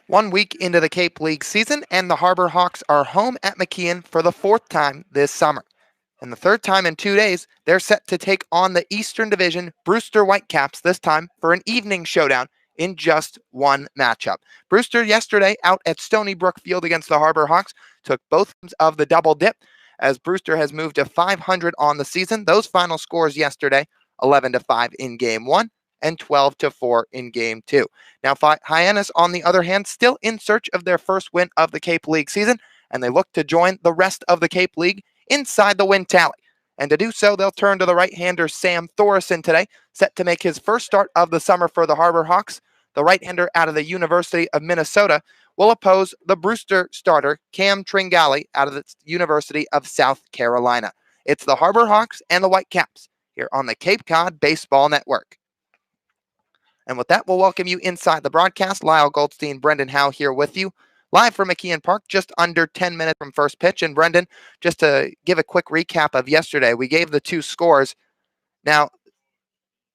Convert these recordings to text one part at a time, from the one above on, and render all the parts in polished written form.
1 week into the Cape League season, and the Harbor Hawks are home at McKeon for the fourth time this summer. And the third time in 2 days, they're set to take on the Eastern Division Brewster Whitecaps, this time for an evening showdown in just one matchup. Brewster yesterday out at Stony Brook Field against the Harbor Hawks took both of the double dip as Brewster has moved to 500 on the season. Those final scores yesterday, 11-5 in game one and 12-4 in game two. Now, Hyannis, on the other hand, still in search of their first win of the Cape League season, and they look to join the rest of the Cape League inside the win tally. And to do so, they'll turn to the right-hander Sam Thorson today, set to make his first start of the summer for the Harbor Hawks. The right-hander out of the University of Minnesota will oppose the Brewster starter Cam Tringale out of the University of South Carolina. It's the Harbor Hawks and the Whitecaps here on the Cape Cod Baseball Network. And with that, we'll welcome you inside the broadcast. Lyle Goldstein, Brendan Howe here with you, live from McKeon Park, just under 10 minutes from first pitch. And Brendan, just to give a quick recap of yesterday, we gave the two scores. Now,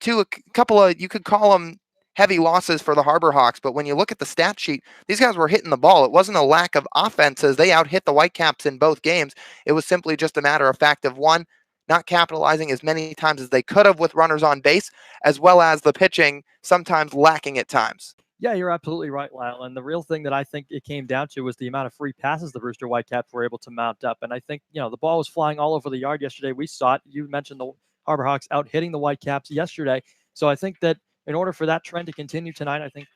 a couple of, you could call them heavy losses for the Harbor Hawks, but when you look at the stat sheet, these guys were hitting the ball. It wasn't a lack of offenses. They out-hit the Whitecaps in both games. It was simply just a matter of fact of one, not capitalizing as many times as they could have with runners on base, as well as the pitching sometimes lacking at times. Yeah, you're absolutely right, Lyle. And the real thing that I think it came down to was the amount of free passes the Brewster Whitecaps were able to mount up. And I think, the ball was flying all over the yard yesterday. We saw it. You mentioned the Harbor Hawks out hitting the Whitecaps yesterday. So I think that in order for that trend to continue tonight, I think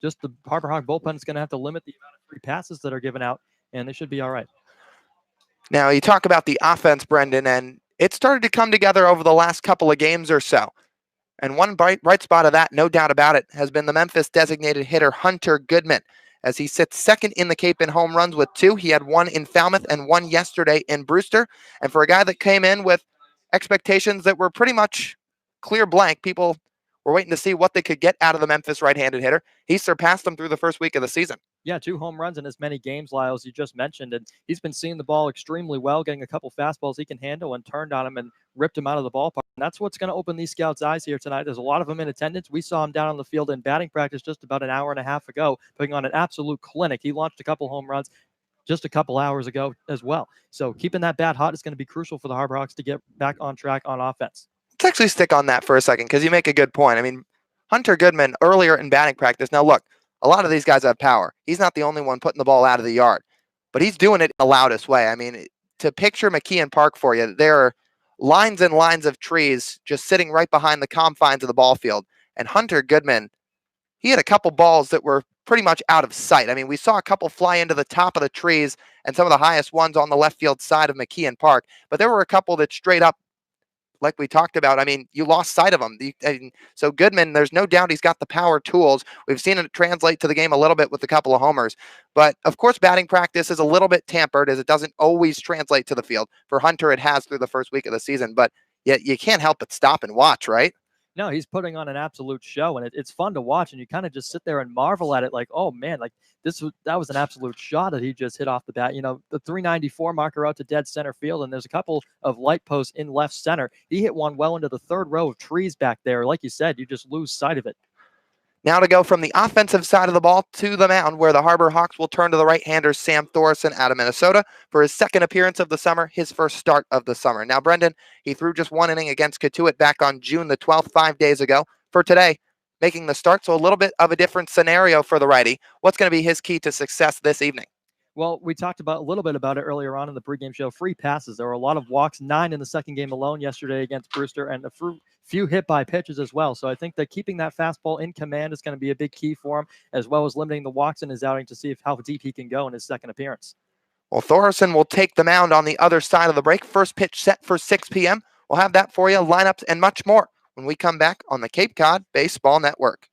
just the Harbor Hawk bullpen is going to have to limit the amount of free passes that are given out, and they should be all right. Now, you talk about the offense, Brendan, and it started to come together over the last couple of games or so. And one bright spot of that, no doubt about it, has been the Memphis designated hitter Hunter Goodman, as he sits second in the Cape in home runs with 2. He had 1 in Falmouth and 1 yesterday in Brewster. And for a guy that came in with expectations that were pretty much clear blank, people were waiting to see what they could get out of the Memphis right-handed hitter. He surpassed them through the first week of the season. Yeah, 2 home runs in as many games, Lyle, as you just mentioned. And he's been seeing the ball extremely well, getting a couple fastballs he can handle and turned on him and ripped him out of the ballpark. And that's what's going to open these scouts' eyes here tonight. There's a lot of them in attendance. We saw him down on the field in batting practice just about an hour and a half ago, putting on an absolute clinic. He launched a couple home runs just a couple hours ago as well. So keeping that bat hot is going to be crucial for the Harbor Hawks to get back on track on offense. Let's actually stick on that for a second, because you make a good point. I mean, Hunter Goodman earlier in batting practice. Now, look, a lot of these guys have power. He's not the only one putting the ball out of the yard, but he's doing it in the loudest way. I mean, to picture McKeon Park for you, there are lines and lines of trees just sitting right behind the confines of the ball field. And Hunter Goodman, he had a couple balls that were pretty much out of sight. I mean, we saw a couple fly into the top of the trees and some of the highest ones on the left field side of McKeon Park, but there were a couple that straight up, like we talked about, I mean, you lost sight of him. So Goodman, there's no doubt he's got the power tools. We've seen it translate to the game a little bit with a couple of homers. But, of course, batting practice is a little bit tampered, as it doesn't always translate to the field. For Hunter, it has through the first week of the season. But yet you can't help but stop and watch, right? No, he's putting on an absolute show, and it's fun to watch. And you kind of just sit there and marvel at it, like, oh man, like that was an absolute shot that he just hit off the bat. The 394 marker out to dead center field, and there's a couple of light posts in left center. He hit one well into the third row of trees back there. Like you said, you just lose sight of it. Now to go from the offensive side of the ball to the mound, where the Harbor Hawks will turn to the right-hander Sam Thorson out of Minnesota for his second appearance of the summer, his first start of the summer. Now, Brendan, he threw just 1 inning against Cotuit back on June the 12th, 5 days ago. For today, making the start, so a little bit of a different scenario for the righty. What's going to be his key to success this evening? Well, we talked about a little bit about it earlier on in the pregame show. Free passes. There were a lot of walks, 9 in the second game alone yesterday against Brewster, and a few hit by pitches as well. So I think that keeping that fastball in command is going to be a big key for him, as well as limiting the walks in his outing to see how deep he can go in his second appearance. Well, Thorson will take the mound on the other side of the break. First pitch set for 6 p.m. We'll have that for you, lineups and much more when we come back on the Cape Cod Baseball Network.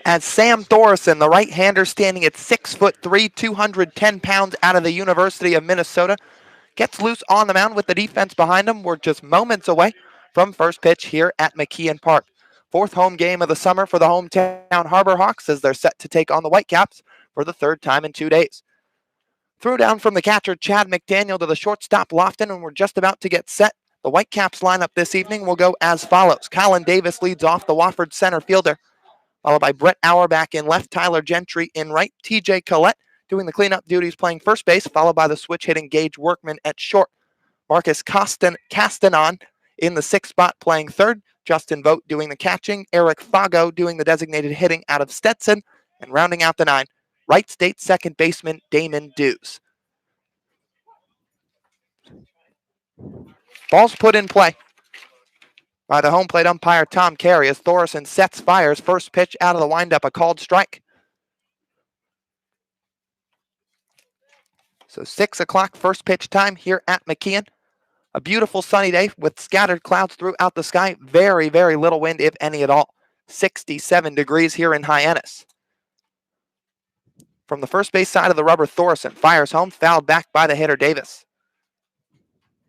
As Sam Thorson, the right-hander standing at 6'3", 210 pounds out of the University of Minnesota, gets loose on the mound with the defense behind him. We're just moments away from first pitch here at McKeon Park. Fourth home game of the summer for the hometown Harbor Hawks as they're set to take on the Whitecaps for the third time in 2 days. Throw down from the catcher, Chad McDaniel, to the shortstop, Lofton, and we're just about to get set. The Whitecaps lineup this evening will go as follows. Colin Davis leads off, the Wofford center fielder, followed by Brett Auerbach in left, Tyler Gentry in right, TJ Collett doing the cleanup duties playing first base, followed by the switch-hitting Gage Workman at short. Marcus Castanon in the sixth spot playing third, Justin Vogt doing the catching, Eric Fargo doing the designated hitting out of Stetson, and rounding out the nine, Wright State second baseman Damon Dews. Ball's put in play by the home plate umpire Tom Carey as Thorson sets fires. First pitch out of the windup, a called strike. So 6 o'clock first pitch time here at McKeon. A beautiful sunny day with scattered clouds throughout the sky. Very, very little wind, if any at all. 67 degrees here in Hyannis. From the first base side of the rubber, Thorson fires home, fouled back by the hitter Davis.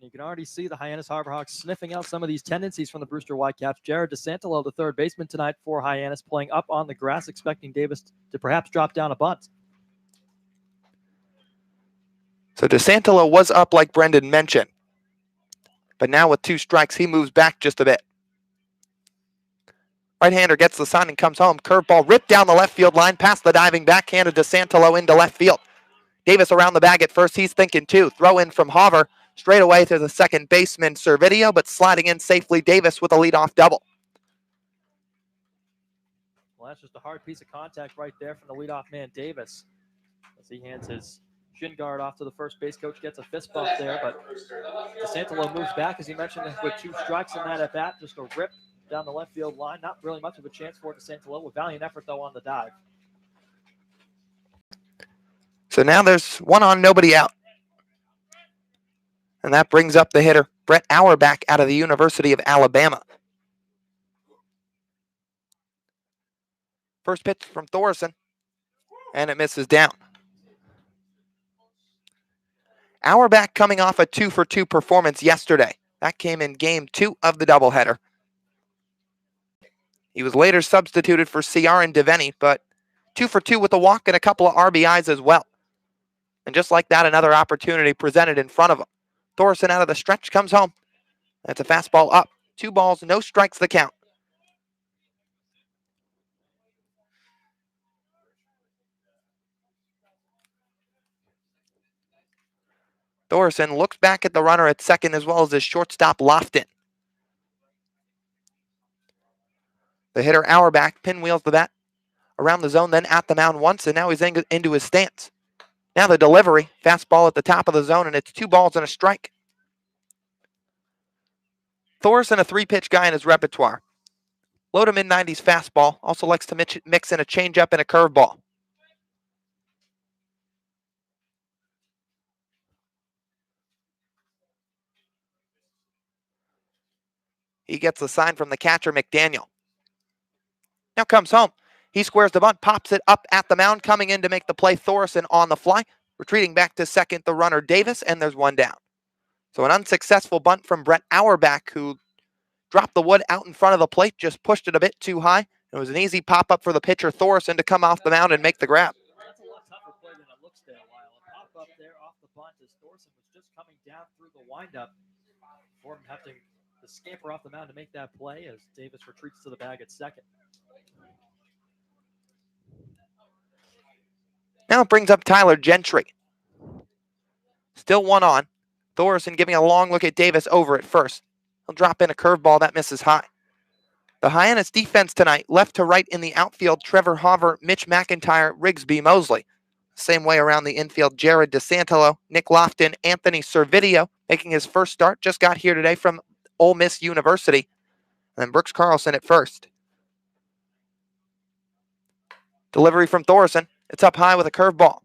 You can already see the Hyannis Harbor Hawks sniffing out some of these tendencies from the Brewster Whitecaps. Jared DeSantolo, the third baseman tonight for Hyannis, playing up on the grass, expecting Davis to perhaps drop down a bunt. So DeSantolo was up like Brendan mentioned. But now with 2 strikes, he moves back just a bit. Right-hander gets the sign and comes home. Curveball ripped down the left field line, past the diving backhand of DeSantolo into left field. Davis around the bag at first. He's thinking two. Throw in from Hover. Straight away to the second baseman, Servideo, but sliding in safely, Davis with a leadoff double. Well, that's just a hard piece of contact right there from the leadoff man, Davis. As he hands his shin guard off to the first base coach, gets a fist bump there, but DeSantolo moves back, as he mentioned, with 2 strikes in that at-bat. Just a rip down the left field line. Not really much of a chance for DeSantolo, with valiant effort, though, on the dive. So now there's 1 on, nobody out. And that brings up the hitter, Brett Auerbach, out of the University of Alabama. First pitch from Thorson, and it misses down. Auerbach coming off a 2-for-2 performance yesterday. That came in game 2 of the doubleheader. He was later substituted for Ciaran Devaney, but 2-for-2 with a walk and a couple of RBIs as well. And just like that, another opportunity presented in front of him. Thorson out of the stretch comes home. That's a fastball up. 2 balls, no strikes the count. Thorson looks back at the runner at second as well as his shortstop Lofton. The hitter Auerbach pinwheels the bat around the zone, then at the mound once, and now he's into his stance. Now the delivery, fastball at the top of the zone, and it's 2 balls and a strike. Thorson, a 3-pitch guy in his repertoire. Low to mid-90s fastball, also likes to mix in a changeup and a curveball. He gets the sign from the catcher, Mcdaniel. Now comes home. He squares the bunt, pops it up at the mound, coming in to make the play, Thorson on the fly. Retreating back to second, the runner Davis, and there's 1 down. So an unsuccessful bunt from Brett Auerbach, who dropped the wood out in front of the plate, just pushed it a bit too high. It was an easy pop-up for the pitcher, Thorson, to come off the mound and make the grab. That's a lot tougher play than it looks there, Lyle. A pop-up there off the bunt as Thorson was just coming down through the windup before him having to scamper off the mound to make that play as Davis retreats to the bag at second. Now it brings up Tyler Gentry. Still 1 on. Thorson giving a long look at Davis over at first. He'll drop in a curveball that misses high. The Hyannis defense tonight, left to right in the outfield, Trevor Hover, Mitch McIntyre, Rigsby Mosley. Same way around the infield, Jared DeSantolo, Nick Lofton, Anthony Servideo, making his first start. Just got here today from Ole Miss University. And then Brooks Carlson at first. Delivery from Thorson. It's up high with a curveball.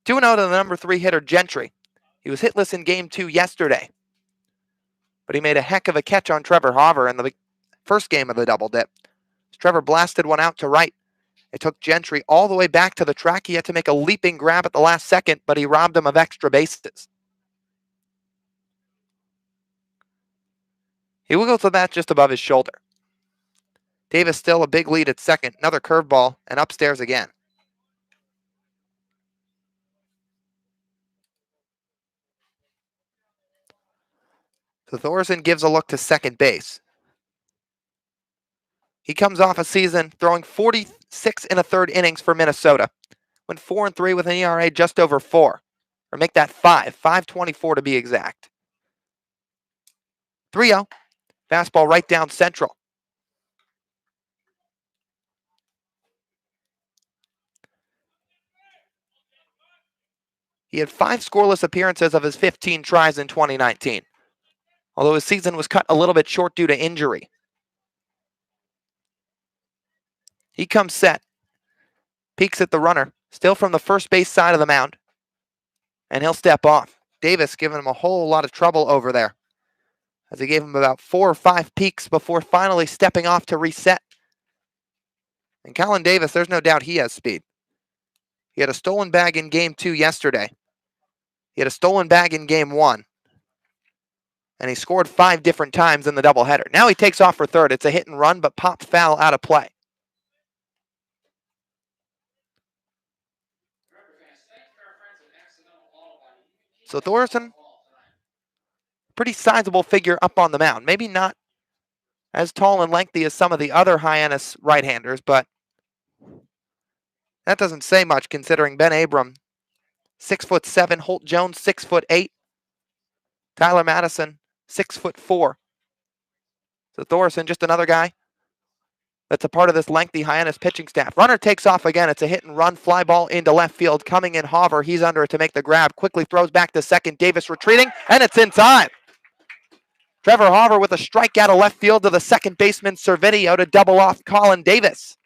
2-0 to the number 3 hitter, Gentry. He was hitless in game 2 yesterday, but he made a heck of a catch on Trevor Hover in the first game of the double dip. Trevor blasted one out to right. It took Gentry all the way back to the track. He had to make a leaping grab at the last second, but he robbed him of extra bases. He wiggles the bat just above his shoulder. Davis still a big lead at second. Another curveball, and upstairs again. So Thorson gives a look to second base. He comes off a season throwing 46 in a third innings for Minnesota. Went 4-3 with an ERA just over 4. Or make that 5.24 to be exact. 3-0. Fastball right down central. He had 5 scoreless appearances of his 15 tries in 2019, although his season was cut a little bit short due to injury. He comes set, peeks at the runner, still from the first base side of the mound, and he'll step off. Davis giving him a whole lot of trouble over there, as he gave him about 4 or 5 peeks before finally stepping off to reset. And Colin Davis, there's no doubt he has speed. He had a stolen bag in Game 2 yesterday. He had a stolen bag in Game 1. And he scored 5 different times in the doubleheader. Now he takes off for third. It's a hit and run, but popped foul out of play. So Thorson, pretty sizable figure up on the mound. Maybe not as tall and lengthy as some of the other Hyannis right-handers, but that doesn't say much considering Ben Abram, 6'7", Holt Jones, 6'8", Tyler Madison, 6'4". So Thorson, just another guy that's a part of this lengthy Hyannis pitching staff. Runner takes off again. It's a hit and run, fly ball into left field. Coming in Hauver, he's under it to make the grab. Quickly throws back to second. Davis retreating, and it's in time. Trevor Hauver with a strikeout of left field to the second baseman Servideo to double off Colin Davis.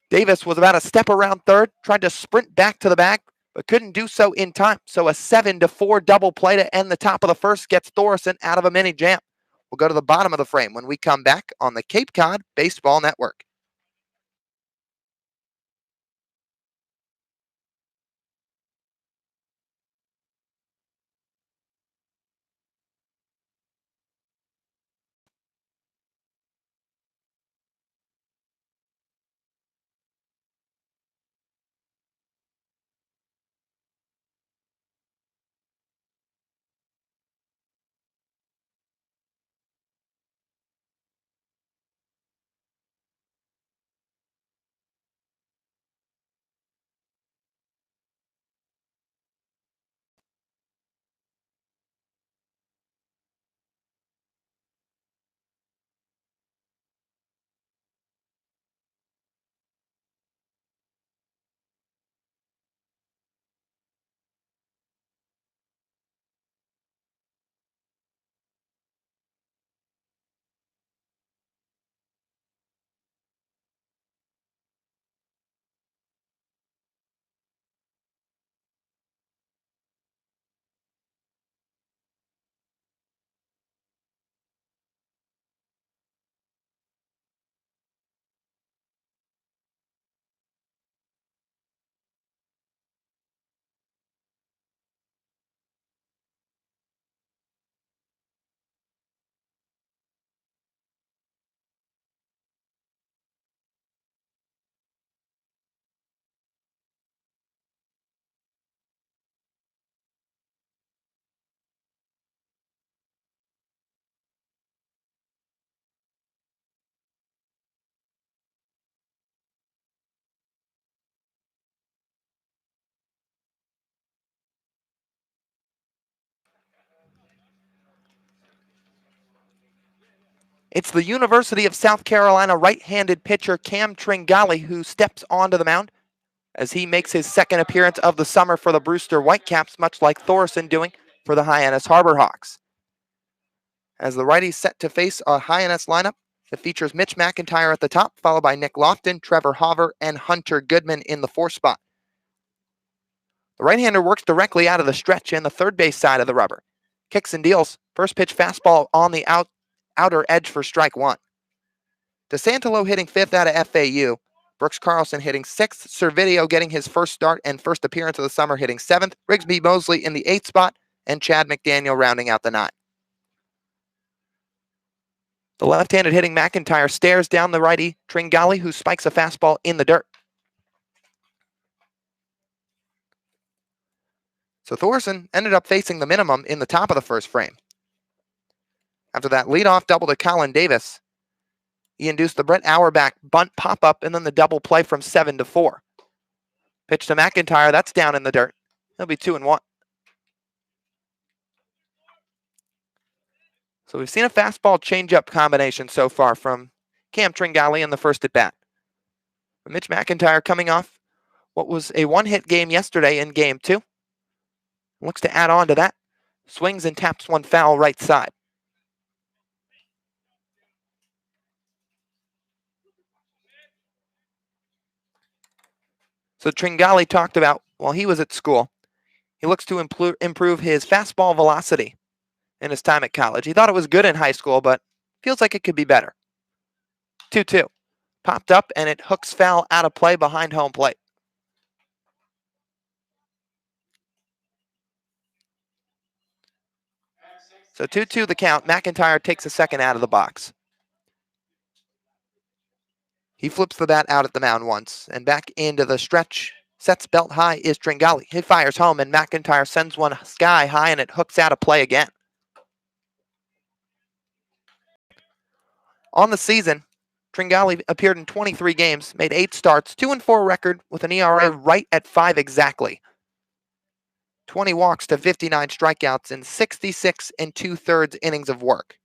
Davis was about a step around third, tried to sprint back to the bag, but couldn't do so in time. So a 7-4 double play to end the top of the first gets Thorson out of a mini jam. We'll go to the bottom of the frame when we come back on the Cape Cod Baseball Network. It's the University of South Carolina right-handed pitcher Cam Tringale who steps onto the mound as he makes his second appearance of the summer for the Brewster Whitecaps, much like Thorson doing for the Hyannis Harbor Hawks. As the righties set to face a Hyannis lineup that features Mitch McIntyre at the top, followed by Nick Lofton, Trevor Hauver, and Hunter Goodman in the 4 spot. The right-hander works directly out of the stretch in the third base side of the rubber. Kicks and deals. First pitch fastball on the outer edge for strike one. DeSantolo hitting 5th out of FAU. Brooks Carlson hitting 6th. Servideo getting his first start and first appearance of the summer hitting 7th. Rigsby Mosley in the 8th spot. And Chad McDaniel rounding out the 9. The left-handed hitting McIntyre stares down the righty Tran, who spikes a fastball in the dirt. So Thorson ended up facing the minimum in the top of the first frame. After that leadoff double to Colin Davis, he induced the Brett Auerbach bunt pop-up and then the double play from 7 to 4. Pitch to McIntyre, that's down in the dirt. He'll be 2-1. So we've seen a fastball changeup combination so far from Cam Tran in the first at bat. Mitch Mcintyre coming off what was a one-hit game yesterday in game 2. Looks to add on to that. Swings and taps one foul right side. So Tran talked about while he was at school, he looks to improve his fastball velocity in his time at college. He thought it was good in high school, but feels like it could be better. 2-2. Popped up, and it hooks foul out of play behind home plate. So 2-2 the count. McIntyre takes a second out of the box. He flips the bat out at the mound once, and back into the stretch. Sets belt high is Tran. He fires home, and McIntyre sends one sky high, and it hooks out of play again. On the season, Tran appeared in 23 games, made 8 starts, 2-4 record with an ERA right at 5 exactly. 20 walks to 59 strikeouts in 66 2/3 innings of work.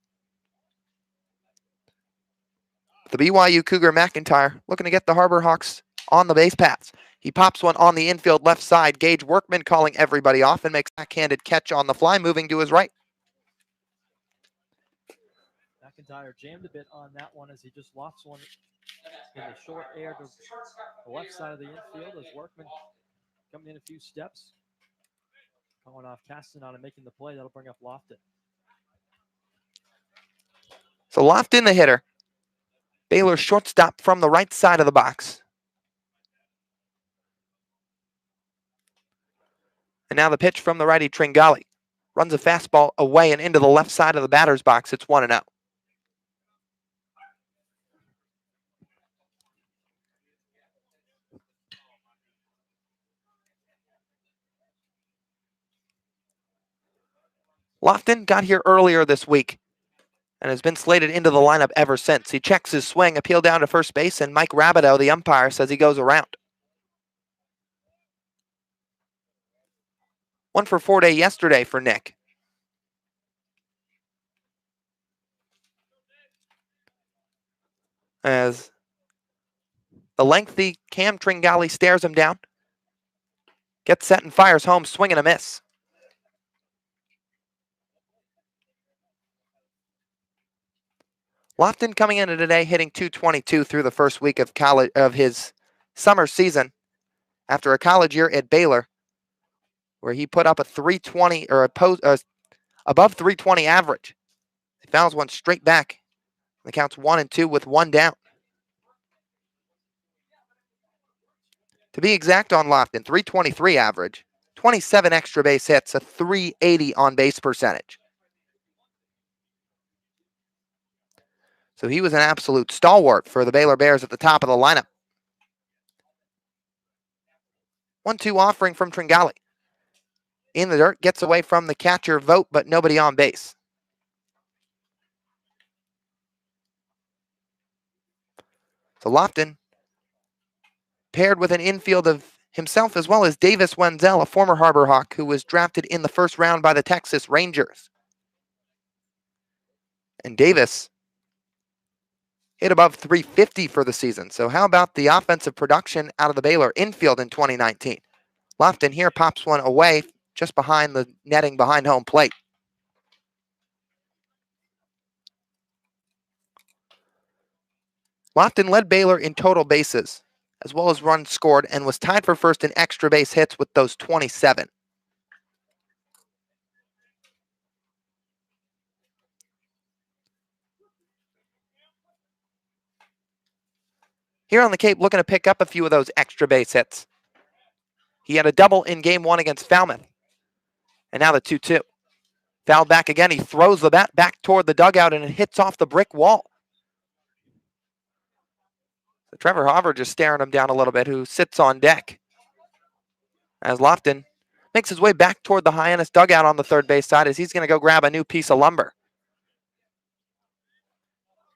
The BYU Cougar McIntyre looking to get the Harbor Hawks on the base paths. He pops one on the infield left side. Gage Workman calling everybody off and makes a backhanded catch on the fly, moving to his right. McIntyre jammed a bit on that one as he just lofts one in the short air to the left side of the infield as Workman coming in a few steps. Calling off Castanon and making the play. That'll bring up Lofton. So Lofton the hitter. Baylor shortstop from the right side of the box. And now the pitch from the righty Tran. Runs a fastball away and into the left side of the batter's box. It's 1-0. Lofton got here earlier this week and has been slated into the lineup ever since. He checks his swing, appeal down to first base, and Mike Rabideau, the umpire, says he goes around. 1 for 4 day yesterday for Nick. As the lengthy Cam Tran stares him down, gets set and fires home, swing and a miss. Lofton coming into today hitting .222 through the first week of college of his summer season after a college year at Baylor, where he put up a 320 or above 320 average. He fouls one straight back. The count's 1-2 with 1 down. To be exact on Lofton, 323 average, 27 extra base hits, a 380 on base percentage. So he was an absolute stalwart for the Baylor Bears at the top of the lineup. 1-2 offering from Tran. In the dirt, gets away from the catcher Vogt, but nobody on base. So Lofton paired with an infield of himself as well as Davis Wenzel, a former Harbor Hawk who was drafted in the first round by the Texas Rangers. And Davis hit above 350 for the season. So how about the offensive production out of the Baylor infield in 2019? Lofton here pops one away just behind the netting behind home plate. Lofton led Baylor in total bases, as well as runs scored, and was tied for first in extra base hits with those 27. here on the Cape looking to pick up a few of those extra base hits. He had a double in game 1 against Falmouth. And now the 2-2. Fouled back again. He throws the bat back toward the dugout and it hits off the brick wall. So Trevor Hauver just staring him down a little bit, who sits on deck. As Lofton makes his way back toward the Hyannis dugout on the third base side as he's going to go grab a new piece of lumber.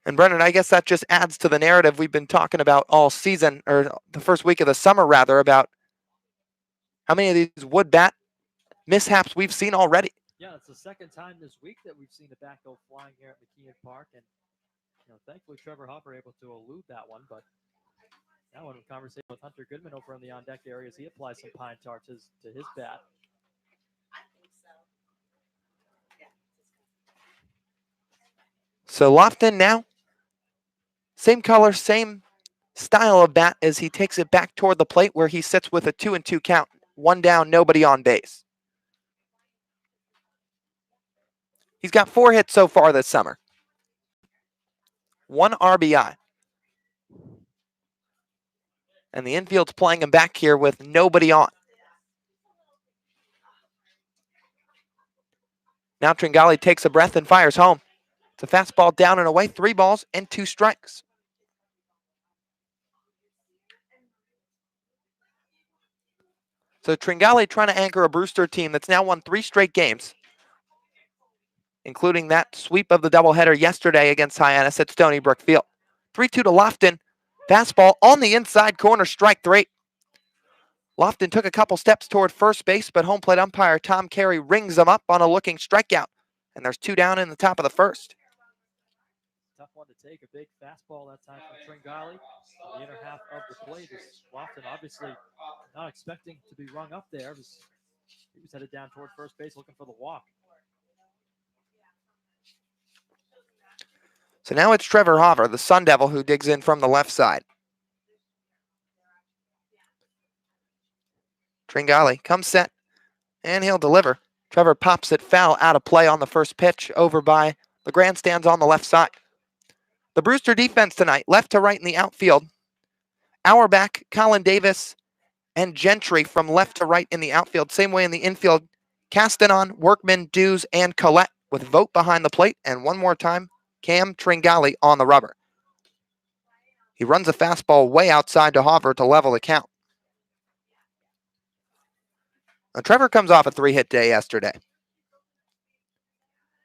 And Brendan, I guess that just adds to the narrative we've been talking about all season, or the first week of the summer rather, about how many of these wood bat mishaps we've seen already. Yeah, it's the second time this week that we've seen the bat go flying here at McKeon Park, and thankfully Trevor Hopper able to elude that one. But now in conversation with Hunter Goodman over in the on-deck areas, he applies some pine tar to his bat. So Lofton now, same color, same style of bat as he takes it back toward the plate where he sits with a 2-2 count. One down, nobody on base. He's got 4 hits so far this summer. 1 RBI. And the infield's playing him back here with nobody on. Now Tran takes a breath and fires home. It's a fastball down and away, 3 balls and 2 strikes. So Tran trying to anchor a Brewster team that's now won 3 straight games, including that sweep of the doubleheader yesterday against Hyannis at Stony Brook Field. 3-2 to Lofton. Fastball on the inside corner, strike 3. Lofton took a couple steps toward first base, but home plate umpire Tom Carey rings him up on a looking strikeout. And there's 2 down in the top of the first. Tough one to take, a big fastball that time from Tran. The inner half of the plate is Lofton obviously not expecting to be rung up there. He was headed down toward first base looking for the walk. So now it's Trevor Hauver, the Sun Devil, who digs in from the left side. Tran comes set, and he'll deliver. Trevor pops it foul out of play on the first pitch over by the grandstands on the left side. The Brewster defense tonight, left to right in the outfield. Auerbach, Colin Davis, and Gentry from left to right in the outfield. Same way in the infield. Castanon, Workman, Dews, and Collett with Vogt behind the plate. And one more time, Cam Tran on the rubber. He runs a fastball way outside to Hauver to level the count. Now, Trevor comes off a 3-hit day yesterday.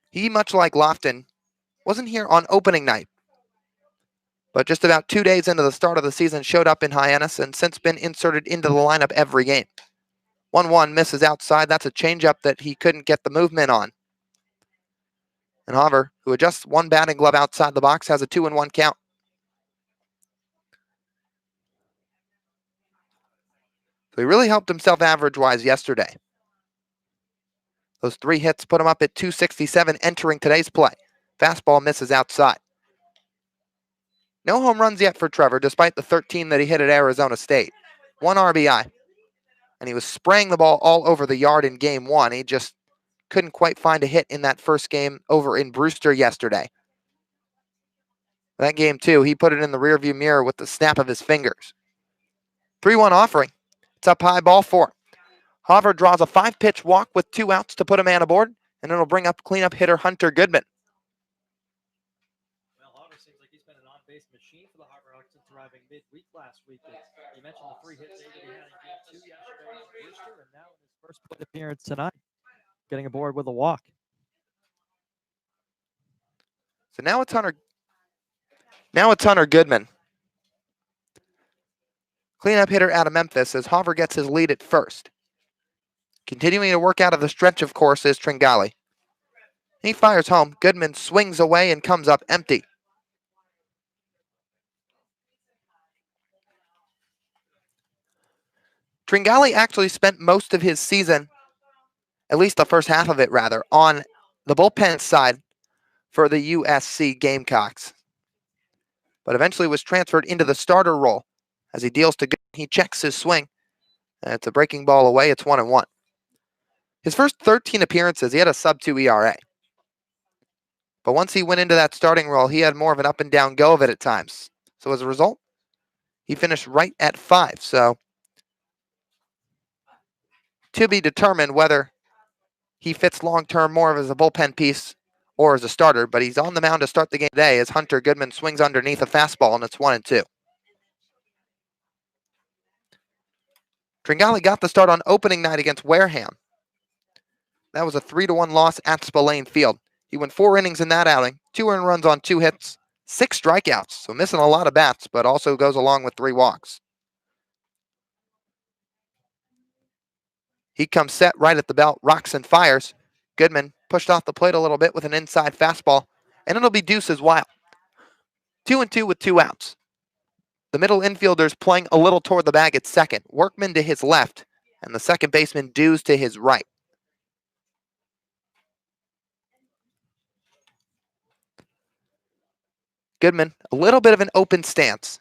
He, much like Lofton, wasn't here on opening night, but just about 2 days into the start of the season showed up in Hyannis and since been inserted into the lineup every game. 1-1 misses outside. That's a changeup that he couldn't get the movement on. And Hauver, who adjusts one batting glove outside the box, has a 2-1 count. So he really helped himself average-wise yesterday. Those 3 hits put him up at 267 entering today's play. Fastball misses outside. No home runs yet for Trevor, despite the 13 that he hit at Arizona State. 1 RBI. And he was spraying the ball all over the yard in game 1. He just couldn't quite find a hit in that first game over in Brewster yesterday. That game, too, he put it in the rearview mirror with the snap of his fingers. 3-1 offering. It's up high, ball 4. Hauver draws a 5-pitch walk with 2 outs to put a man aboard, and it'll bring up cleanup hitter Hunter Goodman. Well, Hauver seems like he's been an on-base machine for the Harbor Hawks since arriving midweek last week. You mentioned the 3 hits that he had in game 2 yesterday in Brewster, and now in his first plate appearance tonight, getting aboard with a walk. So now it's Hunter Goodman. Cleanup hitter out of Memphis as Hauver gets his lead at first. Continuing to work out of the stretch, of course, is Tran. He fires home. Goodman swings away and comes up empty. Tran actually spent most of his season, at least the first half of it rather, on the bullpen side for the USC Gamecocks, but eventually was transferred into the starter role. As he deals to Goodman, he checks his swing. And it's a breaking ball away. It's 1-1. His first 13 appearances, he had a sub-2 ERA. But once he went into that starting role, he had more of an up-and-down go of it at times. So as a result, He finished right at 5, so to be determined whether he fits long-term more as a bullpen piece or as a starter, but he's on the mound to start the game today as Hunter Goodman swings underneath a fastball, and it's 1-2. Tringale got the start on opening night against Wareham. That was a 3-1 loss at Spillane Field. He went 4 innings in that outing, 2 earned runs on 2 hits, 6 strikeouts, so missing a lot of bats, but also goes along with 3 walks. He comes set right at the belt, rocks and fires. Goodman pushed off the plate a little bit with an inside fastball, and it'll be deuces wild. 2-2 with 2 outs. The middle infielder's playing a little toward the bag at second. Workman to his left, and the second baseman Dews to his right. Goodman, a little bit of an open stance.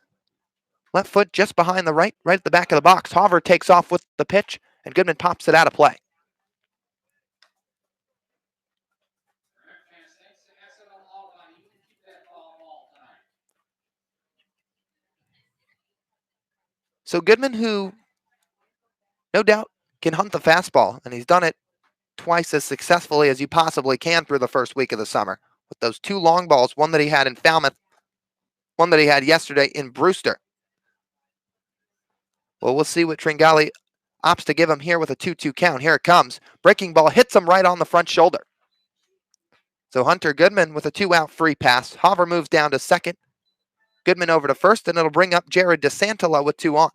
Left foot just behind the right at the back of the box. Hauver takes off with the pitch, and Goodman pops it out of play. So Goodman, who no doubt can hunt the fastball, and he's done it twice as successfully as you possibly can through the first week of the summer, with those 2 long balls, one that he had in Falmouth, one that he had yesterday in Brewster. Well, we'll see what Tringale opts to give him here with a 2-2 count. Here it comes. Breaking ball hits him right on the front shoulder. So Hunter Goodman with a 2-out free pass. Hauver moves down to second. Goodman over to first, and it'll bring up Jared DeSantolo with 2 on.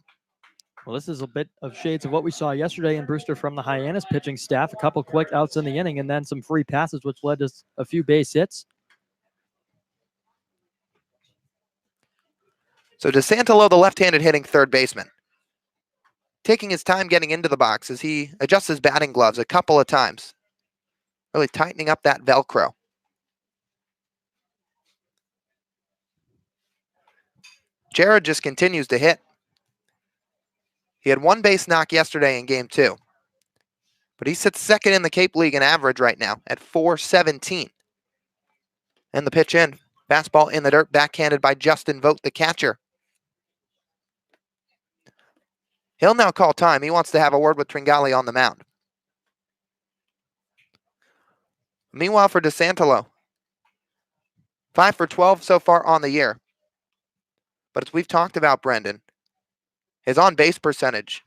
Well, this is a bit of shades of what we saw yesterday in Brewster from the Hyannis pitching staff. A couple quick outs in the inning and then some free passes, which led to a few base hits. So DeSantolo, the left-handed hitting third baseman, taking his time getting into the box as he adjusts his batting gloves a couple of times, really tightening up that Velcro. Jared just continues to hit. He had 1 base knock yesterday in game 2, but he sits second in the Cape League in average right now at .417. And the pitch in, fastball in the dirt, backhanded by Justin Vogt, the catcher. He'll now call time. He wants to have a word with Tringale on the mound. Meanwhile, for DeSantolo, 5 for 12 so far on the year. But as we've talked about, Brendan, his on-base percentage,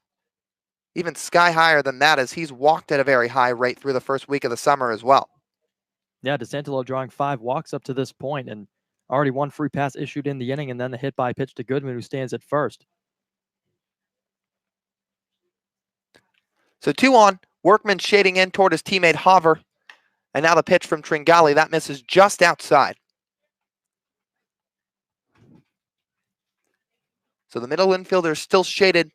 even sky higher than that, as he's walked at a very high rate through the first week of the summer as well. Yeah, DeSantolo drawing 5 walks up to this point, and already 1 free pass issued in the inning, and then the hit by pitch to Goodman, who stands at first. So 2 on, Workman shading in toward his teammate Hauver, and now the pitch from Tringale, that misses just outside. So the middle infielder is still shaded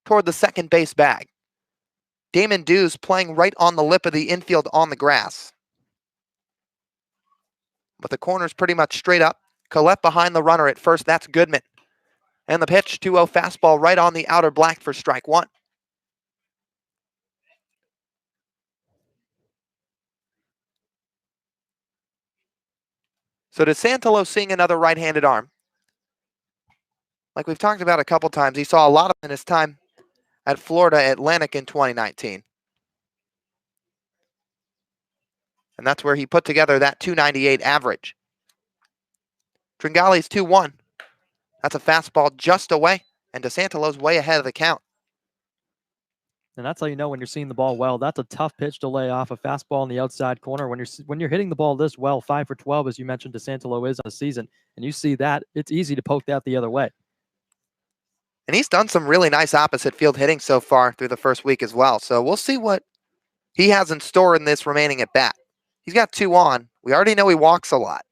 toward the second base bag. Damon Dews playing right on the lip of the infield on the grass. But the corner's pretty much straight up. Collett behind the runner at first, that's Goodman. And the pitch, 2-0 fastball right on the outer black for strike 1. So DeSantolo seeing another right-handed arm. Like we've talked about a couple times, he saw a lot of in his time at Florida Atlantic in 2019. And that's where he put together that .298 average. Tringale's 2-1. That's a fastball just away, and DeSantolo's way ahead of the count. And that's how you know when you're seeing the ball well. That's a tough pitch to lay off, a fastball on the outside corner. When you're hitting the ball this well, 5 for 12, as you mentioned, DeSantolo is on the season, and you see that, it's easy to poke that the other way. And he's done some really nice opposite field hitting so far through the first week as well. So we'll see what he has in store in this remaining at bat. He's got 2 on. We already know he walks a lot.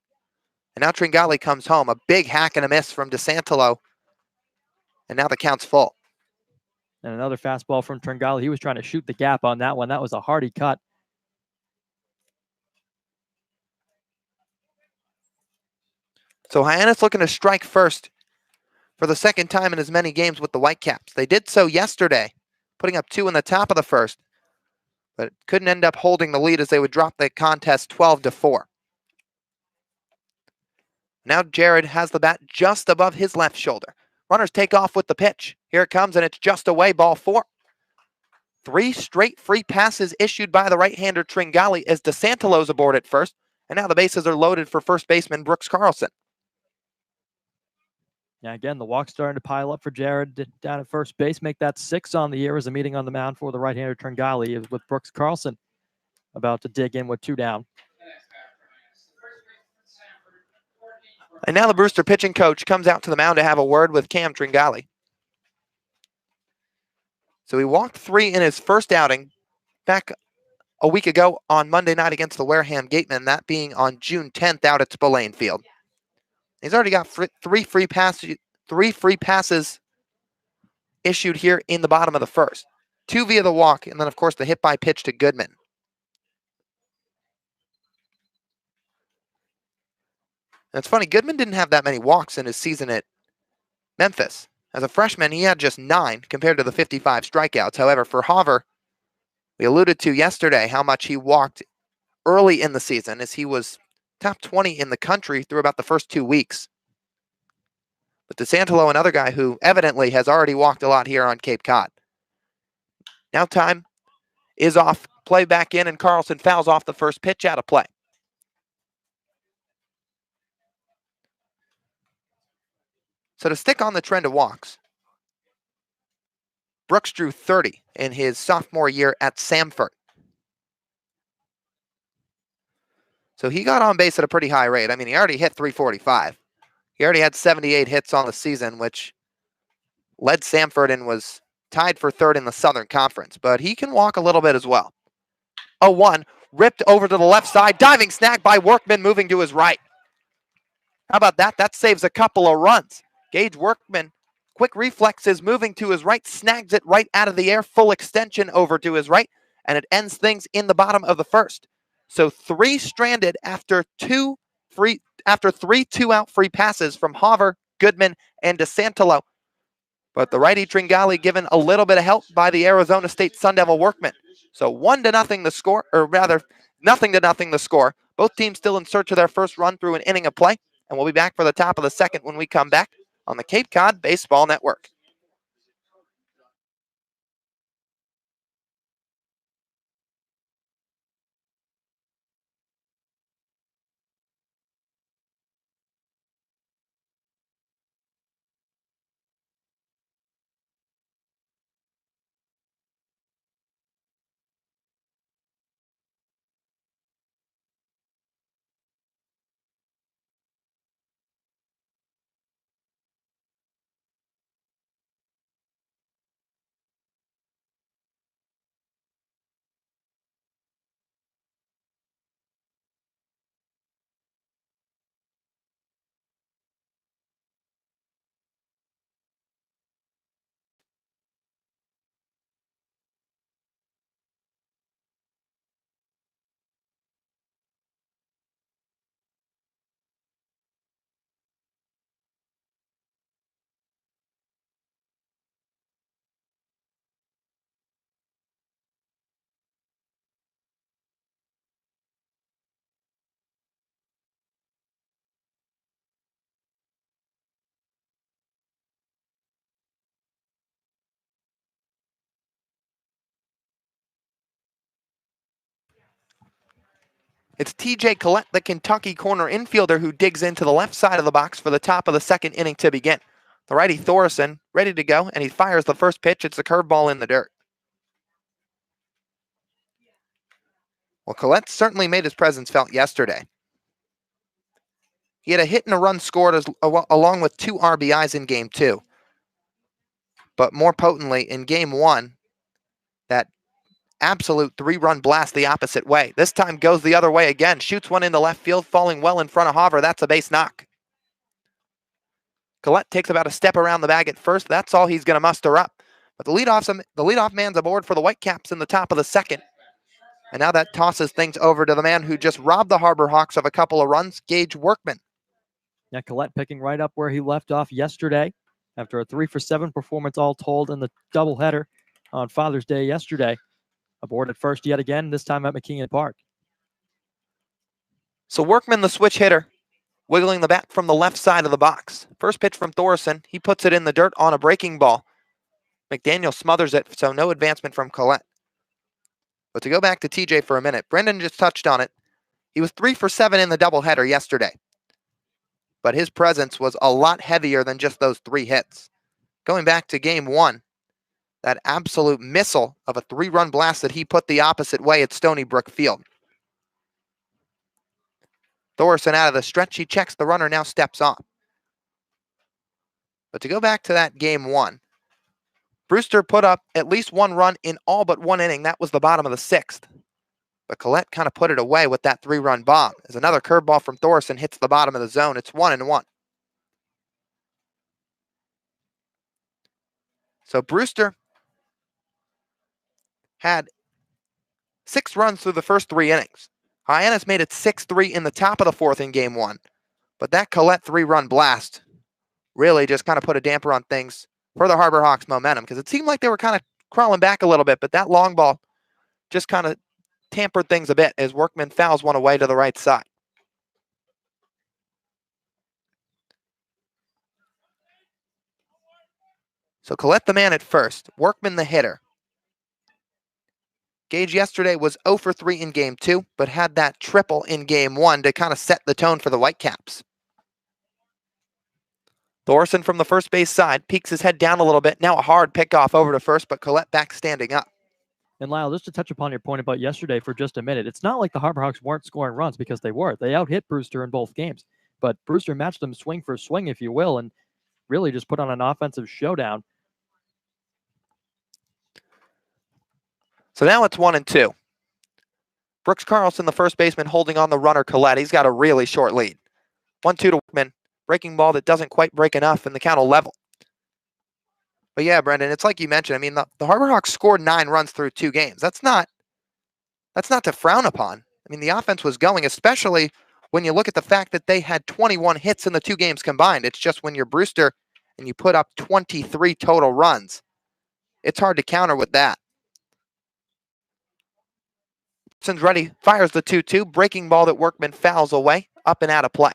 And now Tringale comes home. A big hack and a miss from DeSantolo. And now the count's full. And another fastball from Tringale. He was trying to shoot the gap on that one. That was a hardy cut. So Hyannis looking to strike first for the second time in as many games with the Whitecaps. They did so yesterday, putting up 2 in the top of the first, but couldn't end up holding the lead as they would drop the contest 12-4. Now Jared has the bat just above his left shoulder. Runners take off with the pitch. Here it comes, and it's just away, ball 4. 3 straight free passes issued by the right-hander Tran as DeSantilo's aboard at first, and now the bases are loaded for first baseman Brooks Carlson. Yeah, again, the walk starting to pile up for Jared down at first base. Make that 6 on the year as a meeting on the mound for the right-hander Tran with Brooks Carlson about to dig in with 2 down. And now the Brewster pitching coach comes out to the mound to have a word with Cam Tran. So he walked 3 in his first outing back a week ago on Monday night against the Wareham Gatemen, that being on June 10th out at Spillane Field. He's already got 3 free passes issued here in the bottom of the first. 2 via the walk, and then, of course, the hit by pitch to Goodman. And it's funny, Goodman didn't have that many walks in his season at Memphis. As a freshman, he had just 9 compared to the 55 strikeouts. However, for Hauver, we alluded to yesterday how much he walked early in the season, as he was top 20 in the country through about the first 2 weeks. But DeSantilo, another guy who evidently has already walked a lot here on Cape Cod. Now time is off. Play back in, and Carlson fouls off the first pitch out of play. So to stick on the trend of walks, Brooks drew 30 in his sophomore year at Samford. So he got on base at a pretty high rate. I mean, he already hit 345. He already had 78 hits on the season, which led Samford and was tied for 3rd in the Southern Conference. But he can walk a little bit as well. 0-1, ripped over to the left side. Diving snag by Workman moving to his right. How about that? That saves a couple of runs. Gage Workman, quick reflexes, moving to his right, snags it right out of the air, full extension over to his right, and it ends things in the bottom of the first. So 3 stranded after 3 2-out free passes from Hauver, Goodman, and DeSantilo. But the righty Tran given a little bit of help by the Arizona State Sun Devil Workman. So 1-0 the score, or rather 0-0 the score. Both teams still in search of their first run through an inning of play, and we'll be back for the top of the second when we come back on the Cape Cod Baseball Network. It's TJ Collett, the Kentucky corner infielder, who digs into the left side of the box for the top of the second inning to begin. The righty Thorson ready to go, and he fires the first pitch. It's a curveball in the dirt. Well, Collett certainly made his presence felt yesterday. He had a hit and a run scored along with 2 RBIs in Game 2. But more potently, in Game 1, that absolute 3-run blast the opposite way. This time goes the other way again. Shoots one into left field, falling well in front of Hauver. That's a base knock. Collett takes about a step around the bag at first. That's all he's going to muster up. But the leadoff man's aboard for the Whitecaps in the top of the second. And now that tosses things over to the man who just robbed the Harbor Hawks of a couple of runs, Gage Workman. Yeah, Collett picking right up where he left off yesterday after a 3-for-7 performance all told in the doubleheader on Father's Day yesterday. Aboard at first yet again, this time at McKeon Park. So Workman, the switch hitter, wiggling the bat from the left side of the box. First pitch from Thorson. He puts it in the dirt on a breaking ball. Mcdaniel smothers it, so no advancement from Collett. But to go back to TJ for a minute, Brendan just touched on it. He was 3 for 7 in the doubleheader yesterday. But his presence was a lot heavier than just those 3 hits. Going back to game 1, that absolute missile of a 3-run blast that he put the opposite way at Stony Brook Field. Thorson out of the stretch, he checks the runner, now steps off. But to go back to that game 1, Brewster put up at least 1 run in all but 1 inning. That was the bottom of the 6th. But Collett kind of put it away with that 3-run bomb. As another curveball from Thorson hits the bottom of the zone, it's 1-1. So Brewster had 6 runs through the first 3 innings. Hyannis made it 6-3 in the top of the 4th in game 1. But that Collett 3-run blast really just kind of put a damper on things for the Harbor Hawks' momentum, because it seemed like they were kind of crawling back a little bit, but that long ball just kind of tampered things a bit as Workman fouls one away to the right side. So Collett the man at first, Workman the hitter. Gage yesterday was 0 for 3 in game 2, but had that triple in game 1 to kind of set the tone for the Whitecaps. Thorson from the first base side peeks his head down a little bit. Now a hard pickoff over to first, but Collett back standing up. And Lyle, just to touch upon your point about yesterday for just a minute, it's not like the Harbor Hawks weren't scoring runs, because they were. They out-hit Brewster in both games. But Brewster matched them swing for swing, if you will, and really just put on an offensive showdown. So now it's 1-2. Brooks Carlson, the first baseman, holding on the runner Collett. He's got a really short lead. 1-2 to Workman. Breaking ball that doesn't quite break enough, and the count will level. But yeah, Brendan, it's like you mentioned. I mean, the Harbor Hawks scored 9 runs through 2 games. That's not to frown upon. I mean, the offense was going, especially when you look at the fact that they had 21 hits in the 2 games combined. It's just when you're Brewster and you put up 23 total runs, it's hard to counter with that. Thorson's ready, fires the 2-2, breaking ball that Workman fouls away, up and out of play.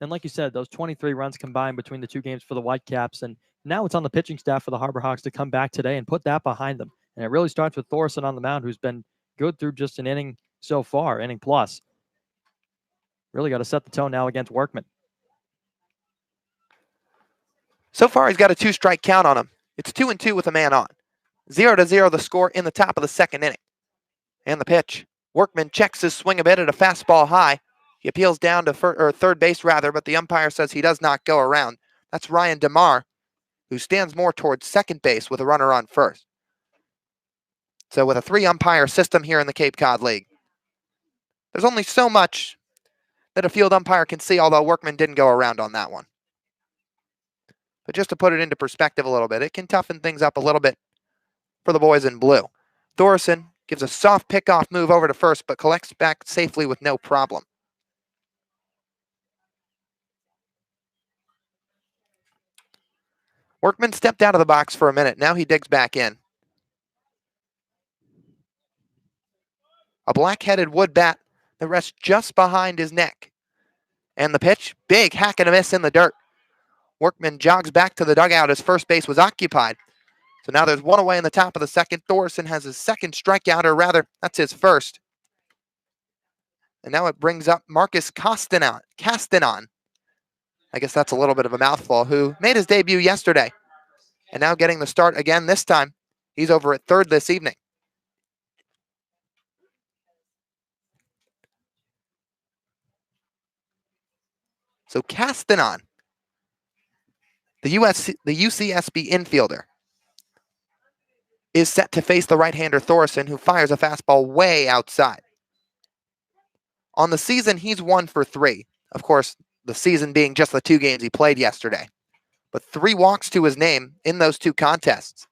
And like you said, those 23 runs combined between the 2 games for the Whitecaps, and now it's on the pitching staff for the Harbor Hawks to come back today and put that behind them. And it really starts with Thorson on the mound, who's been good through just an inning so far, inning plus. Really got to set the tone now against Workman. So far, he's got a 2-strike count on him. It's 2-2 with a man on. 0-0 the score in the top of the 2nd inning. And the pitch. Workman checks his swing a bit at a fastball high. He appeals down to third base, but the umpire says he does not go around. That's Ryan DeMar, who stands more towards second base with a runner on first. So with a 3-umpire system here in the Cape Cod League, there's only so much that a field umpire can see, although Workman didn't go around on that one. But just to put it into perspective a little bit, it can toughen things up a little bit for the boys in blue. Thorson gives a soft pickoff move over to first, but collects back safely with no problem. Workman stepped out of the box for a minute. Now he digs back in. A black-headed wood bat that rests just behind his neck. And the pitch, big hack and a miss in the dirt. Workman jogs back to the dugout as first base was occupied. So now there's 1 away in the top of the 2nd. Thorson has his 2nd strikeout, or rather, that's his 1st. And now it brings up Marcus Castanon. I guess that's a little bit of a mouthful, who made his debut yesterday. And now getting the start again this time. He's over at 3rd this evening. So Castanon, the UCSB infielder, is set to face the right-hander Thorson, who fires a fastball way outside. On the season, he's 1 for 3. Of course, the season being just the 2 games he played yesterday. But 3 walks to his name in those 2 contests.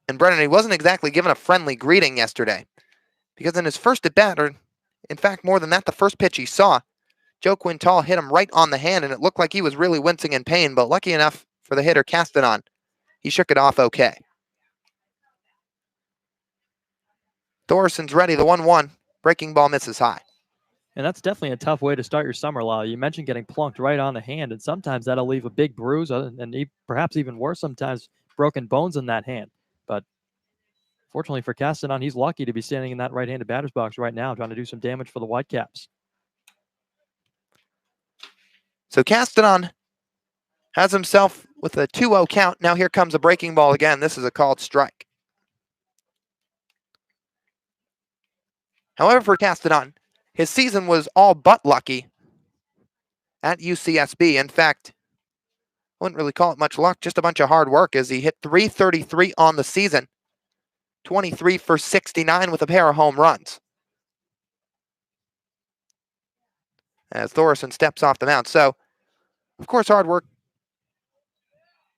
And Brennan, he wasn't exactly given a friendly greeting yesterday, because in his first at-bat, or in fact more than that, the first pitch he saw, Joe Quintal hit him right on the hand, and it looked like he was really wincing in pain, but lucky enough for the hitter Castanon, he shook it off okay. Thorson's ready, the 1-1. Breaking ball misses high. And that's definitely a tough way to start your summer, Lyle. You mentioned getting plunked right on the hand, and sometimes that'll leave a big bruise, and perhaps even worse, sometimes broken bones in that hand. But fortunately for Castanon, he's lucky to be standing in that right-handed batter's box right now, trying to do some damage for the Whitecaps. So Castanon has himself with a 2-0 count. Now here comes a breaking ball again. This is a called strike. However, for Castanon, his season was all but lucky at UCSB. In fact, I wouldn't really call it much luck, just a bunch of hard work as he hit .333 on the season, 23 for 69 with a pair of home runs. As Thorson steps off the mound. So, of course, hard work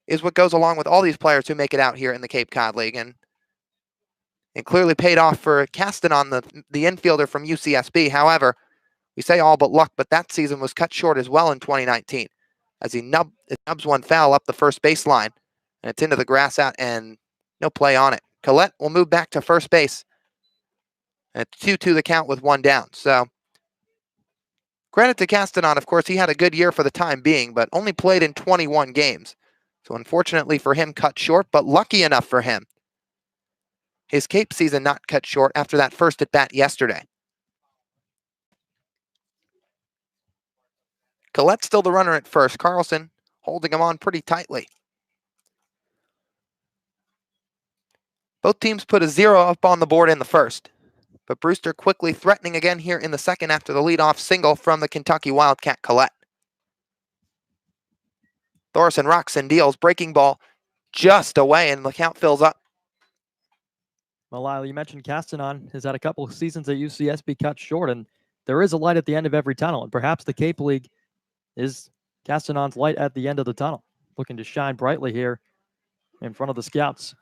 is what goes along with all these players who make it out here in the Cape Cod League. And it clearly paid off for Castanon, the infielder from UCSB. However, we say all but luck, but that season was cut short as well in 2019 as he nubs one foul up the first baseline, and it's into the grass out and no play on it. Collett will move back to first base. And it's 2-2 the count with one down. So credit to Castanon, of course, he had a good year for the time being, but only played in 21 games. So unfortunately for him, cut short, but lucky enough for him, his Cape season not cut short after that first at bat yesterday. Collett's still the runner at first. Carlson holding him on pretty tightly. Both teams put a 0 up on the board in the first, but Brewster quickly threatening again here in the second after the leadoff single from the Kentucky Wildcat Collett. Thorson rocks and deals, breaking ball just away, and the count fills up. Well, Lyle, you mentioned Castanon has had a couple of seasons at UCSB cut short, and there is a light at the end of every tunnel, and perhaps the Cape League is Castanon's light at the end of the tunnel, looking to shine brightly here in front of the scouts.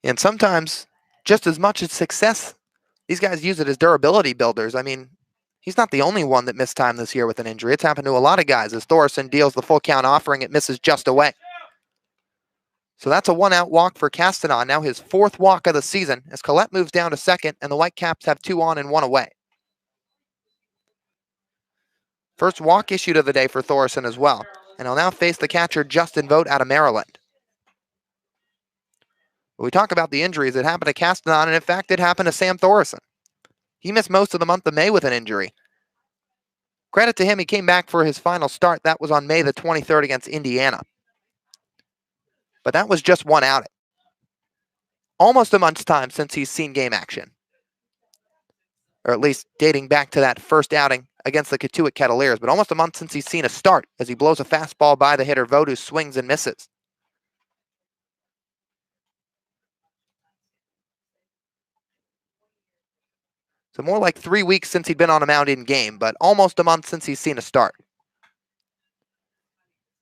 And sometimes, just as much as success, these guys use it as durability builders. I mean, he's not the only one that missed time this year with an injury. It's happened to a lot of guys as Thorson deals the full count offering. It misses just away. So that's a one-out walk for Castanon, now his fourth walk of the season, as Collett moves down to second, and the Whitecaps have 2 on and 1 away. First walk issued of the day for Thorson as well, and he'll now face the catcher Justin Vogt out of Maryland. When we talk about the injuries, it happened to Castanon, and in fact, it happened to Sam Thorson. He missed most of the month of May with an injury. Credit to him, he came back for his final start. That was on May the 23rd against Indiana. But that was just one outing. Almost a month's time since he's seen game action. Or at least dating back to that first outing against the Katuitt Kettleers, but almost a month since he's seen a start as he blows a fastball by the hitter Vogt, who swings and misses. So more like 3 weeks since he'd been on a mound in game, but almost a month since he's seen a start.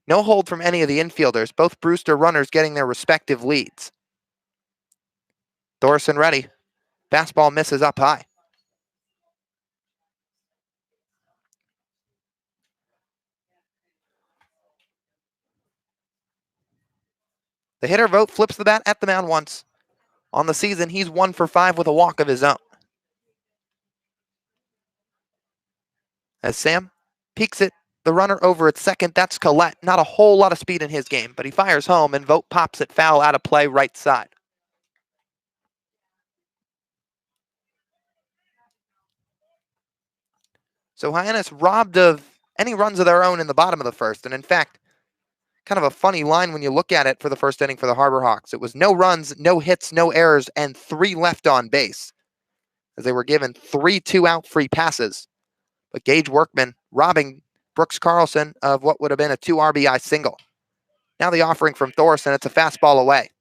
No hold from any of the infielders, both Brewster runners getting their respective leads. Thorson ready. Fastball misses up high. The hitter Vogt flips the bat at the mound once. On the season, he's 1 for 5 with a walk of his own. As Sam peeks it, the runner over at second, that's Collett. Not a whole lot of speed in his game, but he fires home, and Vogt pops it foul out of play right side. So Hyannis robbed of any runs of their own in the bottom of the first, and in fact, kind of a funny line when you look at it for the first inning for the Harbor Hawks. It was no runs, no hits, no errors, and 3 left on base, as they were given 3 2-out free passes. But Gage Workman robbing Brooks Carlson of what would have been a 2 RBI single. Now the offering from Thorson, it's a fastball away.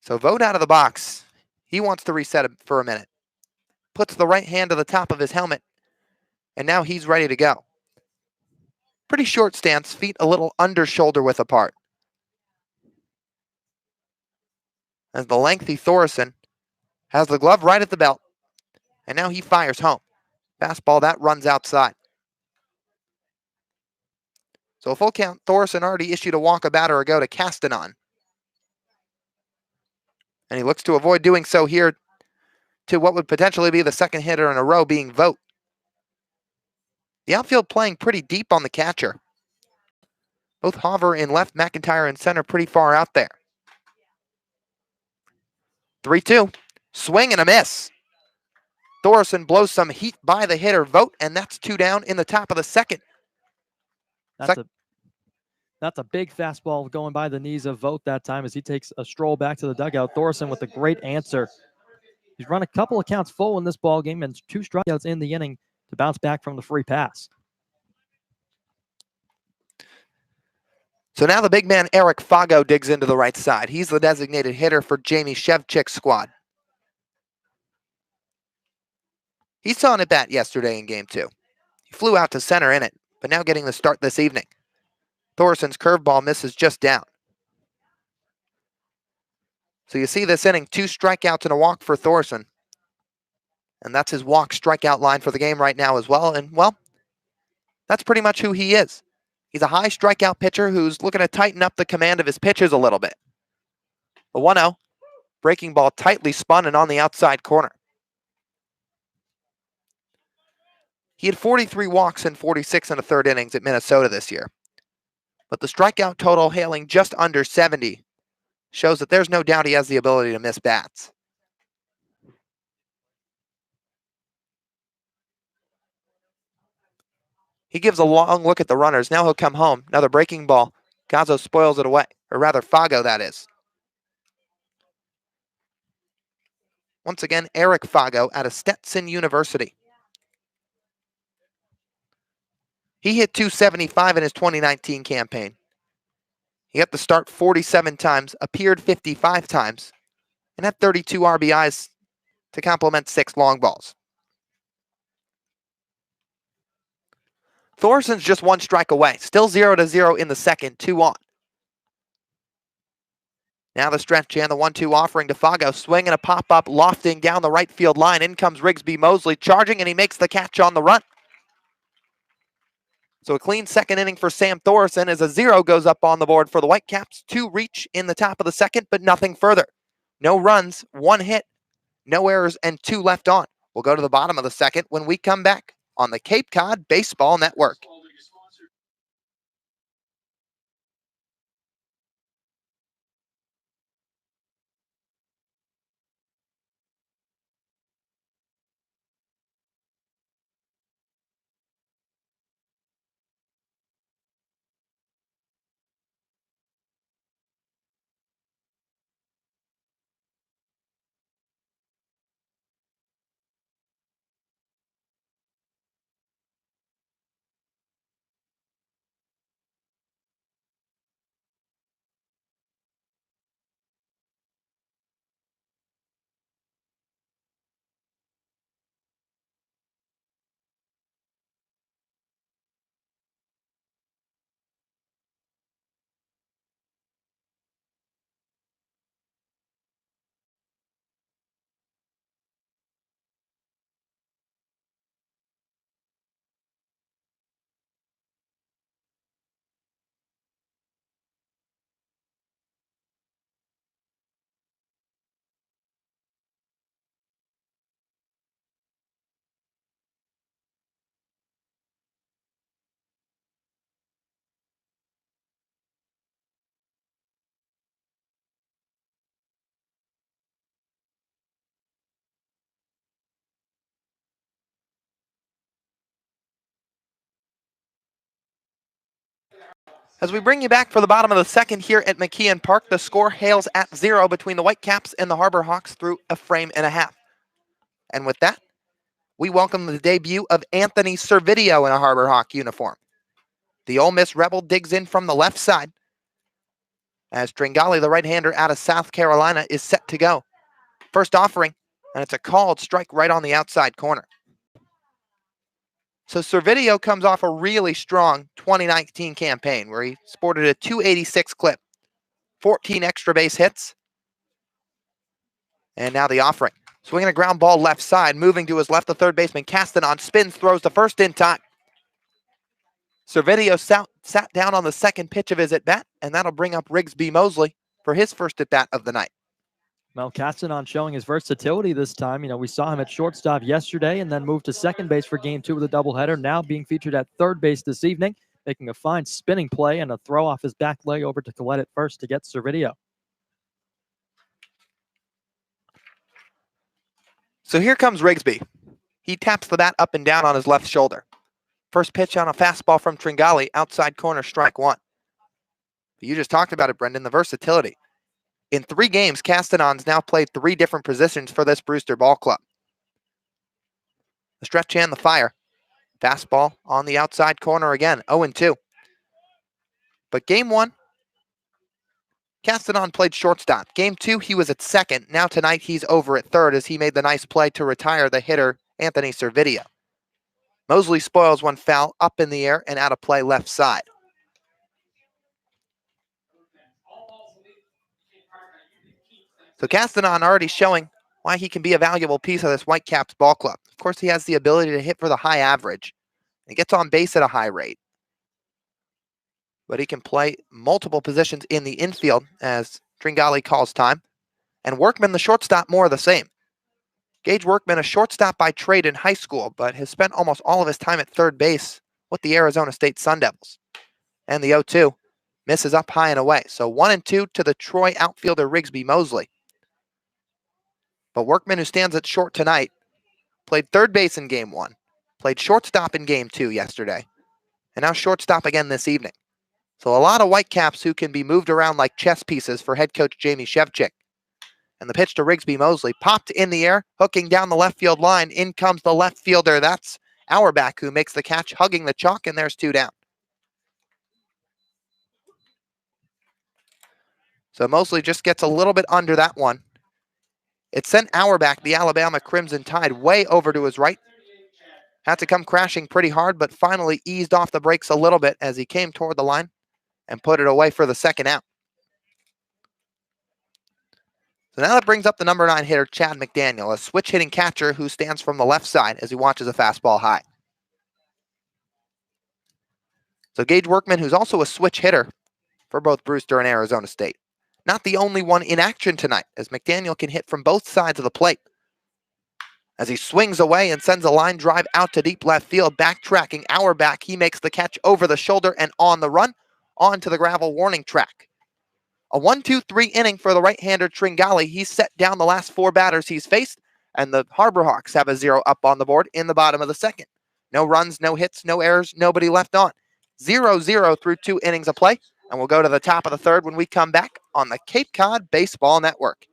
So Vogt out of the box. He wants to reset it for a minute. Puts the right hand to the top of his helmet, and now he's ready to go. Pretty short stance, feet a little under shoulder width apart. As the lengthy Thorson has the glove right at the belt, and now he fires home. Fastball that runs outside. So a full count, Thorson already issued a walk a batter ago to Castanon. And he looks to avoid doing so here to what would potentially be the second hitter in a row, being Vogt. The outfield playing pretty deep on the catcher. Both Hover in left, McIntyre in center, pretty far out there. 3-2. Swing and a miss. Thorson blows some heat by the hitter, Vogt, and that's 2 down in the top of the second. That's a big fastball going by the knees of Vogt that time as he takes a stroll back to the dugout. Thorson with a great answer. He's run a couple of counts full in this ball game and 2 strikeouts in the inning to bounce back from the free pass. So now the big man Eric Fargo digs into the right side. He's the designated hitter for Jamie Shevchik's squad. He saw an at-bat yesterday in Game 2. He flew out to center in it, but now getting the start this evening. Thorson's curveball misses just down. So you see this inning, 2 strikeouts and a walk for Thorson. And that's his walk strikeout line for the game right now as well. And, well, that's pretty much who he is. He's a high strikeout pitcher who's looking to tighten up the command of his pitches a little bit. The 1-0, breaking ball tightly spun and on the outside corner. He had 43 walks in 46 and a third innings at Minnesota this year. But the strikeout total hailing just under 70 shows that there's no doubt he has the ability to miss bats. He gives a long look at the runners. Now he'll come home. Another breaking ball. Gazzo spoils it away. Or rather, Fargo, that is. Once again, Eric Fargo out of Stetson University. He hit .275 in his 2019 campaign. He got the start 47 times, appeared 55 times, and had 32 RBIs to complement 6 long balls. Thorson's just 1 strike away. Still 0-0 in the second, 2 on. Now the stretch and the 1-2 offering to Fargo. Swing and a pop-up, Lofting down the right field line. In comes Rigsby Mosley charging, and he makes the catch on the run. So a clean second inning for Sam Thorson as a 0 goes up on the board for the Whitecaps. 2 reach in the top of the second, but nothing further. No runs, 1 hit, no errors, and 2 left on. We'll go to the bottom of the second when we come back on the Cape Cod Baseball Network. As we bring you back for the bottom of the second here at McKeon Park, the score hails at 0 between the Whitecaps and the Harbor Hawks through a frame and a half. And with that, we welcome the debut of Anthony Servideo in a Harbor Hawk uniform. The Ole Miss Rebel digs in from the left side as Galley, the right-hander out of South Carolina, is set to go. First offering, and it's a called strike right on the outside corner. So Servideo comes off a really strong 2019 campaign where he sported a .286 clip, 14 extra base hits, and now the offering. Swinging a ground ball left side, moving to his left, the third baseman Castanon spins, throws the first in time. Servideo sat down on the second pitch of his at-bat, and that'll bring up Rigsby Mosley for his first at-bat of the night. Well, Castanon showing his versatility this time. You know, we saw him at shortstop yesterday and then moved to second base for game 2 of the doubleheader. Now being featured at third base this evening, making a fine spinning play and a throw off his back leg over to Collett at first to get Servideo. So here comes Rigsby. He taps the bat up and down on his left shoulder. First pitch on a fastball from Tringali, outside corner, strike 1. You just talked about it, Brendan, the versatility. In 3 games, Castanon's now played 3 different positions for this Brewster ball club. The stretch and the fire. Fastball on the outside corner again, 0-2. But game 1, Castanon played shortstop. Game 2, he was at second. Now tonight, he's over at third as he made the nice play to retire the hitter, Anthony Servideo. Mosley spoils one foul up in the air and out of play left side. So Castanon already showing why he can be a valuable piece of this Whitecaps ball club. Of course, he has the ability to hit for the high average. He gets on base at a high rate. But he can play multiple positions in the infield as Tringali calls time. And Workman, the shortstop, more of the same. Gage Workman, a shortstop by trade in high school, but has spent almost all of his time at third base with the Arizona State Sun Devils. And the 0-2 misses up high and away. So 1-2 to the Troy outfielder Rigsby Mosley. But Workman, who stands at short tonight, played third base in game 1, played shortstop in game 2 yesterday, and now shortstop again this evening. So a lot of Whitecaps who can be moved around like chess pieces for head coach Jamie Shevchik. And the pitch to Rigsby Mosley popped in the air, hooking down the left field line. In comes the left fielder. That's Auerbach, who makes the catch, hugging the chalk, and there's 2 down. So Mosley just gets a little bit under that one. It sent Auerbach, the Alabama Crimson Tide, way over to his right. Had to come crashing pretty hard, but finally eased off the brakes a little bit as he came toward the line and put it away for the second out. So now that brings up the number 9 hitter, Chad McDaniel, a switch-hitting catcher who stands from the left side as he watches a fastball high. So Gage Workman, who's also a switch hitter for both Brewster and Arizona State. Not the only one in action tonight, as McDaniel can hit from both sides of the plate. As he swings away and sends a line drive out to deep left field, backtracking Auerbach, he makes the catch over the shoulder and on the run, onto the gravel warning track. A 1-2-3 inning for the right-hander Tringali. He's set down the last 4 batters he's faced, and the Harbor Hawks have a 0 up on the board in the bottom of the second. No runs, no hits, no errors, nobody left on. 0-0 through 2 innings of play, and we'll go to the top of the third when we come back on the Cape Cod Baseball Network.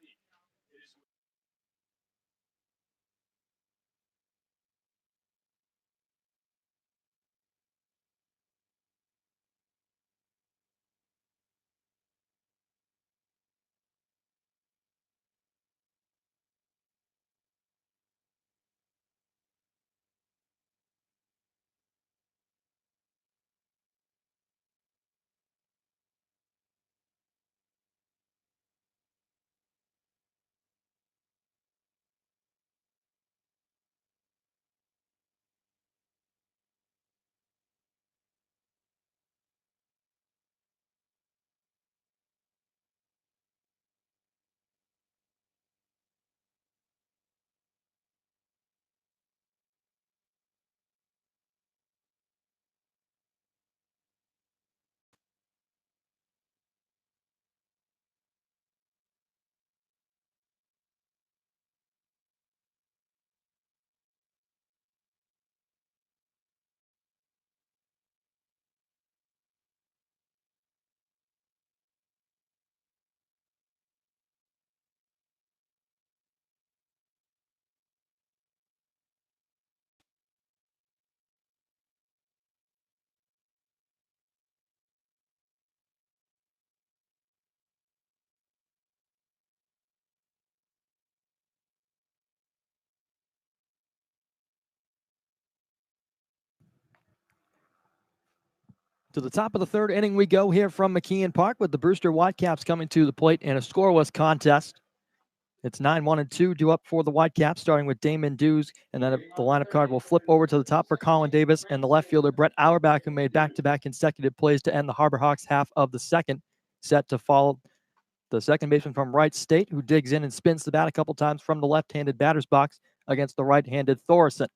To the top of the third inning we go here from McKeon Park with the Brewster Whitecaps coming to the plate in a scoreless contest. It's 9-1-2 due up for the Whitecaps, starting with Damon Dews, and then the lineup card will flip over to the top for Colin Davis and the left fielder Brett Auerbach, who made back-to-back consecutive plays to end the Harbor Hawks half of the second, set to follow the second baseman from Wright State, who digs in and spins the bat a couple times from the left-handed batter's box against the right-handed Thorson.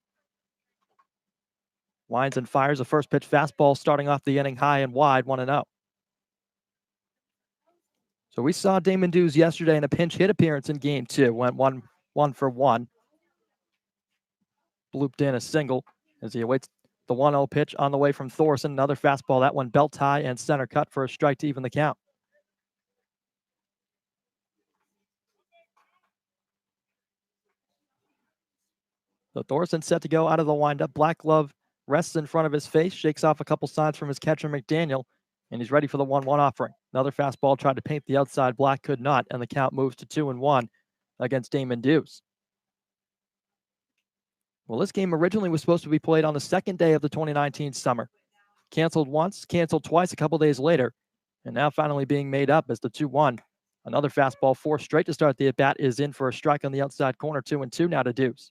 Winds and fires a first pitch fastball starting off the inning high and wide, 1-0. So we saw Damon Dews yesterday in a pinch hit appearance in Game 2. Went 1 for 1. Blooped in a single as he awaits the 1-0 pitch on the way from Thorson. Another fastball, that one belt high and center cut for a strike to even the count. So Thorson set to go out of the windup. Black glove rests in front of his face, shakes off a couple signs from his catcher Mcdaniel, and he's ready for the 1-1 offering. Another fastball tried to paint the outside. Black could not, and the count moves to 2-1 against Damon Dews. Well, this game originally was supposed to be played on the second day of the 2019 summer. Canceled once, canceled twice a couple days later, and now finally being made up as the 2-1. Another fastball, 4 straight to start the at-bat, is in for a strike on the outside corner. 2-2 now to Dews.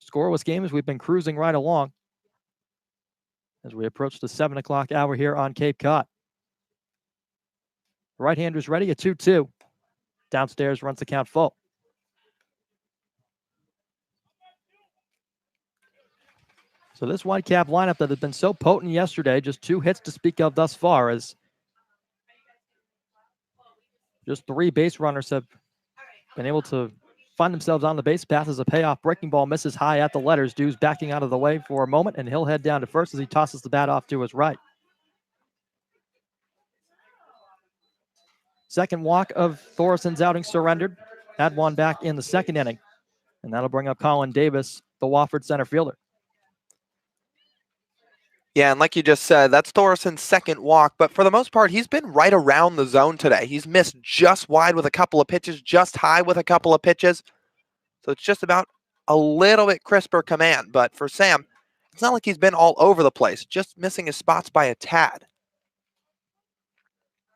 Scoreless game as we've been cruising right along as we approach the 7 o'clock hour here on Cape Cod. The right-hander's ready, a 2-2. Downstairs runs the count full. So this Whitecap lineup that had been so potent yesterday, just 2 hits to speak of thus far, as just 3 base runners have been able to find themselves on the base path as a payoff breaking ball misses high at the letters. Dews backing out of the way for a moment, and he'll head down to first as he tosses the bat off to his right. Second walk of Thorison's outing surrendered. Had one back in the second inning, and that'll bring up Colin Davis, the Wofford center fielder. Yeah, and like you just said, that's Thorison's second walk, but for the most part, he's been right around the zone today. He's missed just wide with a couple of pitches, just high with a couple of pitches. So it's just about a little bit crisper command. But for Sam, it's not like he's been all over the place, just missing his spots by a tad.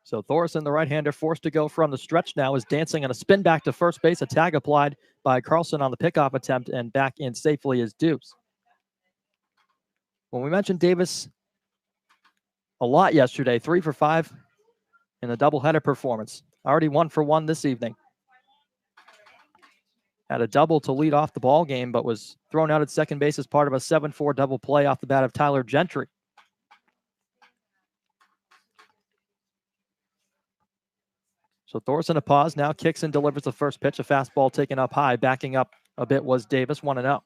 So Thorson, the right-hander, forced to go from the stretch now, is dancing on a spin back to first base. A tag applied by Carlson on the pickoff attempt, and back in safely is Dews. When we mentioned Davis a lot yesterday, 3 for 5 in a doubleheader performance. Already 1 for 1 this evening. Had a double to lead off the ball game, but was thrown out at second base as part of a 7-4 double play off the bat of Tyler Gentry. So Thorson a pause, now kicks and delivers the first pitch. A fastball taken up high. Backing up a bit was Davis, 1-0.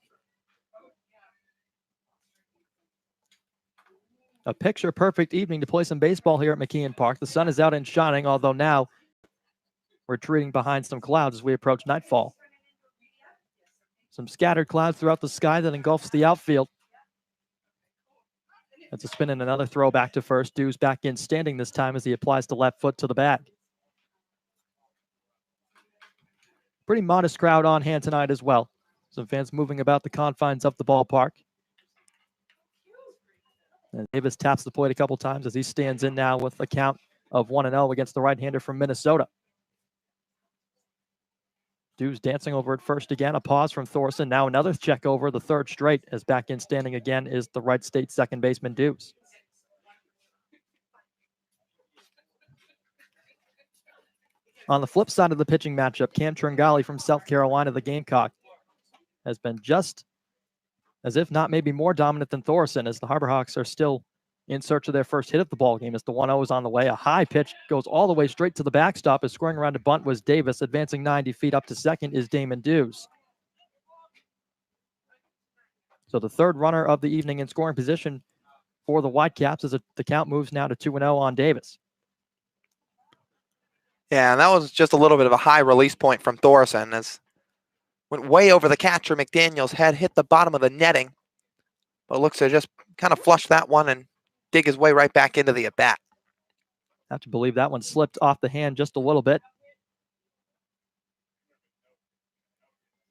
A picture-perfect evening to play some baseball here at McKeon Park. The sun is out and shining, although now retreating behind some clouds as we approach nightfall. Some scattered clouds throughout the sky that engulfs the outfield. That's a spin and another throw back to first. Dews back in standing this time as he applies the left foot to the bag. Pretty modest crowd on hand tonight as well. Some fans moving about the confines of the ballpark. And Davis taps the plate a couple times as he stands in now with a count of 1-0 against the right-hander from Minnesota. Dews dancing over at first again. A pause from Thorson. Now another check over, the third straight, as back in standing again is the Wright State second baseman Dews. On the flip side of the pitching matchup, Galley from South Carolina, the Gamecock, has been just as if not maybe more dominant than Thorson, as the Harbor Hawks are still in search of their first hit of the ball game as the 1-0 is on the way. A high pitch goes all the way straight to the backstop as scoring around a bunt was Davis. Advancing 90 feet up to second is Damon Dews. So the third runner of the evening in scoring position for the Whitecaps as the count moves now to 2-0 on Davis. Yeah, and that was just a little bit of a high release point from Thorson as went way over the catcher McDaniel's head, hit the bottom of the netting, but looks to just kind of flush that one and dig his way right back into the at-bat. Have to believe that one slipped off the hand just a little bit.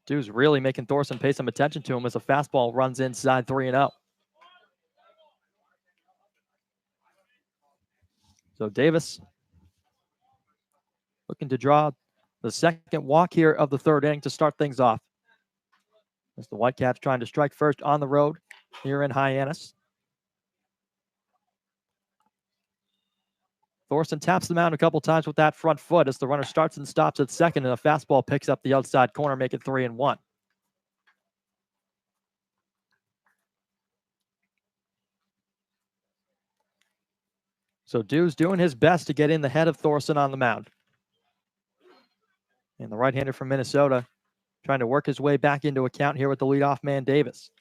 Dews really making Thorson pay some attention to him as a fastball runs inside 3-0. So Davis looking to draw the second walk here of the third inning to start things off. As the Whitecaps trying to strike first on the road here in Hyannis. Thorson taps the mound a couple times with that front foot as the runner starts and stops at second, and a fastball picks up the outside corner, make it 3-1. So Dew's doing his best to get in the head of Thorson on the mound. And the right-hander from Minnesota trying to work his way back into account here with the leadoff man, Davis.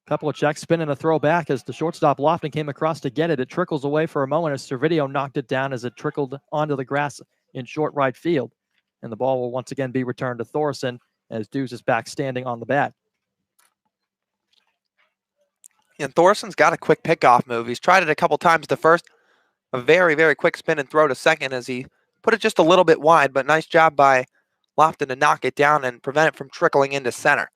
Couple of checks, spin and a throw back as the shortstop Lofton came across to get it. It trickles away for a moment as Servideo knocked it down as it trickled onto the grass in short right field. And the ball will once again be returned to Thorson as Dews is back standing on the bat. And Thorson's got a quick pickoff move. He's tried it a couple times to first. A very, very quick spin and throw to second as he put it just a little bit wide, but nice job by Lofton to knock it down and prevent it from trickling into center.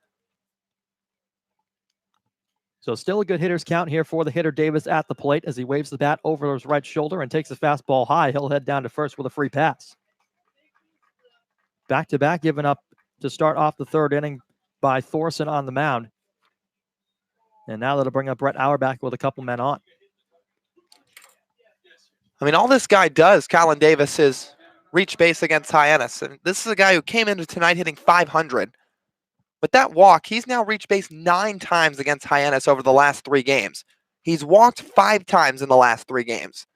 So still a good hitter's count here for the hitter Davis at the plate as he waves the bat over his right shoulder and takes a fastball high. He'll head down to first with a free pass. Back-to-back given up to start off the third inning by Thorson on the mound. And now that'll bring up Brett Auerbach with a couple men on. I mean, all this guy does, Colin Davis, is reach base against Hyannis. And this is a guy who came into tonight hitting .500. With that walk, he's now reached base 9 times against Hyannis over the last 3 games. He's walked 5 times in the last 3 games.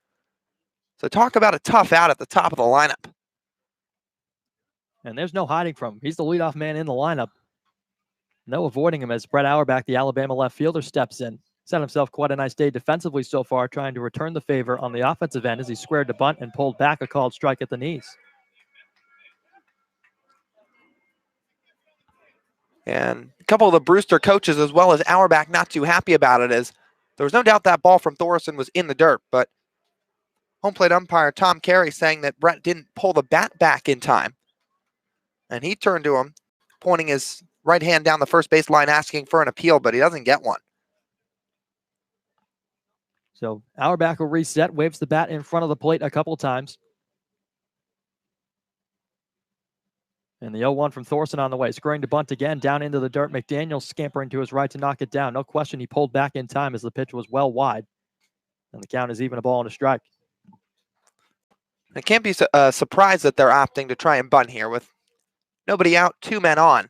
So talk about a tough out at the top of the lineup. And there's no hiding from him. He's the leadoff man in the lineup. No avoiding him as Brett Auerbach, the Alabama left fielder, steps in. He's had himself quite a nice day defensively so far, trying to return the favor on the offensive end as he squared to bunt and pulled back a called strike at the knees. And a couple of the Brewster coaches, as well as Auerbach, not too happy about it, as there was no doubt that ball from Thorson was in the dirt, but home plate umpire Tom Carey saying that Brett didn't pull the bat back in time. And he turned to him, pointing his right hand down the first base line, asking for an appeal, but he doesn't get one. So Auerbach will reset, waves the bat in front of the plate a couple times. And the 0-1 from Thorson on the way. Scoring to bunt again, down into the dirt. Mcdaniel scampering to his right to knock it down. No question he pulled back in time as the pitch was well wide. And the count is even a ball and a strike. I can't be surprised that they're opting to try and bunt here with nobody out, 2 men on.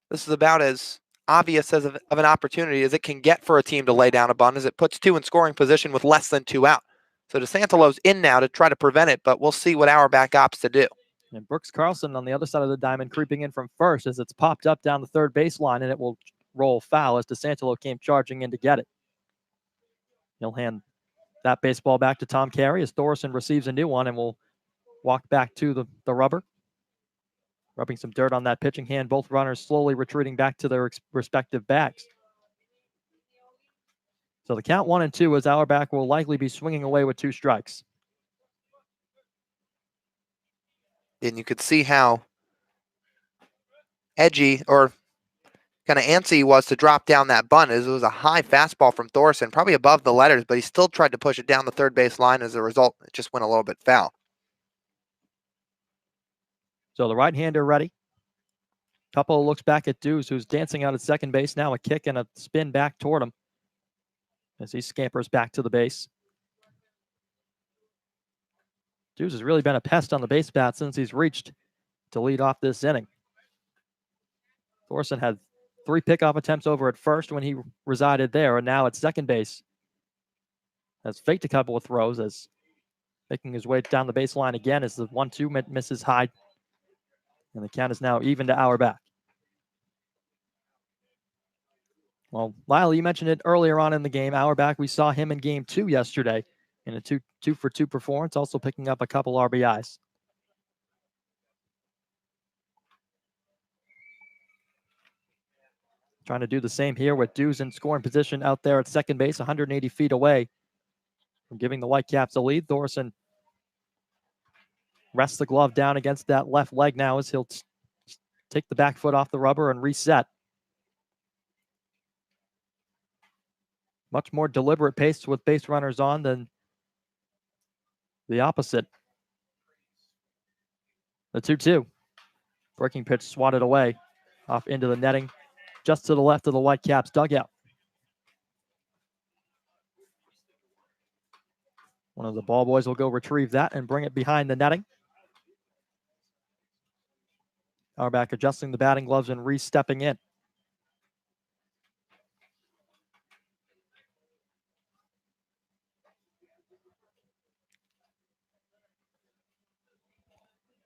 This is about as obvious as of an opportunity as it can get for a team to lay down a bunt, as it puts 2 in scoring position with less than 2 out. So DeSantelo's in now to try to prevent it, but we'll see what Auerbach opts to do. And Brooks Carlson on the other side of the diamond creeping in from first as it's popped up down the third baseline, and it will roll foul as DeSantelo came charging in to get it. He'll hand that baseball back to Tom Carey as Thorson receives a new one and will walk back to the rubber. Rubbing some dirt on that pitching hand. Both runners slowly retreating back to their respective bags. So the count 1-2 as Auerbach will likely be swinging away with 2 strikes. And you could see how edgy or kind of antsy he was to drop down that bunt, as it was a high fastball from Thorson, probably above the letters, but he still tried to push it down the third base line. As a result, it just went a little bit foul. So the right-hander ready. Couple looks back at Dews, who's dancing out at second base now. A kick and a spin back toward him as he scampers back to the base. Dews has really been a pest on the base path since he's reached to lead off this inning. Thorson had 3 pickoff attempts over at first when he resided there, and now at second base has faked a couple of throws as making his way down the baseline again as the 1-2 misses high. And the count is now even to Auerbach. Well, Lyle, you mentioned it earlier on in the game. Auerbach, we saw him in game 2 yesterday in a 2-for-2 performance, also picking up a couple RBIs. Trying to do the same here with Dews in scoring position out there at second base, 180 feet away from giving the Whitecaps a lead. Thorson rests the glove down against that left leg now as he'll take the back foot off the rubber and reset. Much more deliberate pace with base runners on than the opposite. The 2-2. Breaking pitch swatted away off into the netting just to the left of the Whitecaps dugout. One of the ball boys will go retrieve that and bring it behind the netting. Auerbach adjusting the batting gloves and re-stepping in.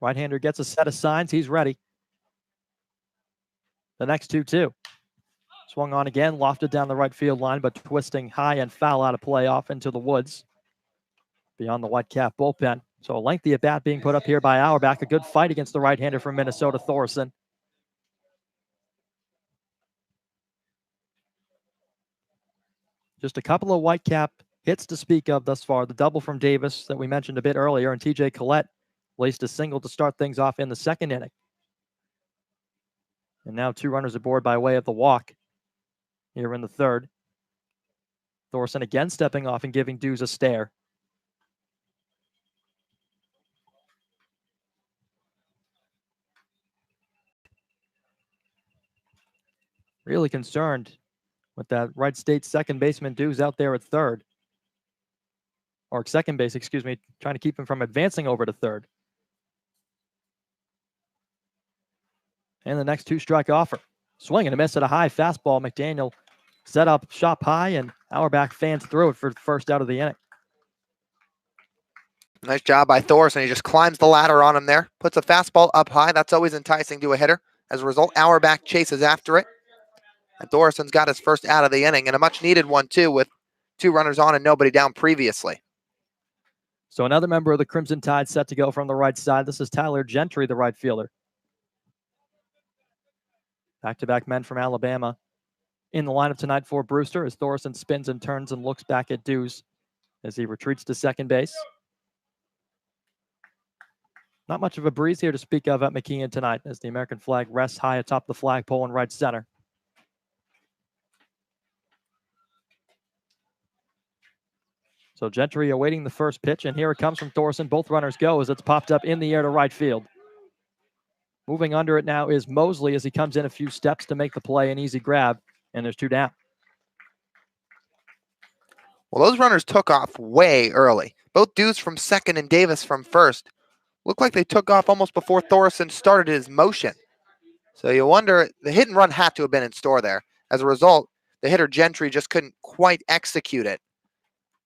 Right-hander gets a set of signs. He's ready. The next 2-2. Swung on again, lofted down the right field line, but twisting high and foul out of play off into the woods beyond the Whitecap bullpen. So a lengthy at bat being put up here by Auerbach. A good fight against the right-hander from Minnesota, Thorson. Just a couple of Whitecap hits to speak of thus far. The double from Davis that we mentioned a bit earlier, and TJ Collett laced a single to start things off in the second inning. And now 2 runners aboard by way of the walk here in the third. Thorson again stepping off and giving Dews a stare. Really concerned with that right state second baseman Dews out there at third. Or second base, excuse me, trying to keep him from advancing over to third. And the next 2-strike offer. Swing and a miss at a high fastball. Mcdaniel set up, shot high, and Auerbach fans through it for the first out of the inning. Nice job by Thorson. He just climbs the ladder on him there. Puts a fastball up high. That's always enticing to a hitter. As a result, Auerbach chases after it. And Thorison's got his first out of the inning, and a much-needed one, too, with 2 runners on and nobody down previously. So another member of the Crimson Tide set to go from the right side. This is Tyler Gentry, the right fielder. Back-to-back men from Alabama in the lineup tonight for Brewster as Thorson spins and turns and looks back at Dews as he retreats to second base. Not much of a breeze here to speak of at McKeon tonight as the American flag rests high atop the flagpole in right center. So Gentry awaiting the first pitch, and here it comes from Thorson. Both runners go as it's popped up in the air to right field. Moving under it now is Mosley as he comes in a few steps to make the play, an easy grab, and there's 2 down. Well, those runners took off way early. Both Dews from second and Davis from first. Looked like they took off almost before Thorson started his motion. So you wonder, the hit and run had to have been in store there. As a result, the hitter Gentry just couldn't quite execute it.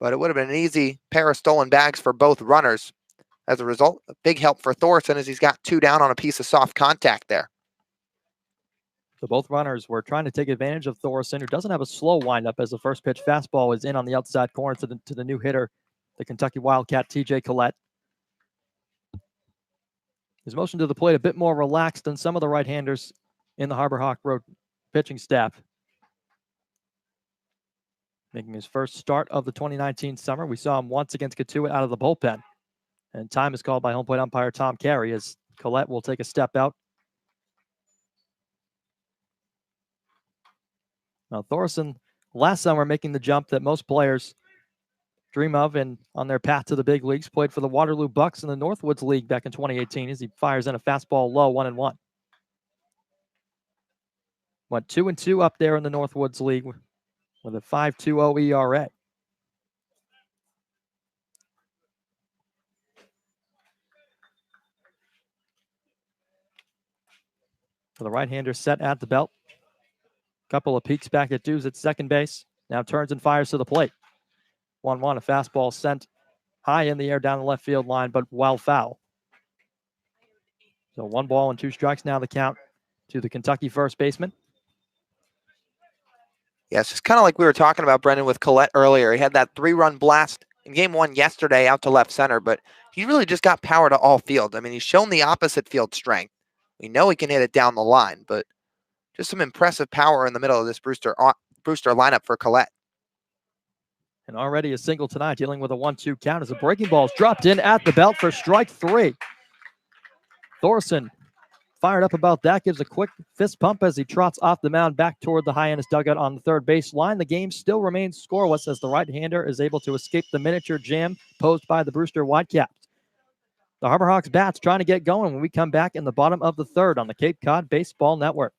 But it would have been an easy pair of stolen bags for both runners. As a result, a big help for Thorson as he's got 2 down on a piece of soft contact there. So both runners were trying to take advantage of Thorson, who doesn't have a slow windup as the first pitch fastball is in on the outside corner to the new hitter, the Kentucky Wildcat, TJ Collett. His motion to the plate a bit more relaxed than some of the right-handers in the Harbor Hawk Road pitching staff. Making his first start of the 2019 summer. We saw him once against Katuitt out of the bullpen. And time is called by home plate umpire Tom Carey as Collett will take a step out. Now, Thorson last summer making the jump that most players dream of and on their path to the big leagues. Played for the Waterloo Bucks in the Northwoods League back in 2018 as he fires in a fastball low 1-1. Went 2-2 up there in the Northwoods League with a 5.20 ERA. For the right-hander set at the belt. Couple of peeks back at Dews at second base. Now turns and fires to the plate. 1-1, a fastball sent high in the air down the left field line, but well foul. So 1 ball and 2 strikes now the count to the Kentucky first baseman. Yeah, it's just kind of like we were talking about, Brendan, with Collett earlier. He had that 3-run blast in game 1 yesterday out to left center, but he really just got power to all field. I mean, he's shown the opposite field strength. We know he can hit it down the line, but just some impressive power in the middle of this Brewster lineup for Collett. And already a single tonight, dealing with a 1-2 count as a breaking ball is dropped in at the belt for strike 3. Thorson fired up about that, gives a quick fist pump as he trots off the mound back toward the Hyannis dugout on the third base line. The game still remains scoreless as the right-hander is able to escape the miniature jam posed by the Brewster Whitecaps. The Harbor Hawks bats trying to get going when we come back in the bottom of the third on the Cape Cod Baseball Network.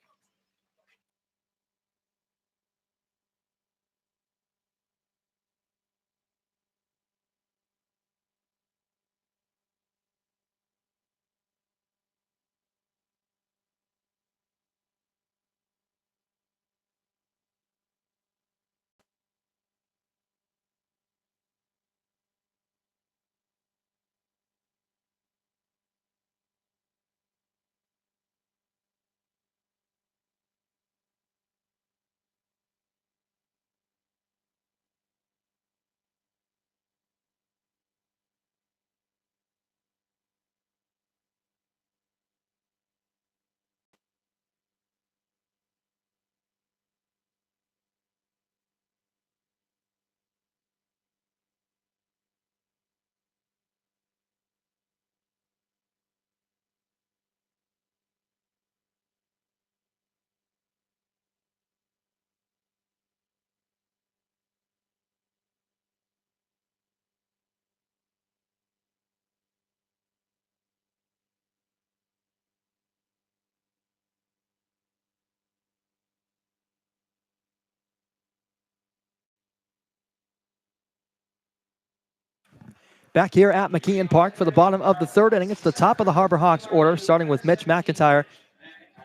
Back here at McKeon Park for the bottom of the third inning. It's the top of the Harbor Hawks order, starting with Mitch Mcintyre,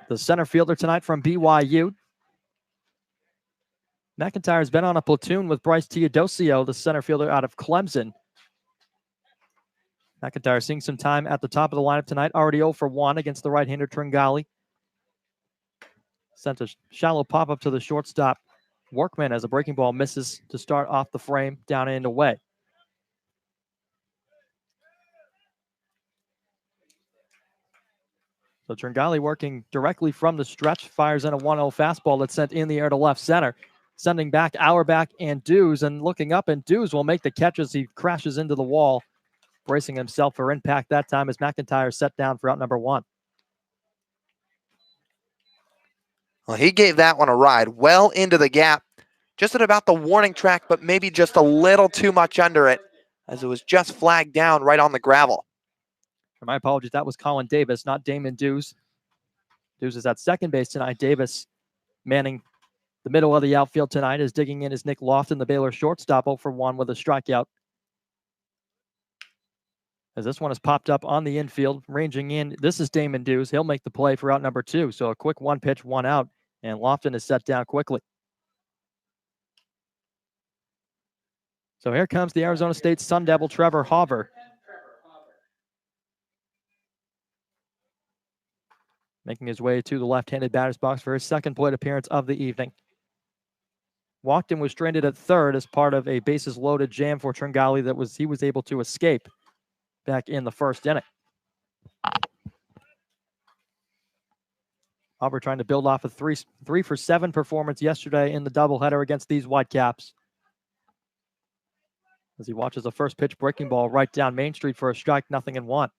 the center fielder tonight from BYU. McIntyre's been on a platoon with Bryce Teodosio, the center fielder out of Clemson. McIntyre seeing some time at the top of the lineup tonight, already 0 for 1 against the right-hander Tran. Sent a shallow pop-up to the shortstop Workman as a breaking ball misses to start off the frame down and away. So Tran working directly from the stretch, fires in a 1-0 fastball that's sent in the air to left center. Sending back Auerbach and Dews, and looking up, and Dews will make the catch as he crashes into the wall, bracing himself for impact that time as McIntyre set down for out number 1. Well, he gave that one a ride well into the gap, just at about the warning track, but maybe just a little too much under it, as it was just flagged down right on the gravel. For my apologies, that was Colin Davis, not Damon Dews. Dews is at second base tonight. Davis manning the middle of the outfield tonight, is digging in is Nick Lofton, the Baylor shortstop, 0 for 1 with a strikeout. As this one has popped up on the infield, ranging in, this is Damon Dews. He'll make the play for out number 2. So a quick 1 pitch, 1 out, and Lofton is set down quickly. So here comes the Arizona State Sun Devil, Trevor Hauver. Making his way to the left-handed batter's box for his second plate appearance of the evening. Walked and was stranded at third as part of a bases-loaded jam for Tran that he was able to escape back in the first inning. Hauver trying to build off a 3 for 7 performance yesterday in the doubleheader against these Whitecaps. As he watches a first pitch breaking ball right down Main Street for a strike, 0-1.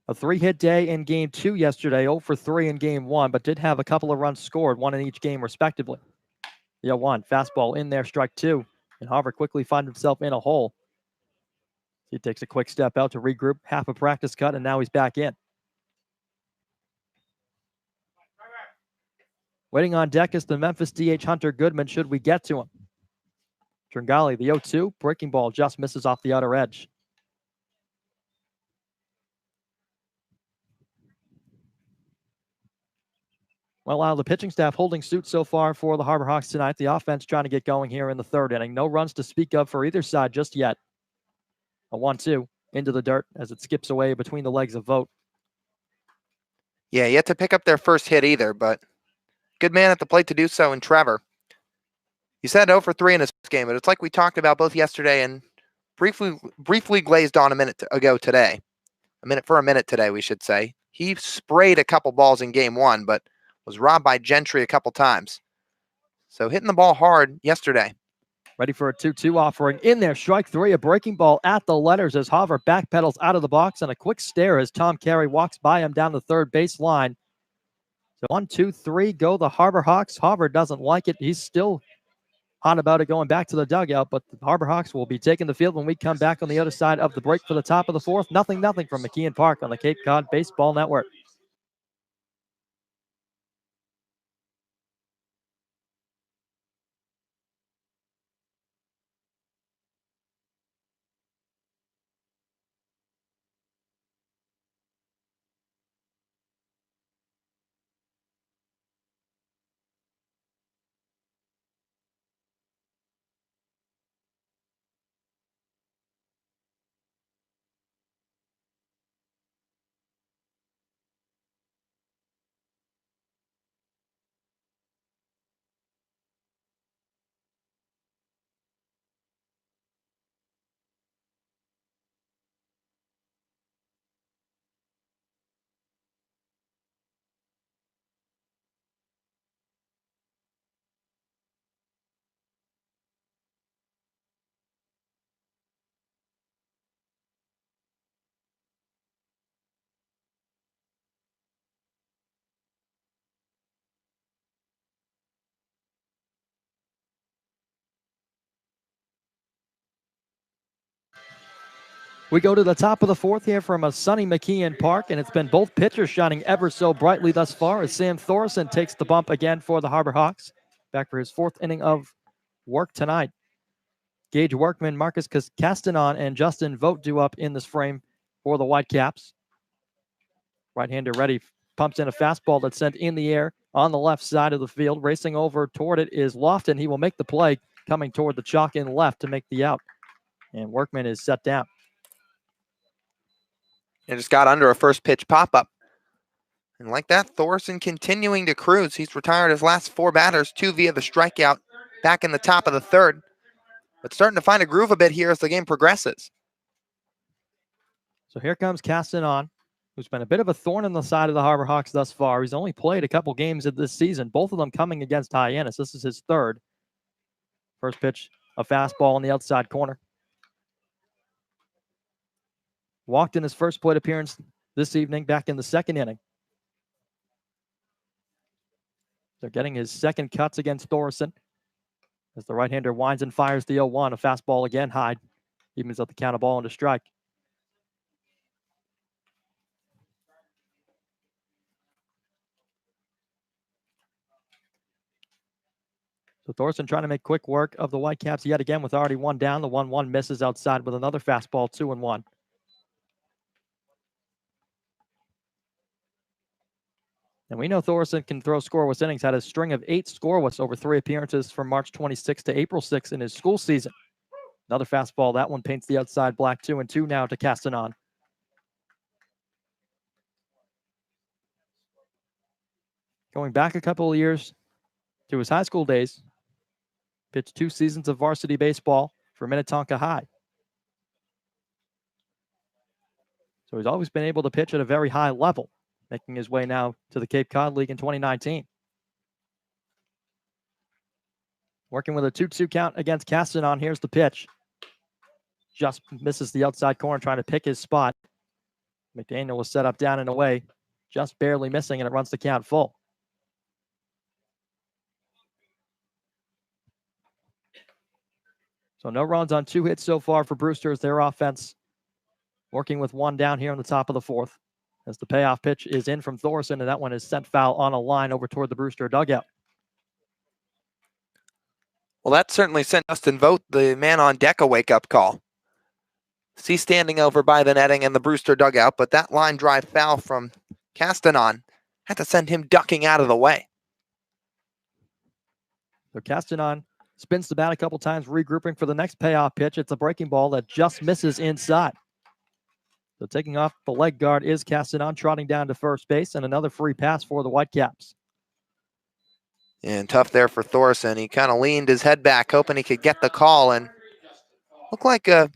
A 3-hit day in Game 2 yesterday, 0 for 3 in Game 1, but did have a couple of runs scored, 1 in each game respectively. The 0-1, fastball in there, strike 2, and Hauver quickly finds himself in a hole. He takes a quick step out to regroup, half a practice cut, and now he's back in. Waiting on deck is the Memphis DH Hunter Goodman, should we get to him. Tran, the 0-2, breaking ball just misses off the outer edge. Well, the pitching staff holding suit so far for the Harbor Hawks tonight. The offense trying to get going here in the third inning. No runs to speak of for either side just yet. A 1-2 into the dirt as it skips away between the legs of Vogt. Yeah, yet to pick up their first hit either, but good man at the plate to do so in Trevor. He said 0 for 3 in this game, but it's like we talked about both yesterday and briefly glazed on a minute ago today. For a minute today, we should say. He sprayed a couple balls in Game 1, but was robbed by Gentry a couple times. So hitting the ball hard yesterday. Ready for a 2-2 offering. In there, strike 3, a breaking ball at the letters as Hauver backpedals out of the box, and a quick stare as Tom Carey walks by him down the third base line. So 1, 2, 3, go the Harbor Hawks. Hauver doesn't like it. He's still hot about it going back to the dugout, but the Harbor Hawks will be taking the field when we come back on the other side of the break for the top of the fourth. 0-0 from McKeon Park on the Cape Cod Baseball Network. We go to the top of the fourth here from a sunny McKeon Park, and it's been both pitchers shining ever so brightly thus far as Sam Thorson takes the bump again for the Harbor Hawks. Back for his fourth inning of work tonight. Gage Workman, Marcus Castanon, and Justin Vogt due up in this frame for the Whitecaps. Right-hander ready, pumps in a fastball that's sent in the air on the left side of the field. Racing over toward it is Lofton. He will make the play, coming toward the chalk in left to make the out. And Workman is set down. And just got under a first pitch pop-up. And like that, Thorson continuing to cruise. He's retired his last 4 batters, 2 via the strikeout back in the top of the 3rd. But starting to find a groove a bit here as the game progresses. So here comes Castanon, who's been a bit of a thorn in the side of the Harbor Hawks thus far. He's only played a couple games of this season, both of them coming against Hyannis. This is his 3rd. First pitch, a fastball on the outside corner. Walked in his first plate appearance this evening back in the 2nd inning. They're getting his 2nd cuts against Thorson as the right-hander winds and fires the 0-1. A fastball again, high. Evens up the count, a ball into strike. So Thorson trying to make quick work of the Whitecaps yet again with already 1 down. The 1-1 misses outside with another fastball, 2-1. And we know Thorson can throw scoreless innings. Had a string of 8 scoreless over 3 appearances from March 26 to April 6 in his school season. Another fastball. That one paints the outside black. 2-2 now to Castanon. Going back a couple of years to his high school days, pitched 2 seasons of varsity baseball for Minnetonka High. So he's always been able to pitch at a very high level, making his way now to the Cape Cod League in 2019. Working with a 2-2 count against Castanon. Here's the pitch. Just misses the outside corner, trying to pick his spot. Mcdaniel was set up down and away, just barely missing, and it runs the count full. So no runs on 2 hits so far for Brewster as their offense working with 1 down here on the top of the 4th. As the payoff pitch is in from Thorson, and that one is sent foul on a line over toward the Brewster dugout. Well, that certainly sent Justin Vogt, the man on deck, a wake-up call. See standing over by the netting and the Brewster dugout, but that line drive foul from Castanon had to send him ducking out of the way. So Castanon spins the bat a couple times, regrouping for the next payoff pitch. It's a breaking ball that just misses inside. So taking off the leg guard is Castanon, trotting down to first base, and another free pass for the Whitecaps. And tough there for Thorson. He kind of leaned his head back, hoping he could get the call, and looked like a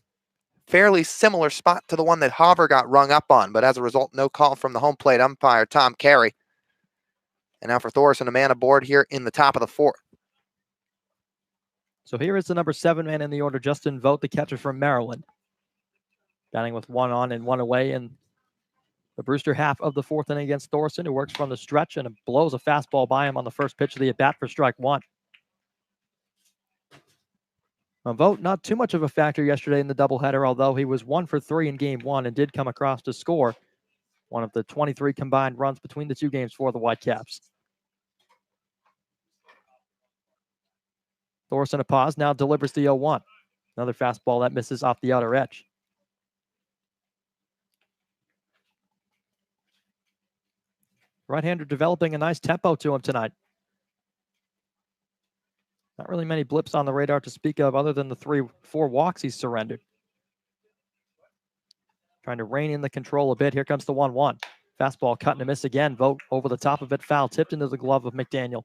fairly similar spot to the one that Hauber got rung up on, but as a result, no call from the home plate umpire, Tom Carey. And now for Thorson, a man aboard here in the top of the 4th. So here is the number 7 man in the order, Justin Vogt, the catcher from Maryland. Batting with 1 on and 1 away in the Brewster half of the 4th inning against Thorson, who works from the stretch and blows a fastball by him on the first pitch of the at-bat for strike 1. Vogt, not too much of a factor yesterday in the doubleheader, although he was 1 for 3 in game 1 and did come across to score one of the 23 combined runs between the 2 games for the Whitecaps. Thorson a pause, now delivers the 0-1. Another fastball that misses off the outer edge. Right-hander developing a nice tempo to him tonight. Not really many blips on the radar to speak of other than the 3-4 walks he's surrendered. Trying to rein in the control a bit. Here comes the 1-1. Fastball cut and a miss again. Vogt over the top of it. Foul tipped into the glove of Mcdaniel.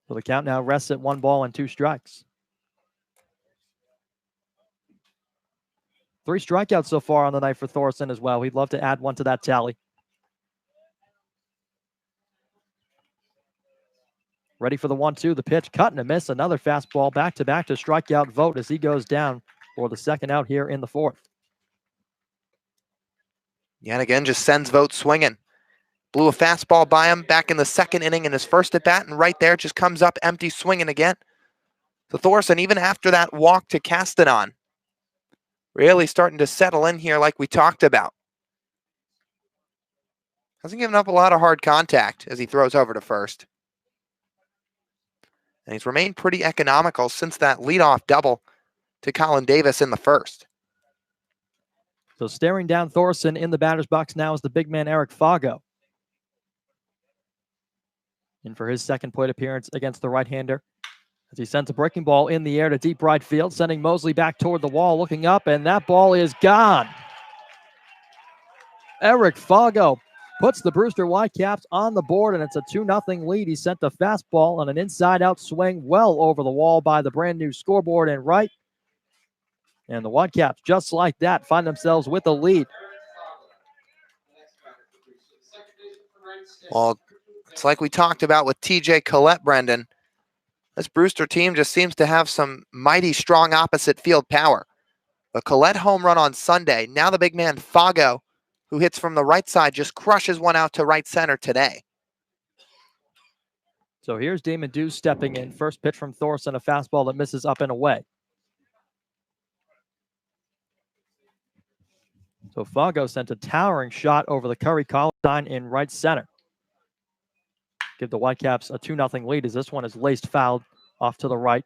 So the count now rests at 1 ball and 2 strikes. 3 strikeouts so far on the night for Thorson as well. He'd love to add 1 to that tally. Ready for the 1-2. The pitch, cut and a miss. Another fastball back-to-back to strike out Vogt as he goes down for the 2nd out here in the 4th. Yet again, just sends Vogt swinging. Blew a fastball by him back in the 2nd inning in his first at-bat, and right there just comes up empty swinging again. So Thorson, even after that walk to Castanon, really starting to settle in here like we talked about. Hasn't given up a lot of hard contact as he throws over to first. And he's remained pretty economical since that leadoff double to Colin Davis in the first. So staring down Thorson in the batter's box now is the big man Eric Fargo. And for his second plate appearance against the right-hander, as he sends a breaking ball in the air to deep right field, sending Mosley back toward the wall, looking up, and that ball is gone. Eric Fargo puts the Brewster Whitecaps on the board, and it's a 2-0 lead. He sent the fastball on an inside-out swing well over the wall by the brand-new scoreboard and right. And the Whitecaps, just like that, find themselves with a lead. Well, it's like we talked about with TJ Collett, Brendan. This Brewster team just seems to have some mighty strong opposite field power. The Collett home run on Sunday. Now the big man Fargo, who hits from the right side, just crushes one out to right center today. So here's Damon Dews stepping in. First pitch from Thorson, a fastball that misses up and away. So Fargo sent a towering shot over the Curry Collett sign in right center. Give the Whitecaps a 2-0 lead as this one is laced fouled off to the right.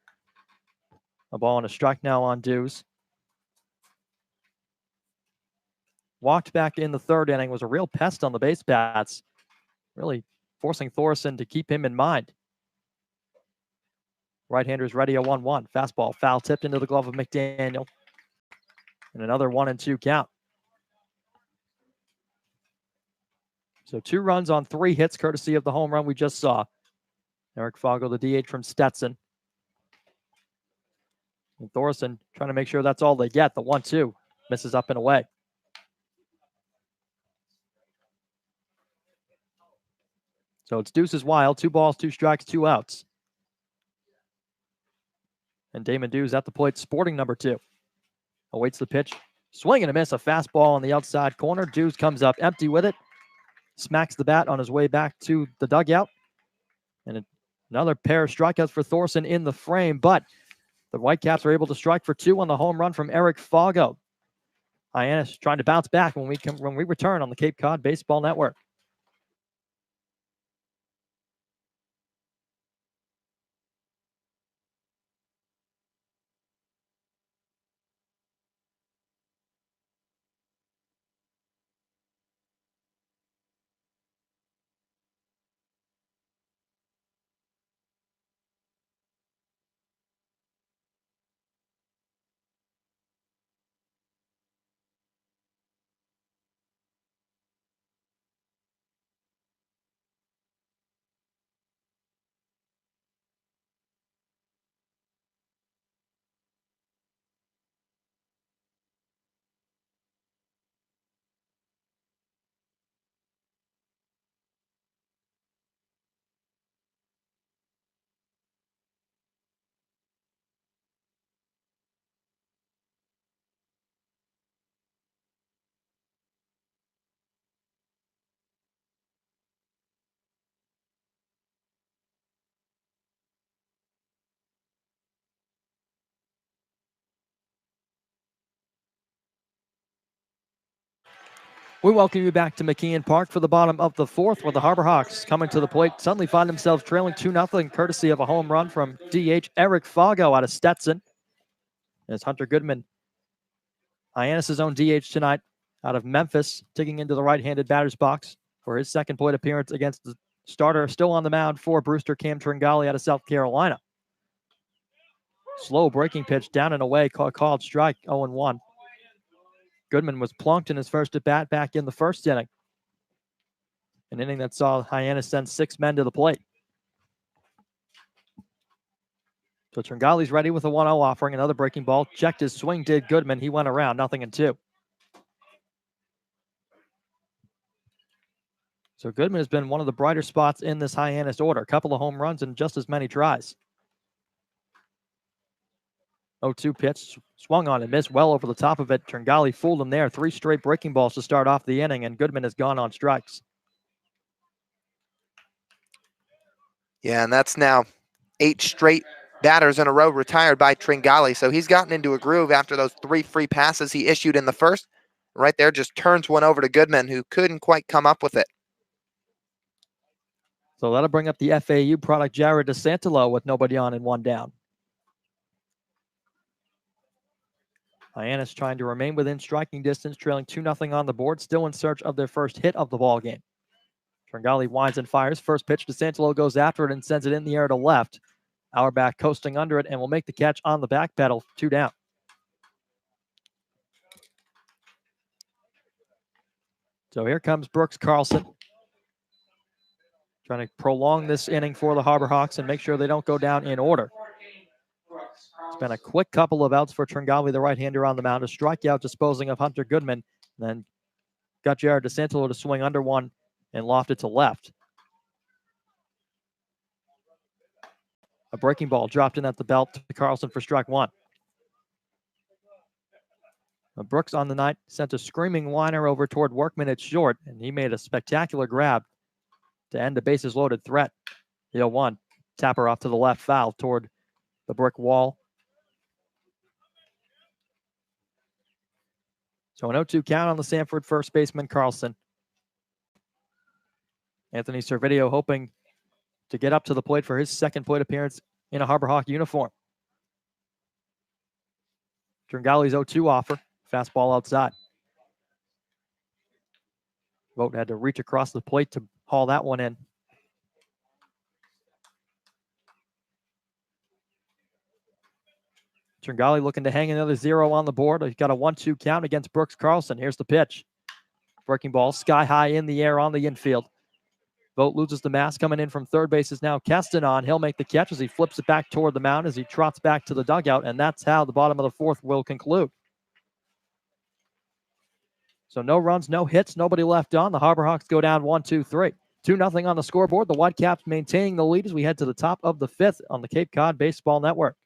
A ball and a strike now on Dews. Walked back in the third inning, was a real pest on the base bats, really forcing Thorson to keep him in mind. Right-hander's ready, a 1-1. Fastball foul tipped into the glove of Mcdaniel. And another 1-2 count. So 2 runs on 3 hits, courtesy of the home run we just saw. Eric Fargo, the DH from Stetson. And Thorson trying to make sure that's all they get. The 1-2 misses up and away. So it's Deuces Wild. 2 balls, 2 strikes, 2 outs. And Damon Dews at the plate, sporting number 2. Awaits the pitch. Swing and a miss. A fastball on the outside corner. Dews comes up empty with it. Smacks the bat on his way back to the dugout. And another pair of strikeouts for Thorson in the frame. But the Whitecaps are able to strike for 2 on the home run from Eric Fargo. Hyannis trying to bounce back when we return on the Cape Cod Baseball Network. We welcome you back to McKeon Park for the bottom of the 4th, where the Harbor Hawks coming to the plate suddenly find themselves trailing 2-0, courtesy of a home run from DH Eric Fargo out of Stetson. As Hunter Goodman, Hyannis' own DH tonight, out of Memphis, digging into the right-handed batter's box for his second plate appearance against the starter still on the mound for Brewster, Galley out of South Carolina. Slow breaking pitch down and away, called strike, 0-1. Goodman was plunked in his first at-bat back in the first inning. An inning that saw Hyannis send 6 men to the plate. So Tringali's ready with a 1-0 offering. Another breaking ball. Checked his swing, did Goodman. He went around, 0-2. So Goodman has been one of the brighter spots in this Hyannis order. A couple of home runs and just as many tries. 0-2 pitch, swung on and missed well over the top of it. Tringali fooled him there. 3 straight breaking balls to start off the inning, and Goodman has gone on strikes. Yeah, and that's now 8 straight batters in a row retired by Tringali. So he's gotten into a groove after those 3 free passes he issued in the first. Right there, just turns one over to Goodman, who couldn't quite come up with it. So that'll bring up the FAU product, Jared DeSantolo, with nobody on and one down. Hyannis trying to remain within striking distance, trailing 2-0 on the board, still in search of their first hit of the ball game. Galley winds and fires. First pitch, DeSantolo goes after it and sends it in the air to left. Auerbach coasting under it and will make the catch on the back pedal. 2 down. So here comes Brooks Carlson, trying to prolong this inning for the Harbor Hawks and make sure they don't go down in order. It's been a quick couple of outs for Tran, the right-hander on the mound. A strikeout disposing of Hunter Goodman. Then got Jared DeSantolo to swing under one and lofted to left. A breaking ball dropped in at the belt to Carlson for strike one. Brooks on the night sent a screaming liner over toward Workman at short, and he made a spectacular grab to end the bases-loaded threat. The 0-1. Tapper off to the left, foul toward the brick wall. So an 0-2 count on the Sanford first baseman, Carlson. Anthony Servideo hoping to get up to the plate for his second plate appearance in a Harbor Hawk uniform. Tringali's 0-2 offer. Fastball outside. Vogt had to reach across the plate to haul that one in. Tringali looking to hang another 0 on the board. He's got a 1-2 count against Brooks Carlson. Here's the pitch. Breaking ball sky high in the air on the infield. Vogt loses the mask. Coming in from third base is now Castanon. He'll make the catch as he flips it back toward the mound as he trots back to the dugout, and that's how the bottom of the fourth will conclude. So no runs, no hits, nobody left on. The Harbor Hawks go down 1-2-3. 2-0 on the scoreboard. The Whitecaps maintaining the lead as we head to the top of the fifth on the Cape Cod Baseball Network.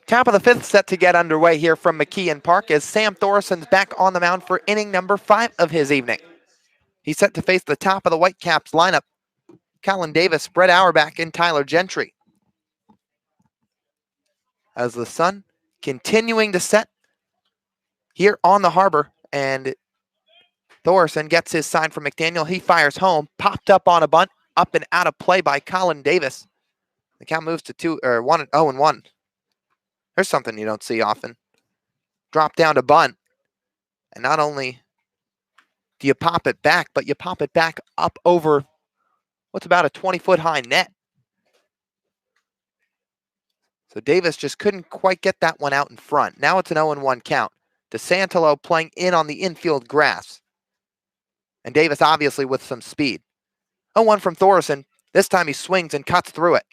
Top of the fifth set to get underway here from McKeon Park as Sam Thorison's back on the mound for inning number 5 of his evening. He's set to face the top of the Whitecaps lineup. Colin Davis, Brett Auerbach, and Tyler Gentry. As the sun continuing to set here on the Harbor, and Thorson gets his sign from Mcdaniel. He fires home, popped up on a bunt, up and out of play by Colin Davis. The count moves to 0-1. There's something you don't see often. Drop down to bunt. And not only do you pop it back, but you pop it back up over what's about a 20-foot high net. So Davis just couldn't quite get that one out in front. Now it's an 0-1 count. DeSantolo playing in on the infield grass. And Davis obviously with some speed. 0-1 from Thorson. This time he swings and cuts through it.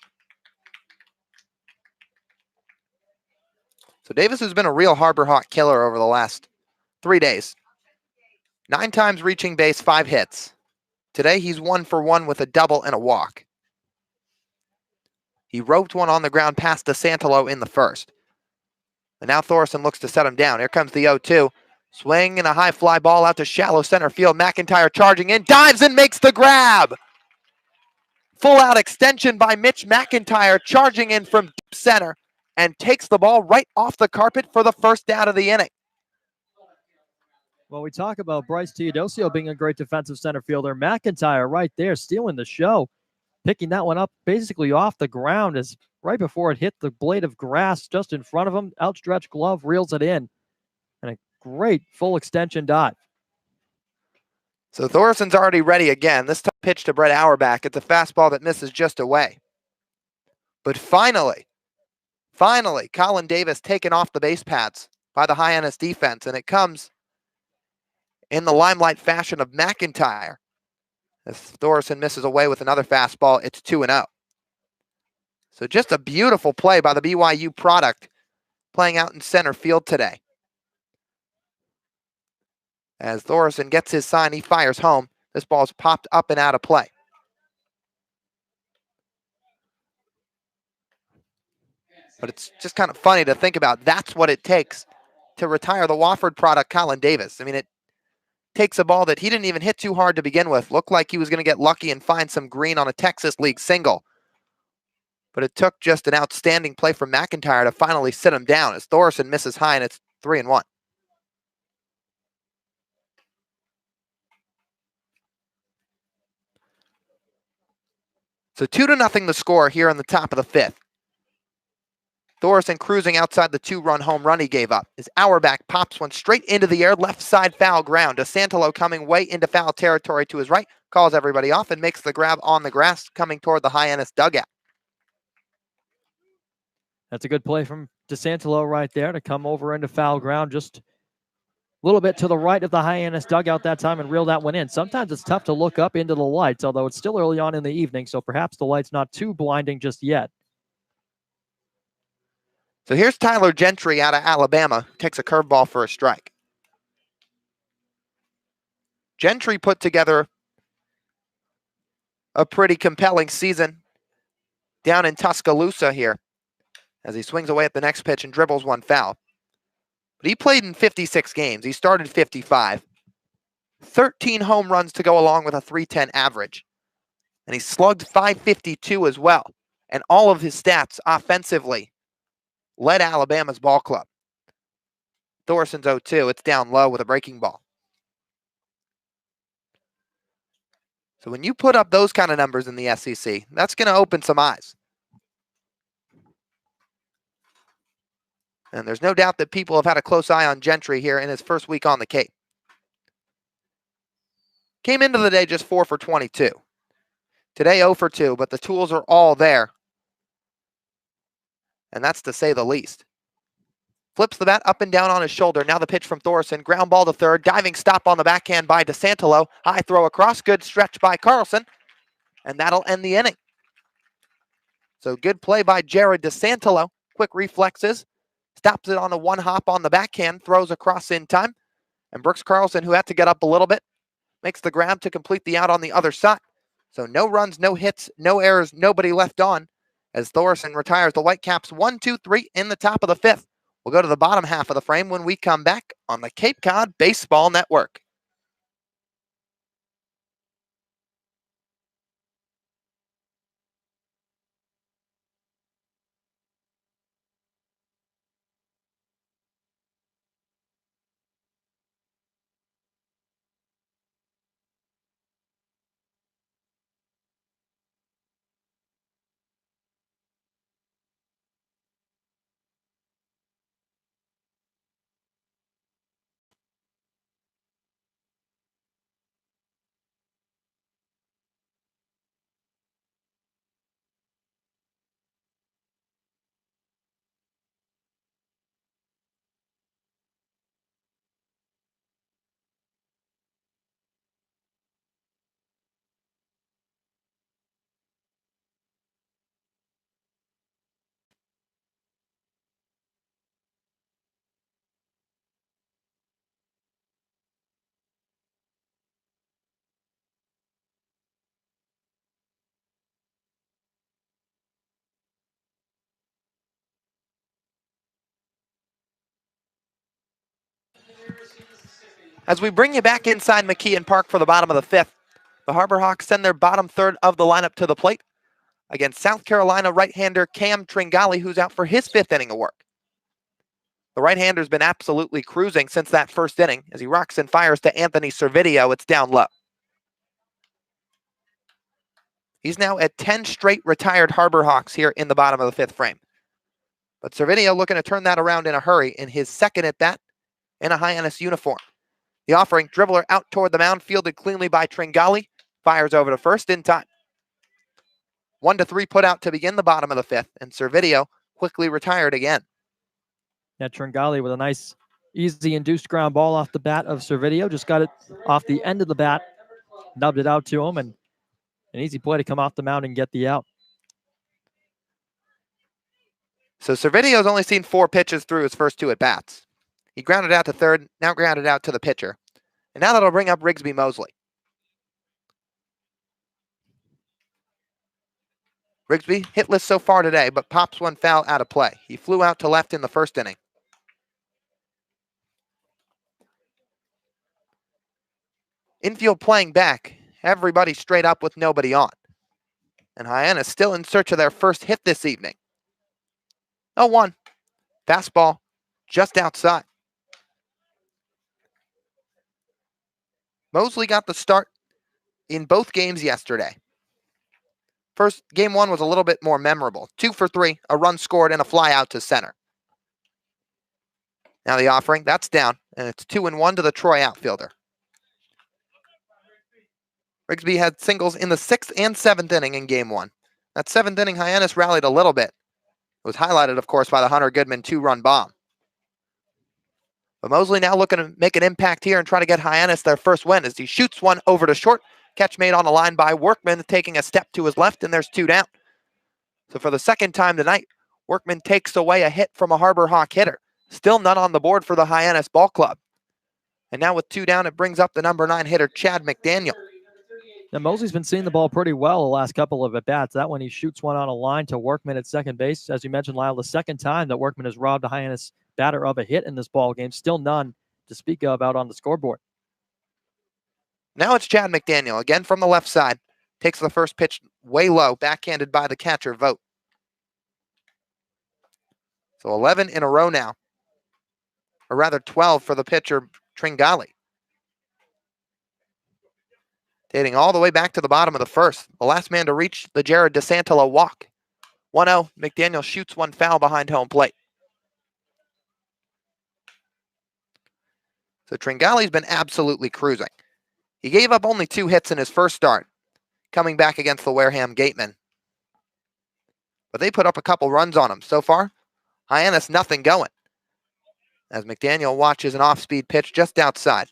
So Davis has been a real Harbor Hawk killer over the last 3 days. 9 times reaching base, 5 hits. Today he's 1 for 1 with a double and a walk. He roped one on the ground past DeSantolo in the first. And now Thorson looks to set him down. Here comes the 0-2. Swing and a high fly ball out to shallow center field. McIntyre charging in, dives and makes the grab. Full out extension by Mitch McIntyre charging in from deep center. And takes the ball right off the carpet for the first out of the inning. Well, we talk about Bryce Teodosio being a great defensive center fielder. McIntyre right there stealing the show. picking that one up basically off the ground as right before it hit the blade of grass just in front of him. Outstretched glove reels it in. And a great full extension dive. So Thorson's already ready again. This time pitch to Brett Auerbach. It's a fastball that misses just away. But finally, Colin Davis taken off the base pads by the Hyannis defense, and it comes in the limelight fashion of McIntyre. As Thorson misses away with another fastball, it's 2-0. So just a beautiful play by the BYU product playing out in center field today. As Thorson gets his sign, he fires home. This ball's popped up and out of play. But it's just kind of funny to think about. That's what it takes to retire the Wofford product, Colin Davis. I mean, it takes a ball that he didn't even hit too hard to begin with. Looked like he was going to get lucky and find some green on a Texas League single. But it took just an outstanding play from McIntyre to finally sit him down as Thorson misses high, and it's 3-1. So 2-0 the score here in the top of the fifth. Thorson cruising outside the 2-run home run he gave up. As Auerbach pops one straight into the air, left side foul ground. DeSantolo coming way into foul territory to his right, calls everybody off and makes the grab on the grass coming toward the Hyannis dugout. That's a good play from DeSantolo right there to come over into foul ground just a little bit to the right of the Hyannis dugout that time and reel that one in. Sometimes it's tough to look up into the lights, although it's still early on in the evening, so perhaps the light's not too blinding just yet. So here's Tyler Gentry out of Alabama. Takes a curveball for a strike. Gentry put together a pretty compelling season down in Tuscaloosa here as he swings away at the next pitch and dribbles one foul. But he played in 56 games. He started 55. 13 home runs to go along with a .310 average. And he slugged .552 as well. And all of his stats offensively led Alabama's ball club. Thorson's 0-2. It's down low with a breaking ball. So when you put up those kind of numbers in the SEC, that's going to open some eyes. And there's no doubt that people have had a close eye on Gentry here in his first week on the Cape. Came into the day just 4 for 22. Today 0 for 2, but the tools are all there. And that's to say the least. Flips the bat up and down on his shoulder. Now the pitch from Thorson. Ground ball to third. Diving stop on the backhand by DeSantolo. High throw across. Good stretch by Carlson. And that'll end the inning. So good play by Jared DeSantolo. Quick reflexes. Stops it on a one hop on the backhand. Throws across in time. And Brooks Carlson, who had to get up a little bit, makes the grab to complete the out on the other side. So no runs, no hits, no errors, nobody left on as Thorson retires the Whitecaps 1-2-3 in the top of the fifth. We'll go to the bottom half of the frame when we come back on the Cape Cod Baseball Network. As we bring you back inside McKeon Park for the bottom of the fifth, the Harbor Hawks send their bottom third of the lineup to the plate against South Carolina right-hander Cam Tringali, who's out for his fifth inning of work. The right-hander's been absolutely cruising since that first inning as he rocks and fires to Anthony Servideo. It's down low. He's now at 10 straight retired Harbor Hawks here in the bottom of the fifth frame. But Servideo looking to turn that around in a hurry in his second at bat in a Hyannis uniform. The offering, dribbler out toward the mound, fielded cleanly by Tran, fires over to first in time. 1-3 put out to begin the bottom of the fifth, and Servideo quickly retired again. Yeah, Tran with a nice, easy induced ground ball off the bat of Servideo. Just got it off the end of the bat, nubbed it out to him, and an easy play to come off the mound and get the out. So Servidio's only seen 4 pitches through his first 2 at-bats. He grounded out to third, now grounded out to the pitcher. And now that'll bring up Rigsby Mosley. Rigsby hitless so far today, but pops one foul out of play. He flew out to left in the first inning. Infield playing back, everybody straight up with nobody on. And Hyannis still in search of their first hit this evening. 0-1. Fastball just outside. Mosley got the start in both games yesterday. First, game 1 was a little bit more memorable. 2 for 3, a run scored and a fly out to center. Now the offering, that's down, and it's 2-1 to the Troy outfielder. Rigsby had singles in the 6th and 7th inning in game 1. That 7th inning, Hyannis rallied a little bit. It was highlighted, of course, by the Hunter Goodman 2-run bomb. But Mosley now looking to make an impact here and try to get Hyannis their first win as he shoots one over to short. Catch made on the line by Workman, taking a step to his left, and there's 2 down. So for the second time tonight, Workman takes away a hit from a Harbor Hawk hitter. Still none on the board for the Hyannis ball club. And now with 2 down, it brings up the number 9 hitter, Chad McDaniel. Now, Mosley's been seeing the ball pretty well the last couple of at-bats. That one, he shoots one on a line to Workman at second base. As you mentioned, Lyle, the second time that Workman has robbed a Hyannis batter of a hit in this ball game. Still none to speak of out on the scoreboard. Now it's Chad McDaniel, again from the left side. Takes the first pitch way low, backhanded by the catcher, Vogt. So 11 in a row now. Or rather 12 for the pitcher, Tran. Dating all the way back to the bottom of the first. The last man to reach the Jared DeSantila walk. 1-0, McDaniel shoots one foul behind home plate. So Tringali's been absolutely cruising. He gave up only 2 hits in his first start, coming back against the Wareham Gatemen. But they put up a couple runs on him. So far, Hyannis nothing going. As McDaniel watches an off-speed pitch just outside.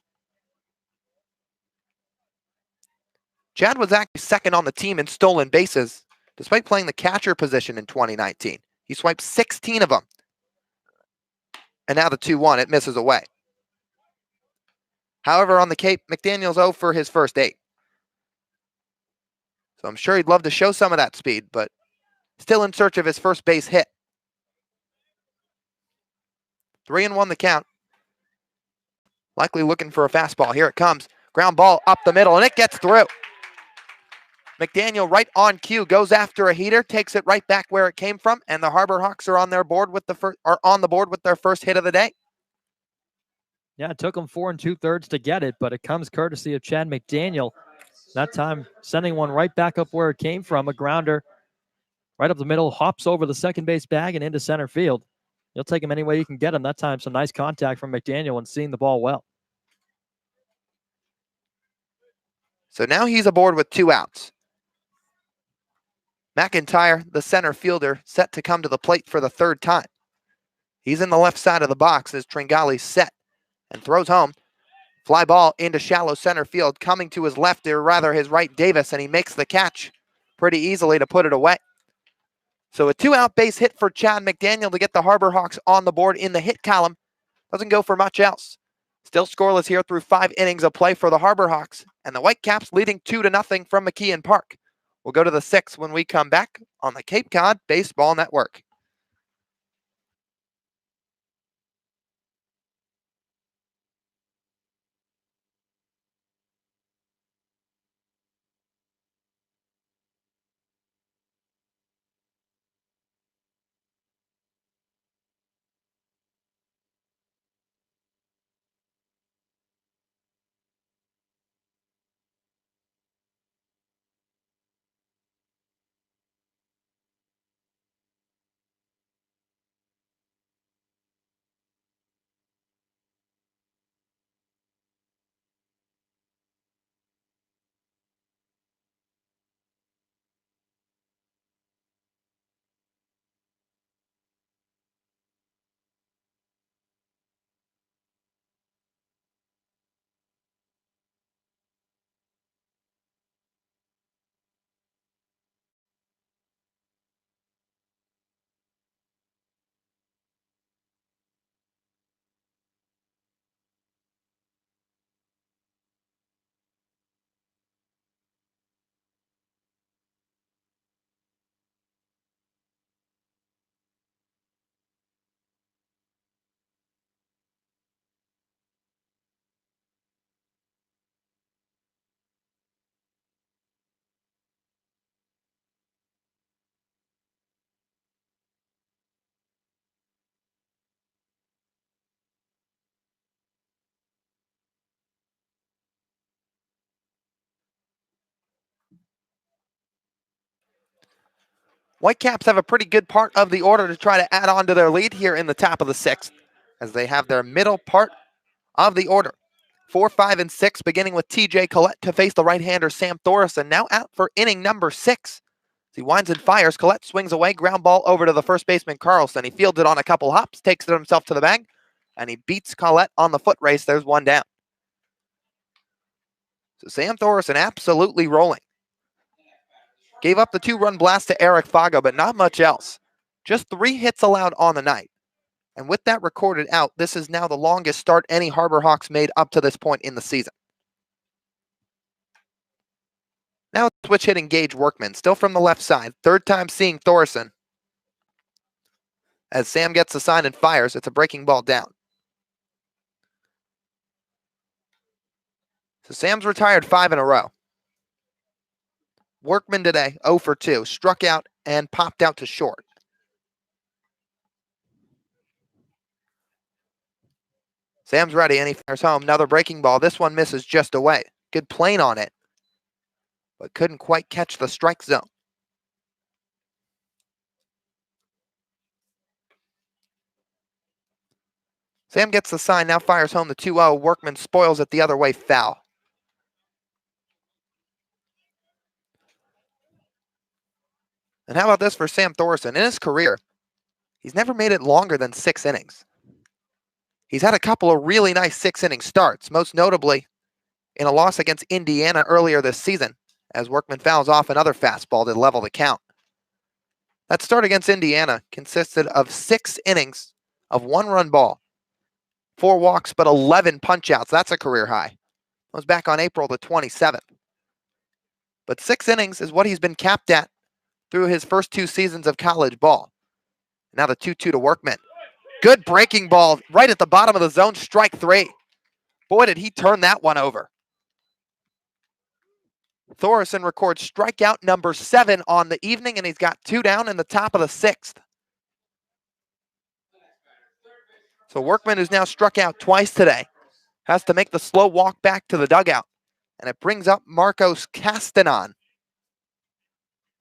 Chad was actually second on the team in stolen bases, despite playing the catcher position in 2019. He swiped 16 of them. And now the 2-1, it misses away. However, on the Cape, McDaniel's 0 for his first 8. So I'm sure he'd love to show some of that speed, but still in search of his first base hit. 3-1 the count. Likely looking for a fastball. Here it comes. Ground ball up the middle, and it gets through. McDaniel right on cue, goes after a heater, takes it right back where it came from, and the Harbor Hawks are on their board with on the board with their first hit of the day. Yeah, it took them 4 2/3 to get it, but it comes courtesy of Chad McDaniel. That time, sending one right back up where it came from. A grounder right up the middle, hops over the second base bag and into center field. You'll take him any way you can get him. That time, some nice contact from McDaniel and seeing the ball well. So now he's aboard with 2 outs. Mccintyre, the center fielder, set to come to the plate for the 3rd time. He's in the left side of the box as Tringali's set and throws home. Fly ball into shallow center field, coming to his left, or rather his right, Davis, and he makes the catch pretty easily to put it away. So a 2-out base hit for Chad McDaniel to get the Harbor Hawks on the board in the hit column. Doesn't go for much else. Still scoreless here through 5 innings of play for the Harbor Hawks, and the Whitecaps leading 2-0 from McKeon Park. We'll go to the 6th when we come back on the Cape Cod Baseball Network. Whitecaps have a pretty good part of the order to try to add on to their lead here in the top of the 6th, as they have their middle part of the order. 4, 5, and 6, beginning with TJ Collett to face the right-hander Sam Thorson, now out for inning number 6. As he winds and fires, Collett swings away, ground ball over to the first baseman Carlson. He fields it on a couple hops, takes it himself to the bag, and he beats Collett on the foot race. There's one down. So Sam Thorson absolutely rolling. Gave up the 2-run blast to Eric Fargo, but not much else. Just 3 hits allowed on the night. And with that recorded out, this is now the longest start any Harbor Hawks made up to this point in the season. Now switch hitting Gage Workman, still from the left side. Third time seeing Thorson. As Sam gets the sign and fires, it's a breaking ball down. So Sam's retired 5 in a row. Workman today, 0 for 2. Struck out and popped out to short. Sam's ready and he fires home. Another breaking ball. This one misses just away. Good plane on it, but couldn't quite catch the strike zone. Sam gets the sign, now fires home the 2-0. Workman spoils it the other way, foul. And how about this for Sam Thorson? In his career, he's never made it longer than 6 innings. He's had a couple of really nice 6-inning starts, most notably in a loss against Indiana earlier this season, as Workman fouls off another fastball to level the count. That start against Indiana consisted of 6 innings of 1-run ball, 4 walks, but 11 punch-outs. That's a career high. That was back on April the 27th. But 6 innings is what he's been capped at through his first 2 seasons of college ball. Now the 2-2 to Workman. Good breaking ball right at the bottom of the zone, strike 3. Boy, did he turn that one over. Thorson records strikeout number 7 on the evening, and he's got 2 down in the top of the 6th. So Workman, who's now struck out twice today, has to make the slow walk back to the dugout. And it brings up Marcos Castanon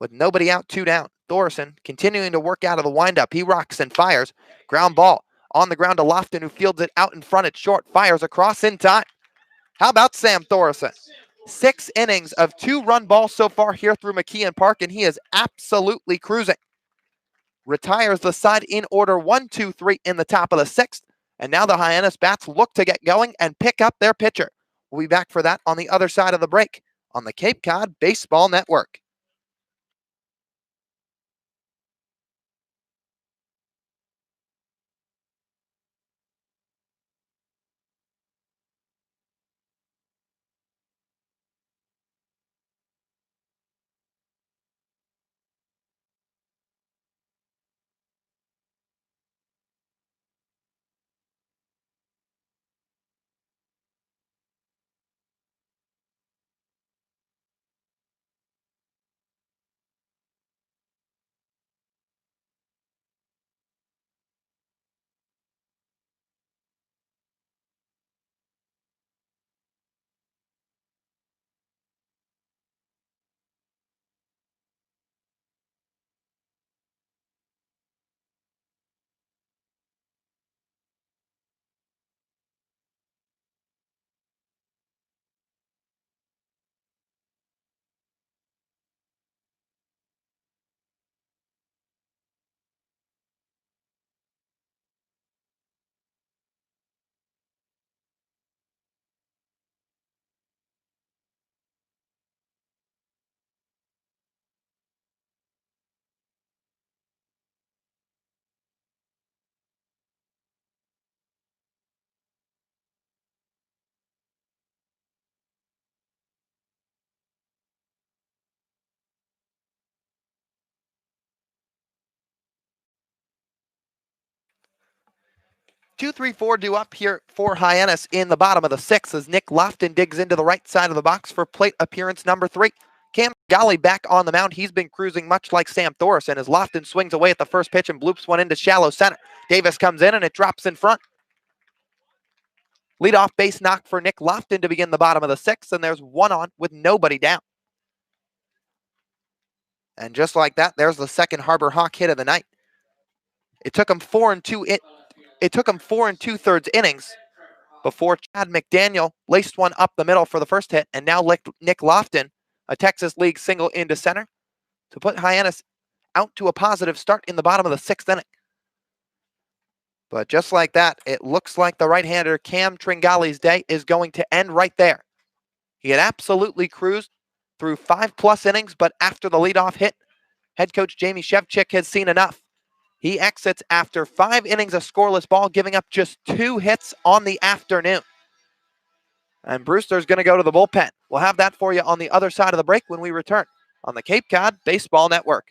with nobody out, 2 down. Thorson continuing to work out of the windup. He rocks and fires. Ground ball on the ground to Lofton, who fields it out in front at short. Fires across in time. How about Sam Thorson? 6 innings of 2-run balls so far here through McKeon Park, and he is absolutely cruising. Retires the side in order 1, 2, 3 in the top of the 6th. And now the Hyannis bats look to get going and pick up their pitcher. We'll be back for that on the other side of the break on the Cape Cod Baseball Network. Two, 3, 4 due up here for Hyannis in the bottom of the 6th as Nick Lofton digs into the right side of the box for plate appearance number 3. Cam Galley back on the mound. He's been cruising much like Sam Thorson as Lofton swings away at the first pitch and bloops one into shallow center. Davis comes in and it drops in front. Leadoff base knock for Nick Lofton to begin the bottom of the 6th, and there's 1 on with nobody down. And just like that, there's the second Harbor Hawk hit of the night. It took him 4 2/3 innings before Chad McDaniel laced one up the middle for the first hit, and now Nick Lofton, a Texas League single into center, to put Hyannis out to a positive start in the bottom of the 6th inning. But just like that, it looks like the right-hander Cam Tringale's day is going to end right there. He had absolutely cruised through 5+ innings, but after the leadoff hit, head coach Jamie Shevchik has seen enough. He exits after 5 innings of scoreless ball, giving up just 2 hits on the afternoon. And Brewster's going to go to the bullpen. We'll have that for you on the other side of the break when we return on the Cape Cod Baseball Network.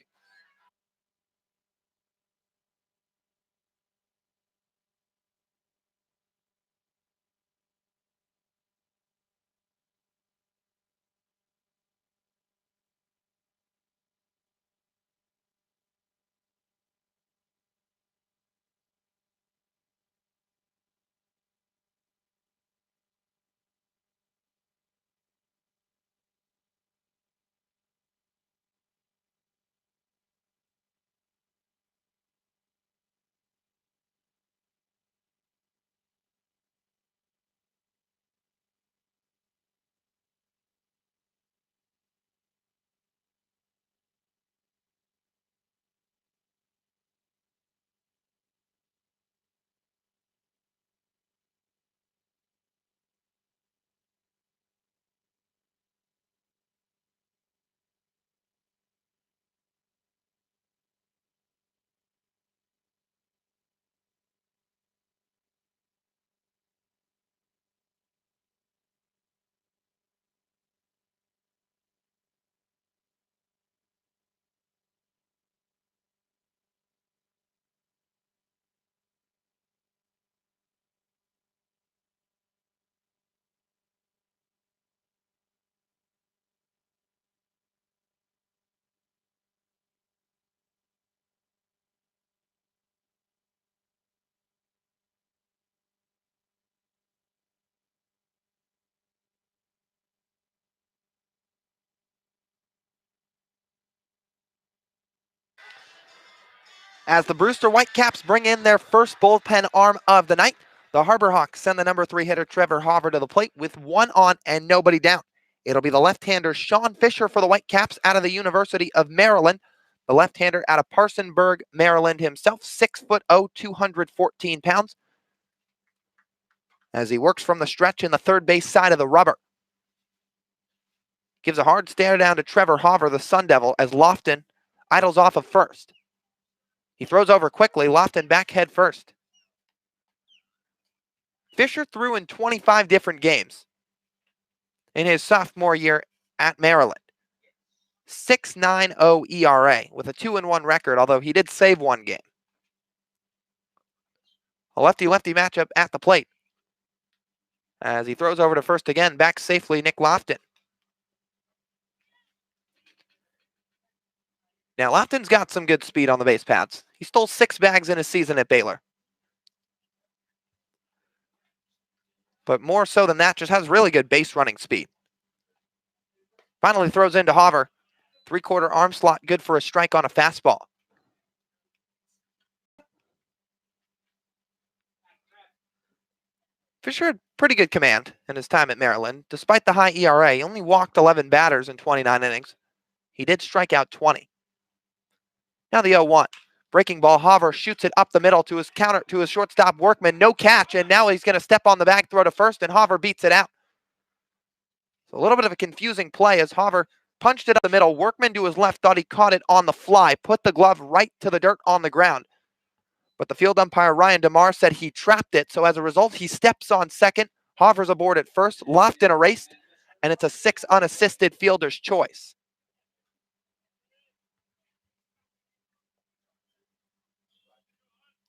As the Brewster Whitecaps bring in their first bullpen arm of the night, the Harbor Hawks send the number 3 hitter Trevor Hoover to the plate with 1 on and nobody down. It'll be the left-hander Shawn Fisher for the Whitecaps out of the University of Maryland. The left-hander out of Parsonsburg, Maryland himself, 6'0", 214 pounds. As he works from the stretch in the third base side of the rubber. Gives a hard stare down to Trevor Hoover, the Sun Devil, as Lofton idles off of first. He throws over quickly, Lofton back head first. Fisher threw in 25 different games in his sophomore year at Maryland. 6.90 ERA with a 2-1 record, although he did save 1 game. A lefty-lefty matchup at the plate. As he throws over to first again, back safely Nick Lofton. Now, Lofton's got some good speed on the base paths. He stole 6 bags in his season at Baylor. But more so than that, just has really good base running speed. Finally throws into Hoover. 3/4 arm slot, good for a strike on a fastball. Fisher had pretty good command in his time at Maryland. Despite the high ERA, he only walked 11 batters in 29 innings. He did strike out 20. Now the 0-1. Breaking ball, Hoover shoots it up the middle to his shortstop Workman. No catch, and now he's going to step on the bag, throw to first, and Hoover beats it out. So a little bit of a confusing play as Hoover punched it up the middle. Workman to his left thought he caught it on the fly, put the glove right to the dirt on the ground. But the field umpire Ryan DeMar said he trapped it, so as a result, he steps on second. Hoover's aboard at first, Lofton erased, and it's a 6 unassisted fielder's choice.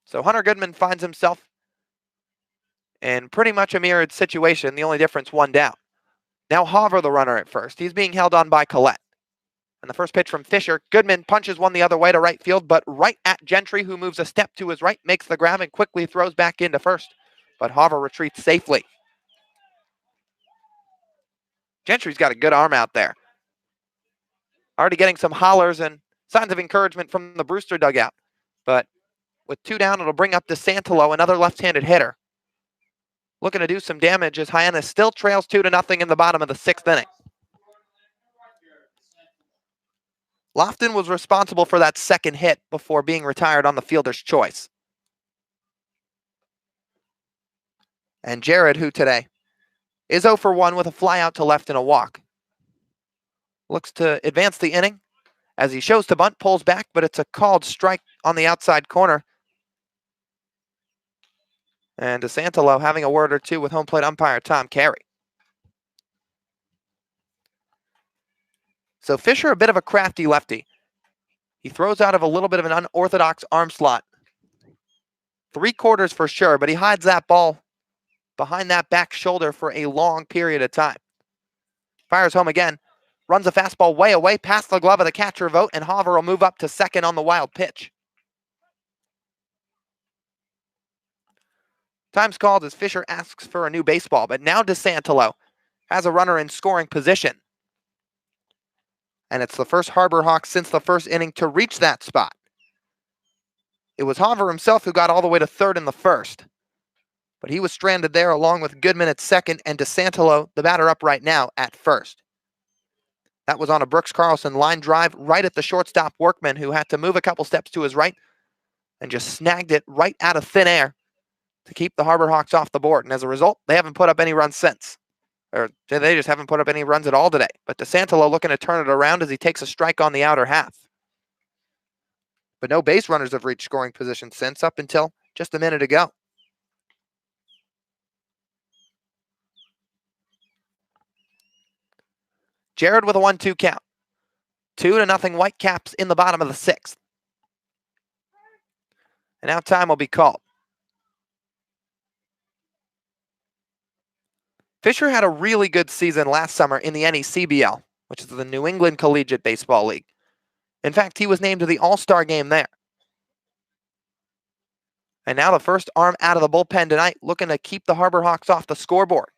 So Hunter Goodman finds himself in pretty much a mirrored situation, the only difference 1 down. Now Hoover the runner at first. He's being held on by Collett. And the first pitch from Fisher, Goodman punches one the other way to right field, but right at Gentry, who moves a step to his right, makes the grab and quickly throws back into first. But Hoover retreats safely. Gentry's got a good arm out there. Already getting some hollers and Signs of encouragement from the Brewster dugout. But with 2 down, it'll bring up DeSantolo, another left-handed hitter. Looking to do some damage as Hyannis still trails 2-0 in the bottom of the 6th inning. Lofton was responsible for that second hit before being retired on the fielder's choice. And Jared, who today is 0 for 1 with a fly out to left and a walk, looks to advance the inning as he shows to bunt, pulls back, but it's a called strike on the outside corner. And DeSantolo having a word or two with home plate umpire Tom Carey. So Fisher, a bit of a crafty lefty. He throws out of a little bit of an unorthodox arm slot. 3/4 for sure, but he hides that ball behind that back shoulder for a long period of time. Fires home again, runs a fastball way away past the glove of the catcher Vogt, and Hauver will move up to second on the wild pitch. Time's called as Fisher asks for a new baseball, but now DeSantolo has a runner in scoring position. And it's the first Harbor Hawks since the first inning to reach that spot. It was Hauver himself who got all the way to third in the first, but he was stranded there along with Goodman at second and DeSantolo, the batter up right now, at first. That was on a Brooks Carlson line drive right at the shortstop Workman, who had to move a couple steps to his right and just snagged it right out of thin air to keep the Harbor Hawks off the board. And as a result, they haven't put up any runs since. Or they just haven't put up any runs at all today. But DeSantolo looking to turn it around as he takes a strike on the outer half. But no base runners have reached scoring position since, up until just a minute ago. Jared with a 1-2 count. 2-0 Whitecaps in the bottom of the 6th. And now time will be called. Fisher had a really good season last summer in the NECBL, which is the New England Collegiate Baseball League. In fact, he was named to the All-Star game there. And now the first arm out of the bullpen tonight, looking to keep the Harbor Hawks off the scoreboard.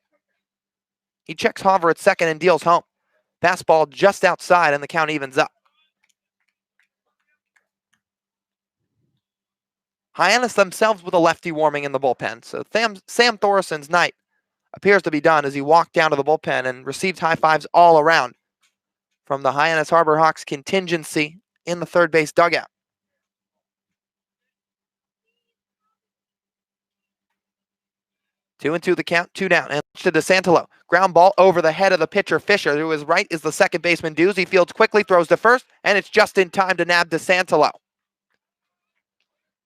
He checks Hauver at second and deals home. Fastball just outside, and the count evens up. Hyannis themselves with a lefty warming in the bullpen. So Sam Thorison's night appears to be done as he walked down to the bullpen and received high fives all around from the Hyannis Harbor Hawks contingency in the third base dugout. 2-2 the count, 2 down. And to DeSantolo. Ground ball over the head of the pitcher Fisher. To his right is the second baseman Dews. He fields quickly, throws to first, and it's just in time to nab DeSantolo.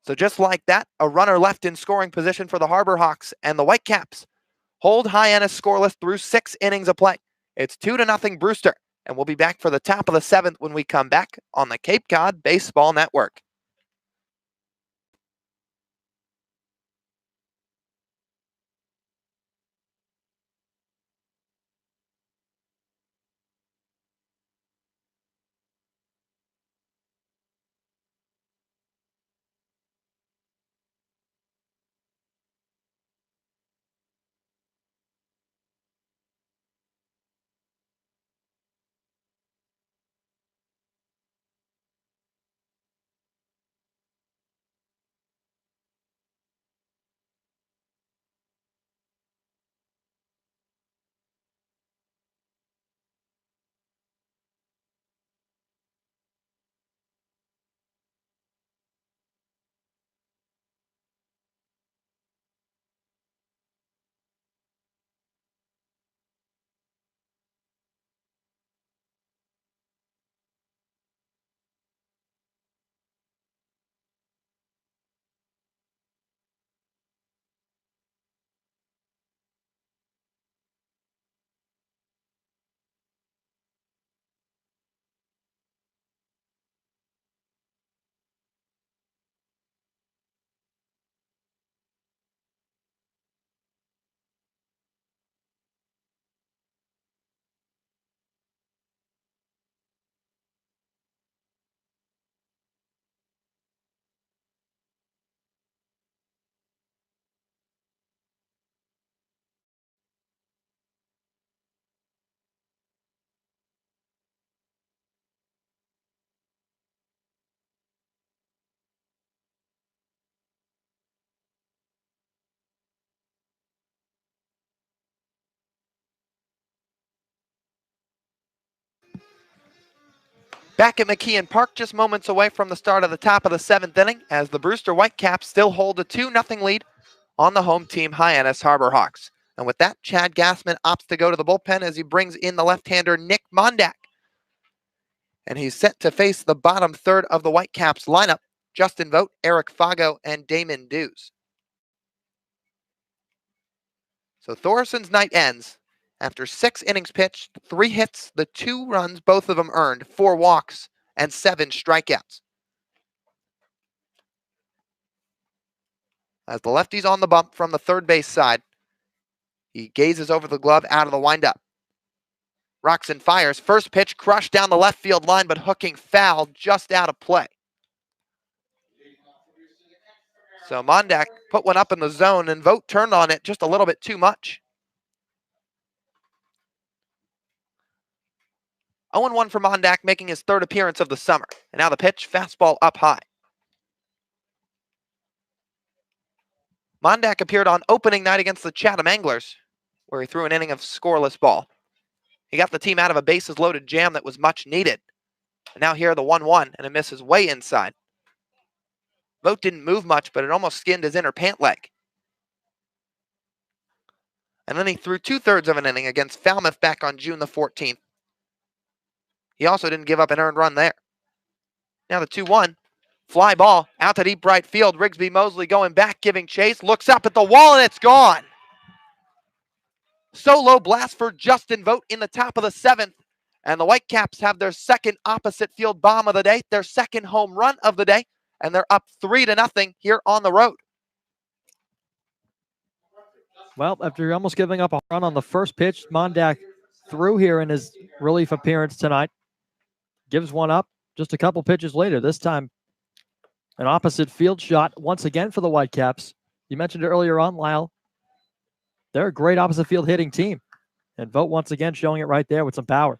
So just like that, a runner left in scoring position for the Harbor Hawks, and the Whitecaps hold Hyannis scoreless through 6 innings of play. It's 2-0 Brewster, and we'll be back for the top of the 7th when we come back on the Cape Cod Baseball Network. Back at McKeon Park, just moments away from the start of the top of the 7th inning, as the Brewster Whitecaps still hold a 2-0 lead on the home team Hyannis Harbor Hawks. And with that, Chad Gassman opts to go to the bullpen as he brings in the left-hander Nick Mundaka. And he's set to face the bottom third of the Whitecaps lineup: Justin Vogt, Eric Fargo, and Damon Dews. So Thorson's night ends after 6 innings pitched, 3 hits, the 2 runs, both of them earned, 4 walks, and 7 strikeouts. As the lefty's on the bump from the third base side, he gazes over the glove out of the windup. Rocks and fires. First pitch crushed down the left field line, but hooking foul just out of play. So Mundaka put one up in the zone, and Vogt turned on it just a little bit too much. 0-1 for Mundaka, making his 3rd appearance of the summer. And now the pitch, fastball up high. Mundaka appeared on opening night against the Chatham Anglers, where he threw an inning of scoreless ball. He got the team out of a bases-loaded jam that was much needed. And now here the 1-1, and it misses way inside. Vogt didn't move much, but it almost skinned his inner pant leg. And then he threw 2/3 of an inning against Falmouth back on June the 14th. He also didn't give up an earned run there. Now the 2-1. Fly ball out to deep right field. Rigsby Mosley going back, giving chase. Looks up at the wall, and it's gone. Solo blast for Justin Vogt in the top of the 7th. And the Whitecaps have their 2nd opposite field bomb of the day, their 2nd home run of the day, and they're up 3-0 here on the road. Well, after almost giving up a run on the first pitch, Mundaka threw here in his relief appearance tonight. Gives one up just a couple pitches later. This time, an opposite field shot once again for the Whitecaps. You mentioned it earlier on, Lyle. They're a great opposite field hitting team. And Vogt once again showing it right there with some power.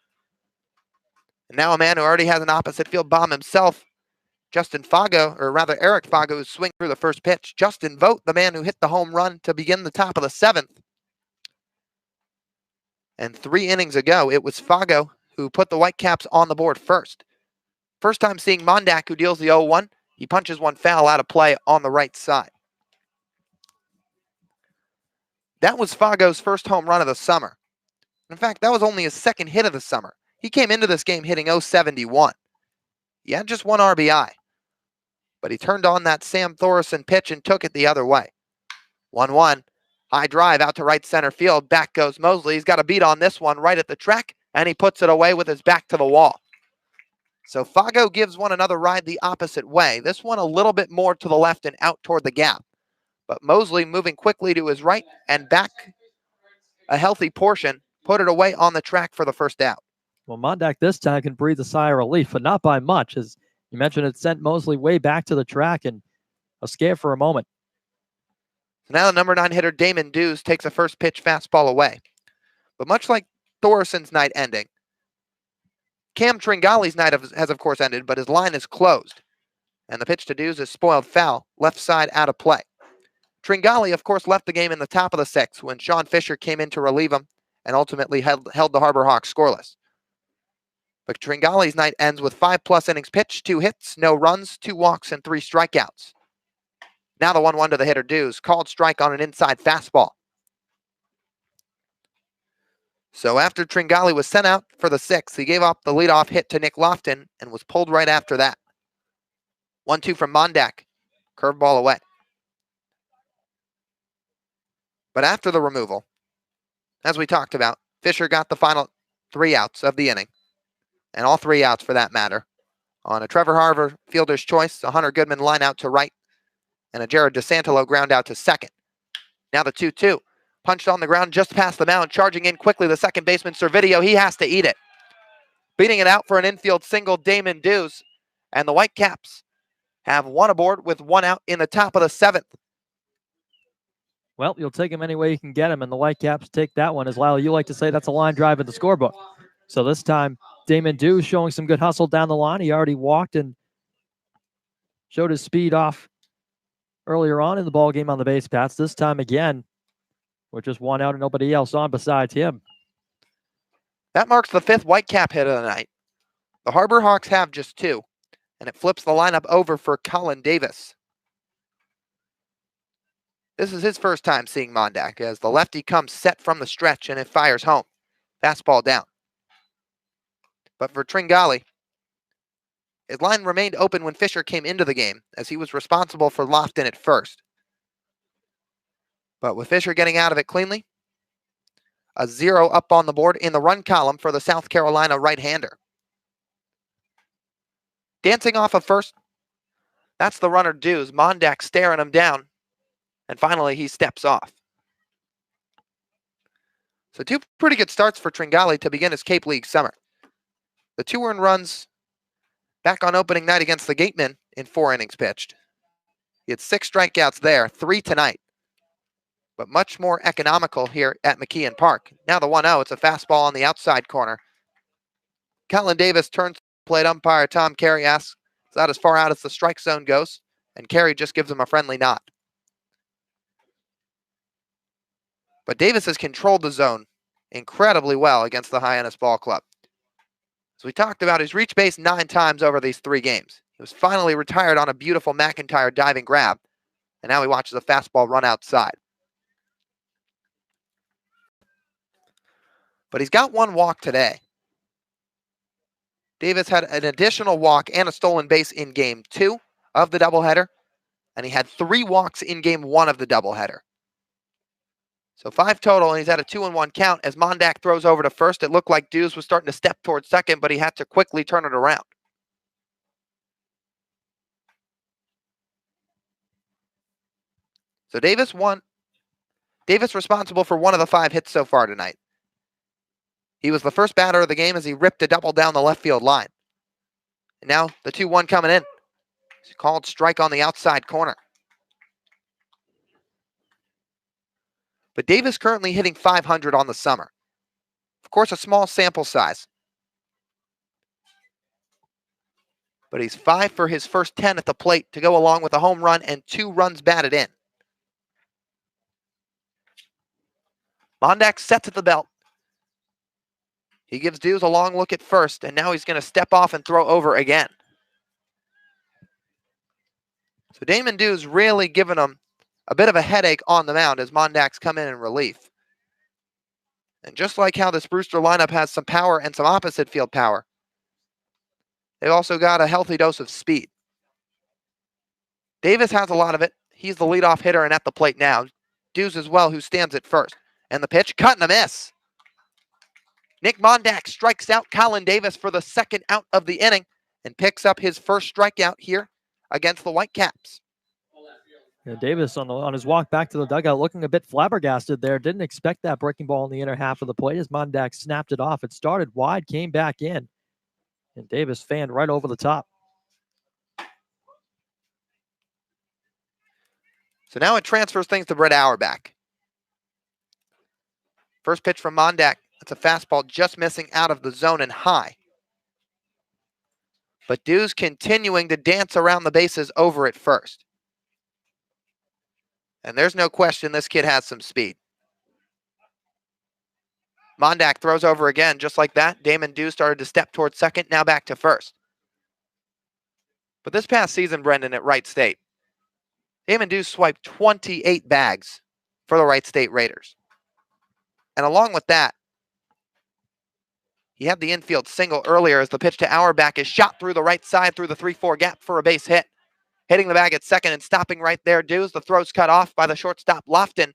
And now a man who already has an opposite field bomb himself, Justin Fargo, or rather Eric Fargo, who's swinging through the first pitch. Justin Vogt, the man who hit the home run to begin the top of the 7th. And 3 innings ago, it was Fargo who put the Whitecaps on the board first. First time seeing Mundaka, who deals the 0-1. He punches one foul out of play on the right side. That was Fargo's first home run of the summer. In fact, that was only his 2nd hit of the summer. He came into this game hitting .071. He had just 1 RBI. But he turned on that Sam Thorson pitch and took it the other way. 1-1. High drive out to right center field. Back goes Mosley. He's got a beat on this one right at the track, and he puts it away with his back to the wall. So Fargo gives one another ride the opposite way. This one a little bit more to the left and out toward the gap. But Mosley moving quickly to his right and back a healthy portion, put it away on the track for the first out. Well, Mundaka this time can breathe a sigh of relief, but not by much. As you mentioned, it sent Mosley way back to the track and a scare for a moment. So now the number 9 hitter Damon Dews takes a first pitch fastball away. But much like Thorson's night ending, Cam Tringale's night has of course ended, but his line is closed. And the pitch to Dews is spoiled foul, left side out of play. Tringale, of course, left the game in the top of the 6th when Shawn Fisher came in to relieve him and ultimately held the Harbor Hawks scoreless. But Tringale's night ends with 5+ innings pitched, 2 hits, no runs, 2 walks, and 3 strikeouts. Now the 1-1 to the hitter Dews, called strike on an inside fastball. So after Tringale was sent out for the 6th, he gave up the leadoff hit to Nick Lofton and was pulled right after that. 1-2 from Mundaka, curveball away. But after the removal, as we talked about, Fisher got the final 3 outs of the inning, and all 3 outs for that matter, on a Trevor Harver fielder's choice, a Hunter Goodman line out to right, and a Jared DeSantolo ground out to second. Now the 2-2. Punched on the ground just past the mound, charging in quickly the second baseman, Servideo. He has to eat it. Beating it out for an infield single, Damon Dews. And the Whitecaps have 1 aboard with 1 out in the top of the 7th. Well, you'll take him any way you can get him, and the Whitecaps take that one. As Lyle, you like to say, that's a line drive in the scorebook. So this time, Damon Dews showing some good hustle down the line. He already walked and showed his speed off earlier on in the ball game on the base paths. This time again, with just 1 out and nobody else on besides him. That marks the 5th Whitecap hit of the night. The Harbor Hawks have just 2, and it flips the lineup over for Colin Davis. This is his first time seeing Mundaka as the lefty comes set from the stretch and it fires home. Fastball down. But for Tran, his line remained open when Fisher came into the game as he was responsible for Lofton at first. But with Fisher getting out of it cleanly, a 0 up on the board in the run column for the South Carolina right-hander. Dancing off of first, that's the runner Dews. Mundaka staring him down, and finally he steps off. So 2 pretty good starts for Tran to begin his Cape League summer. The 2 earned runs back on opening night against the Gatemen in 4 innings pitched. He had 6 strikeouts there, 3 tonight. But much more economical here at McKeon Park. Now the 1-0, it's a fastball on the outside corner. Colin Davis turns to plate umpire Tom Carey, asks that as far out as the strike zone goes, and Carey just gives him a friendly nod. But Davis has controlled the zone incredibly well against the Hyannis ball club. As we talked about, he's reached base 9 times over these 3 games. He was finally retired on a beautiful McIntyre diving grab, and now he watches a fastball run outside. But he's got 1 walk today. Davis had an additional walk and a stolen base in game 2 of the doubleheader, and he had 3 walks in game 1 of the doubleheader. So 5 total, and he's at a 2-1 count. As Mundaka throws over to first, it looked like Dews was starting to step towards second, but he had to quickly turn it around. So Davis responsible for 1 of the 5 hits so far tonight. He was the first batter of the game as he ripped a double down the left field line. And now the 2-1 coming in. It's called strike on the outside corner. But Davis currently hitting .500 on the summer. Of course, a small sample size. But he's 5 for his first 10 at the plate to go along with a home run and 2 runs batted in. Mundaka sets at the belt. He gives Dews a long look at first, and now he's going to step off and throw over again. So Damon Dews really giving him a bit of a headache on the mound as Mundaka's come in relief. And just like how this Brewster lineup has some power and some opposite field power, they've also got a healthy dose of speed. Davis has a lot of it. He's the leadoff hitter and at the plate now. Dews as well, who stands at first. And the pitch, cut and a miss. Nick Mundaka strikes out Colin Davis for the 2nd out of the inning and picks up his first strikeout here against the Whitecaps. Yeah, Davis on his walk back to the dugout looking a bit flabbergasted there. Didn't expect that breaking ball in the inner half of the plate as Mundaka snapped it off. It started wide, came back in, and Davis fanned right over the top. So now it transfers things to Brett Auerbach. First pitch from Mundaka. That's a fastball just missing out of the zone and high. But Dews continuing to dance around the bases over at first. And there's no question this kid has some speed. Mundaka throws over again, just like that. Damon Dews started to step towards second, now back to first. But this past season, Brendan, at Wright State, Damon Dews swiped 28 bags for the Wright State Raiders. And along with that, he had the infield single earlier as the pitch to Auerbach is shot through the right side through the 3-4 gap for a base hit. Hitting the bag at second and stopping right there, Dews. The throw's cut off by the shortstop Lofton.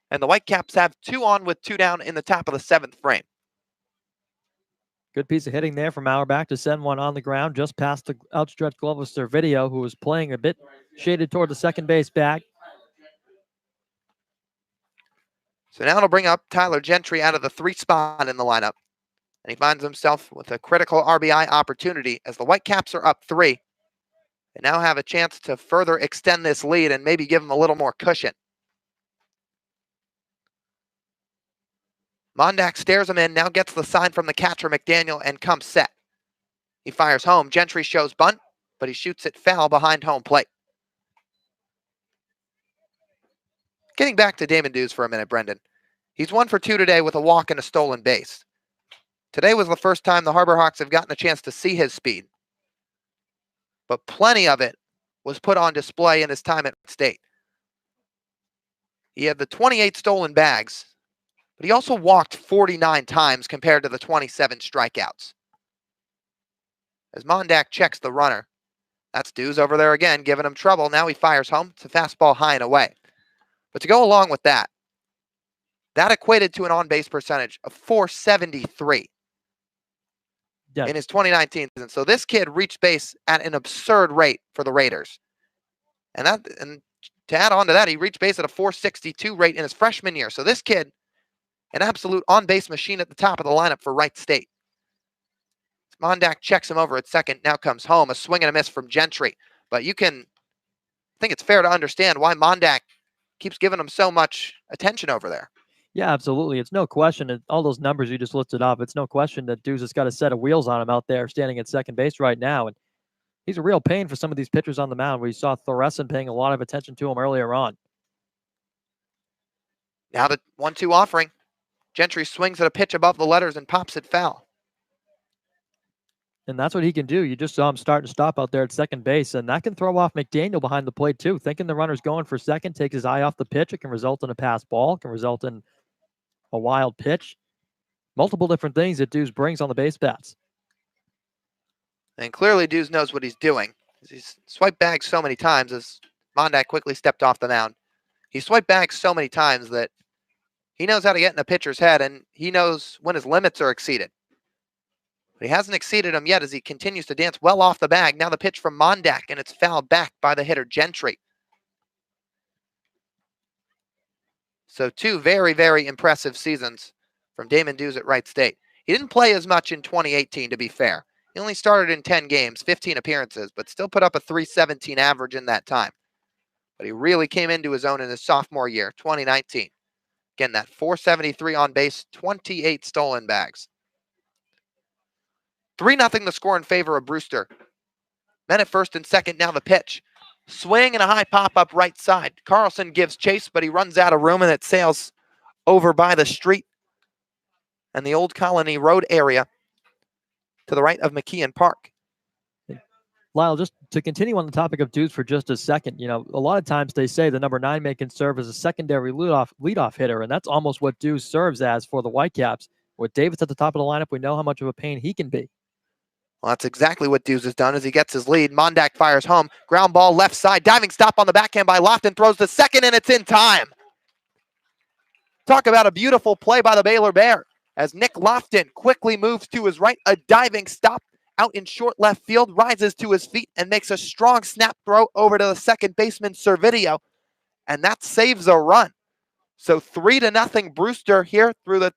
And the Whitecaps have 2 on with 2 down in the top of the 7th frame. Good piece of hitting there from Auerbach to send one on the ground just past the outstretched glove of Servideo, who was playing a bit shaded toward the second base bag. So now it'll bring up Tyler Gentry out of the 3 spot in the lineup. And he finds himself with a critical RBI opportunity as the Whitecaps are up 3. They now have a chance to further extend this lead and maybe give them a little more cushion. Mundaka stares him in, now gets the sign from the catcher Mcdaniel and comes set. He fires home. Gentry shows bunt, but he shoots it foul behind home plate. Getting back to Damon Dews for a minute, Brendan. He's 1 for 2 today with a walk and a stolen base. Today was the first time the Harbor Hawks have gotten a chance to see his speed, but plenty of it was put on display in his time at State. He had the 28 stolen bags, but he also walked 49 times compared to the 27 strikeouts. As Mundaka checks the runner, that's Dews over there again, giving him trouble. Now he fires home. It's a fastball high and away. But to go along with that, that equated to an on-base percentage of .473 in his 2019 season. So this kid reached base at an absurd rate for the Raiders. And to add on to that, he reached base at a .462 rate in his freshman year. So this kid, an absolute on-base machine at the top of the lineup for Wright State. Mundaka checks him over at second, now comes home. A swing and a miss from Gentry. But I think it's fair to understand why Mundaka keeps giving him so much attention over there. Yeah, absolutely. It's no question that all those numbers you just listed off, it's no question that Dews has got a set of wheels on him out there standing at second base right now. And he's a real pain for some of these pitchers on the mound. We saw Thorson paying a lot of attention to him earlier on. Now the 1-2 offering. Gentry swings at a pitch above the letters and pops it foul. And that's what he can do. You just saw him start and stop out there at second base, and that can throw off Mcdaniel behind the plate too. Thinking the runner's going for second, takes his eye off the pitch. It can result in a pass ball, can result in a wild pitch. Multiple different things that Dews brings on the base paths. And clearly Dews knows what he's doing. He's swiped bags so many times as Mundaka quickly stepped off the mound. He swiped bags so many times that he knows how to get in a pitcher's head, and he knows when his limits are exceeded. But he hasn't exceeded them yet as he continues to dance well off the bag. Now the pitch from Mundaka, and it's fouled back by the hitter, Gentry. So two very, very impressive seasons from Damon Dews at Wright State. He didn't play as much in 2018, to be fair. He only started in 10 games, 15 appearances, but still put up a .317 average in that time. But he really came into his own in his sophomore year, 2019. Again, that .473 on base, 28 stolen bags. 3-0 the score in favor of Brewster. Men at first and second, now the pitch. Swing and a high pop up right side. Carlson gives chase, but he runs out of room and it sails over by the street and the Old Colony Road area to the right of McKeon Park. Lyle, just to continue on the topic of Dews for just a second, a lot of times they say the number 9 man can serve as a secondary leadoff hitter, and that's almost what Dews serves as for the Whitecaps. With Davis at the top of the lineup, we know how much of a pain he can be. Well, that's exactly what Dews has done as he gets his lead. Mundaka fires home. Ground ball left side. Diving stop on the backhand by Lofton. Throws to second, and it's in time. Talk about a beautiful play by the Baylor Bear as Nick Lofton quickly moves to his right. A diving stop out in short left field. Rises to his feet and makes a strong snap throw over to the second baseman, Servideo. And that saves a run. So 3-0 Brewster here through the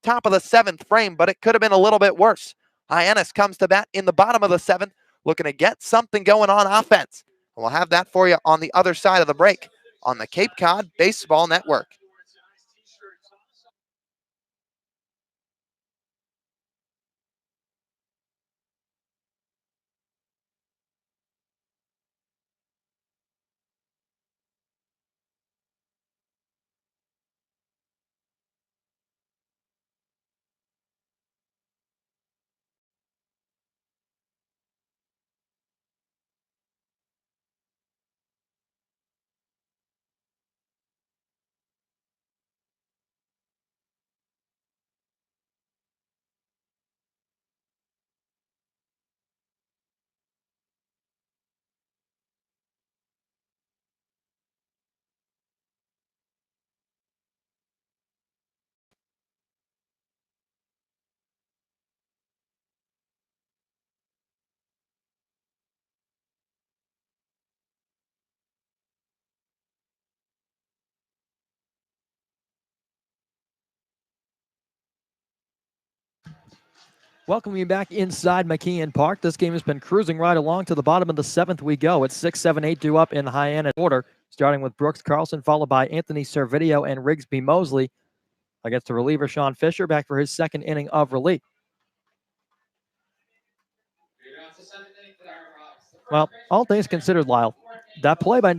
top of the 7th frame, but it could have been a little bit worse. Hyannis comes to bat in the bottom of the 7th, looking to get something going on offense. And we'll have that for you on the other side of the break on the Cape Cod Baseball Network. Welcome you back inside McKeon Park. This game has been cruising right along to the bottom of the 7th we go. It's 6, 7, 8 due up in the Hyannis order, starting with Brooks Carlson, followed by Anthony Servideo and Rigsby Mosley against the reliever Sean Fisher, back for his second inning of relief. Well, all things considered, Lyle, that play by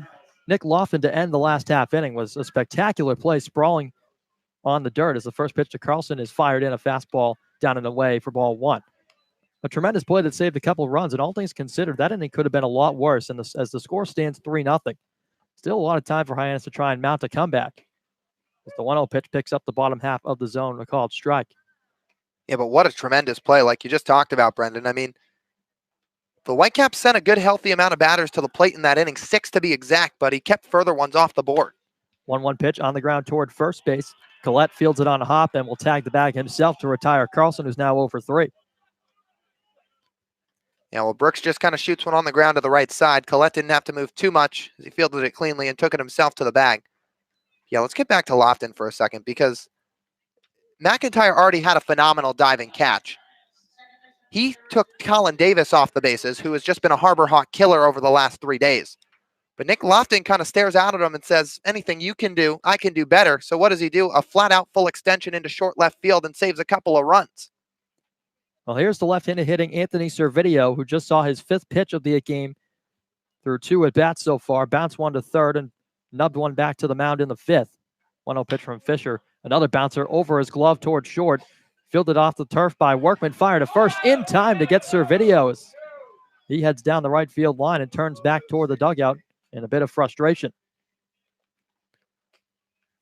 Nick Lofton to end the last half inning was a spectacular play, sprawling on the dirt as the first pitch to Carlson is fired in, a fastball down and away for ball one. A tremendous play that saved a couple of runs, and all things considered, that inning could have been a lot worse. And as the score stands 3-0, still a lot of time for Hyannis to try and mount a comeback. As the 1-0 pitch picks up the bottom half of the zone, a called strike. Yeah, but what a tremendous play, like you just talked about, Brendan. I mean, the Whitecaps sent a good, healthy amount of batters to the plate in that inning, 6 to be exact, but he kept further ones off the board. 1-1 pitch on the ground toward first base. Collett fields it on a hop and will tag the bag himself to retire Carlson, who's now 0 for 3. Yeah, well, Brooks just kind of shoots one on the ground to the right side. Collett didn't have to move too much as he fielded it cleanly and took it himself to the bag. Yeah, let's get back to Lofton for a second because McIntyre already had a phenomenal diving catch. He took Colin Davis off the bases, who has just been a Harbor Hawk killer over the last 3 days. But Nick Lofton kind of stares out at him and says, anything you can do, I can do better. So what does he do? A flat-out full extension into short left field and saves a couple of runs. Well, here's the left-handed hitting Anthony Servideo, who just saw his 5th pitch of the game through 2 at-bats so far. Bounced one to third and nubbed one back to the mound in the 5th. 1-0 pitch from Fisher. Another bouncer over his glove towards short. Fielded off the turf by Workman. Fired to first in time to get Servideo. He heads down the right field line and turns back toward the dugout in a bit of frustration.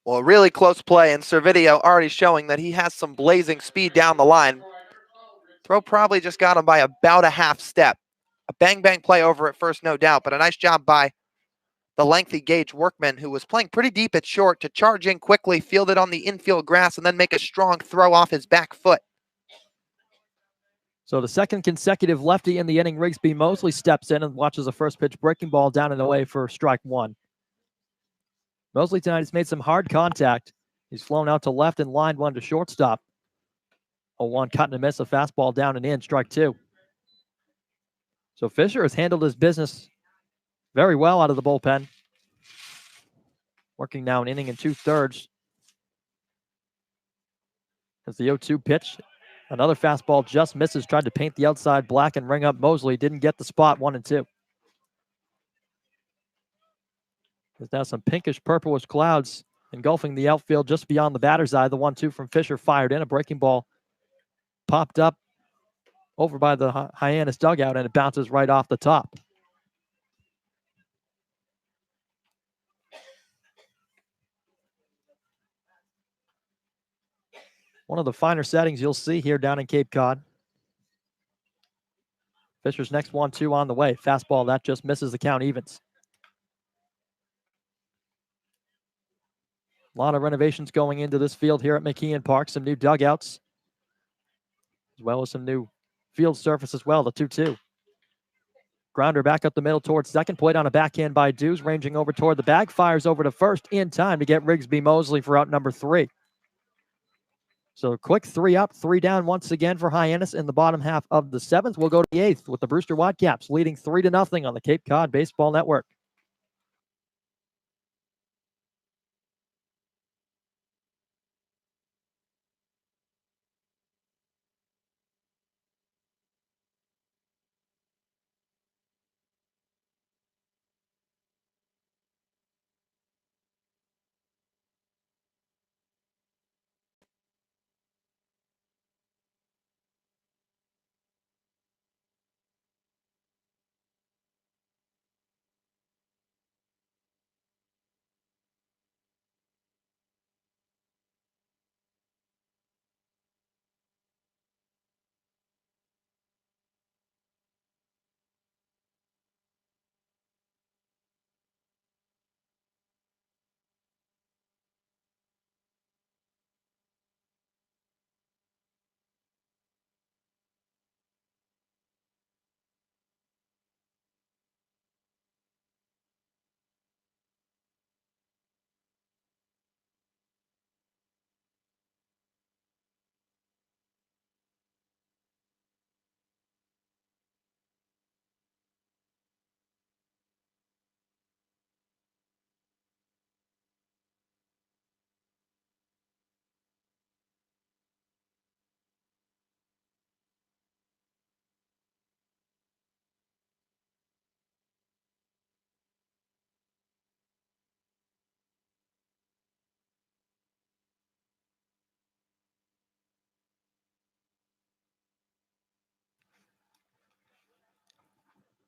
Well, a really close play, and Servideo already showing that he has some blazing speed down the line. Throw probably just got him by about a half step. A bang-bang play over at first, no doubt, but a nice job by the lengthy gauge Workman, who was playing pretty deep at short, to charge in quickly, field it on the infield grass, and then make a strong throw off his back foot. So the second consecutive lefty in the inning, Rigsby Mosley steps in and watches a first pitch breaking ball down and away for strike 1. Mosley tonight has made some hard contact. He's flown out to left and lined one to shortstop. 0-1 cut and a miss, a fastball down and in, strike 2. So Fisher has handled his business very well out of the bullpen. Working now an inning and 2/3. As the 0-2 pitch, another fastball just misses, tried to paint the outside black and ring up Mosley, didn't get the spot, 1-2. There's now some pinkish purplish clouds engulfing the outfield just beyond the batter's eye. The 1-2 from Fisher fired in. A breaking ball popped up over by the Hyannis dugout, and it bounces right off the top. One of the finer settings you'll see here down in Cape Cod. Fisher's next 1-2 on the way. Fastball, that just misses, the count evens. A lot of renovations going into this field here at McKeon Park. Some new dugouts, as well as some new field surface as well, the 2-2. Grounder back up the middle towards second. Played on a backhand by Dews, ranging over toward the bag. Fires over to first in time to get Rigsby Mosley for out number 3. So quick 3 up, 3 down once again for Hyannis in the bottom half of the 7th. We'll go to the 8th with the Brewster Whitecaps leading 3-0 on the Cape Cod Baseball Network.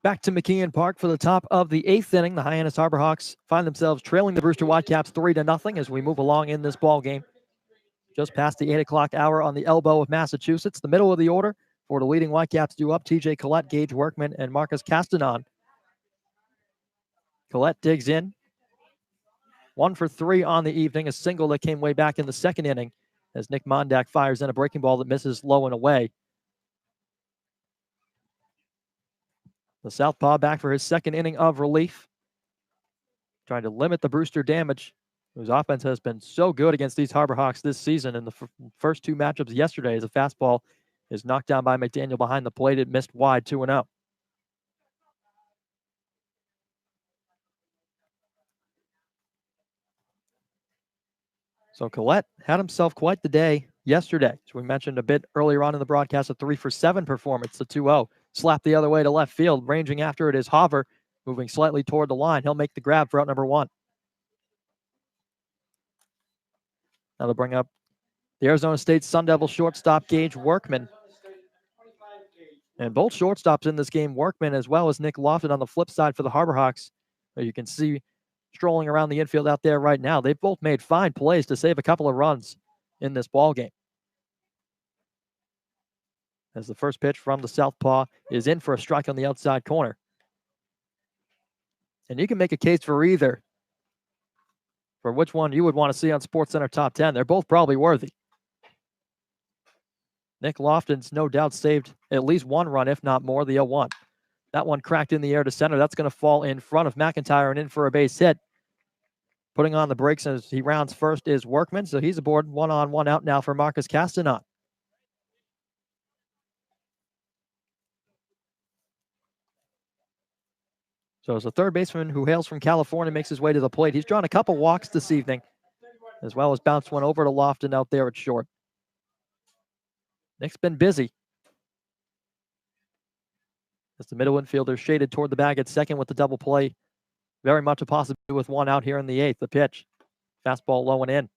Back to McKeon Park for the top of the 8th inning. The Hyannis Harbor Hawks find themselves trailing the Brewster Whitecaps 3-0 as we move along in this ball game. Just past the 8 o'clock hour on the elbow of Massachusetts. The middle of the order for the leading Whitecaps due up: TJ Collett, Gage Workman, and Marcus Castanon. Collett digs in. 1 for 3 on the evening, a single that came way back in the second inning as Nick Mundaka fires in a breaking ball that misses low and away. The southpaw back for his second inning of relief, trying to limit the Brewster damage, whose offense has been so good against these Harbor Hawks this season. In the first 2 matchups yesterday, as a fastball is knocked down by Mcdaniel behind the plate, it missed wide, 2-0. So Collett had himself quite the day yesterday. As we mentioned a bit earlier on in the broadcast, a 3-for-7 performance, the 2-0. Slap the other way to left field. Ranging after it is Hover, moving slightly toward the line. He'll make the grab for out number 1. Now they'll bring up the Arizona State Sun Devil shortstop, Gage Workman. And both shortstops in this game, Workman as well as Nick Lofton on the flip side for the Harbor Hawks. You can see strolling around the infield out there right now. They've both made fine plays to save a couple of runs in this ball game. As the first pitch from the southpaw is in for a strike on the outside corner. And you can make a case for either, for which one you would want to see on SportsCenter Top 10. They're both probably worthy. Nick Lofton's no doubt saved at least 1 run, if not more, the 0-1. That one cracked in the air to center. That's going to fall in front of McIntyre and in for a base hit. Putting on the brakes as he rounds first is Workman, so he's aboard. 1 on, 1 out now for Marcus Castanon. So as a third baseman who hails from California makes his way to the plate, he's drawn a couple walks this evening, as well as bounced one over to Lofton out there at short. Nick's been busy. As the middle infielder shaded toward the bag at second with the double play. Very much a possibility with 1 out here in the 8th. The pitch. Fastball low and in.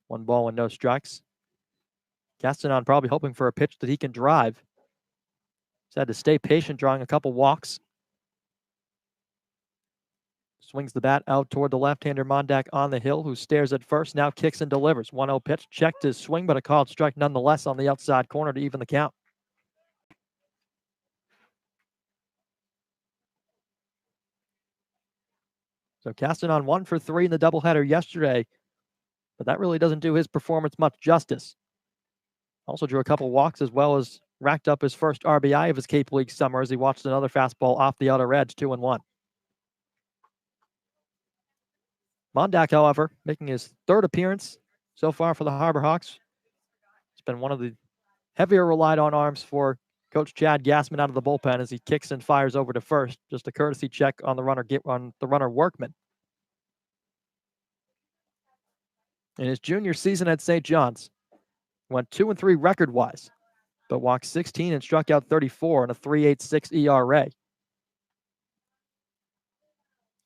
1 ball and no strikes. Castanon probably hoping for a pitch that he can drive. He's had to stay patient, drawing a couple walks. Swings the bat out toward the left-hander Mundaka on the hill, who stares at first, now kicks and delivers. 1-0 pitch, checked his swing, but a called strike nonetheless on the outside corner to even the count. So Castanon 1 for 3 in the doubleheader yesterday, but that really doesn't do his performance much justice. Also drew a couple walks as well as racked up his first RBI of his Cape League summer as he watched another fastball off the outer edge, 2-1. Mundaka, however, making his 3rd appearance so far for the Harbor Hawks. It's been one of the heavier relied on arms for Coach Chad Gassman out of the bullpen as he kicks and fires over to first. Just a courtesy check on the runner Workman. In his junior season at St. John's, went 2-3 record-wise, but walked 16 and struck out 34 in a 3.86 ERA.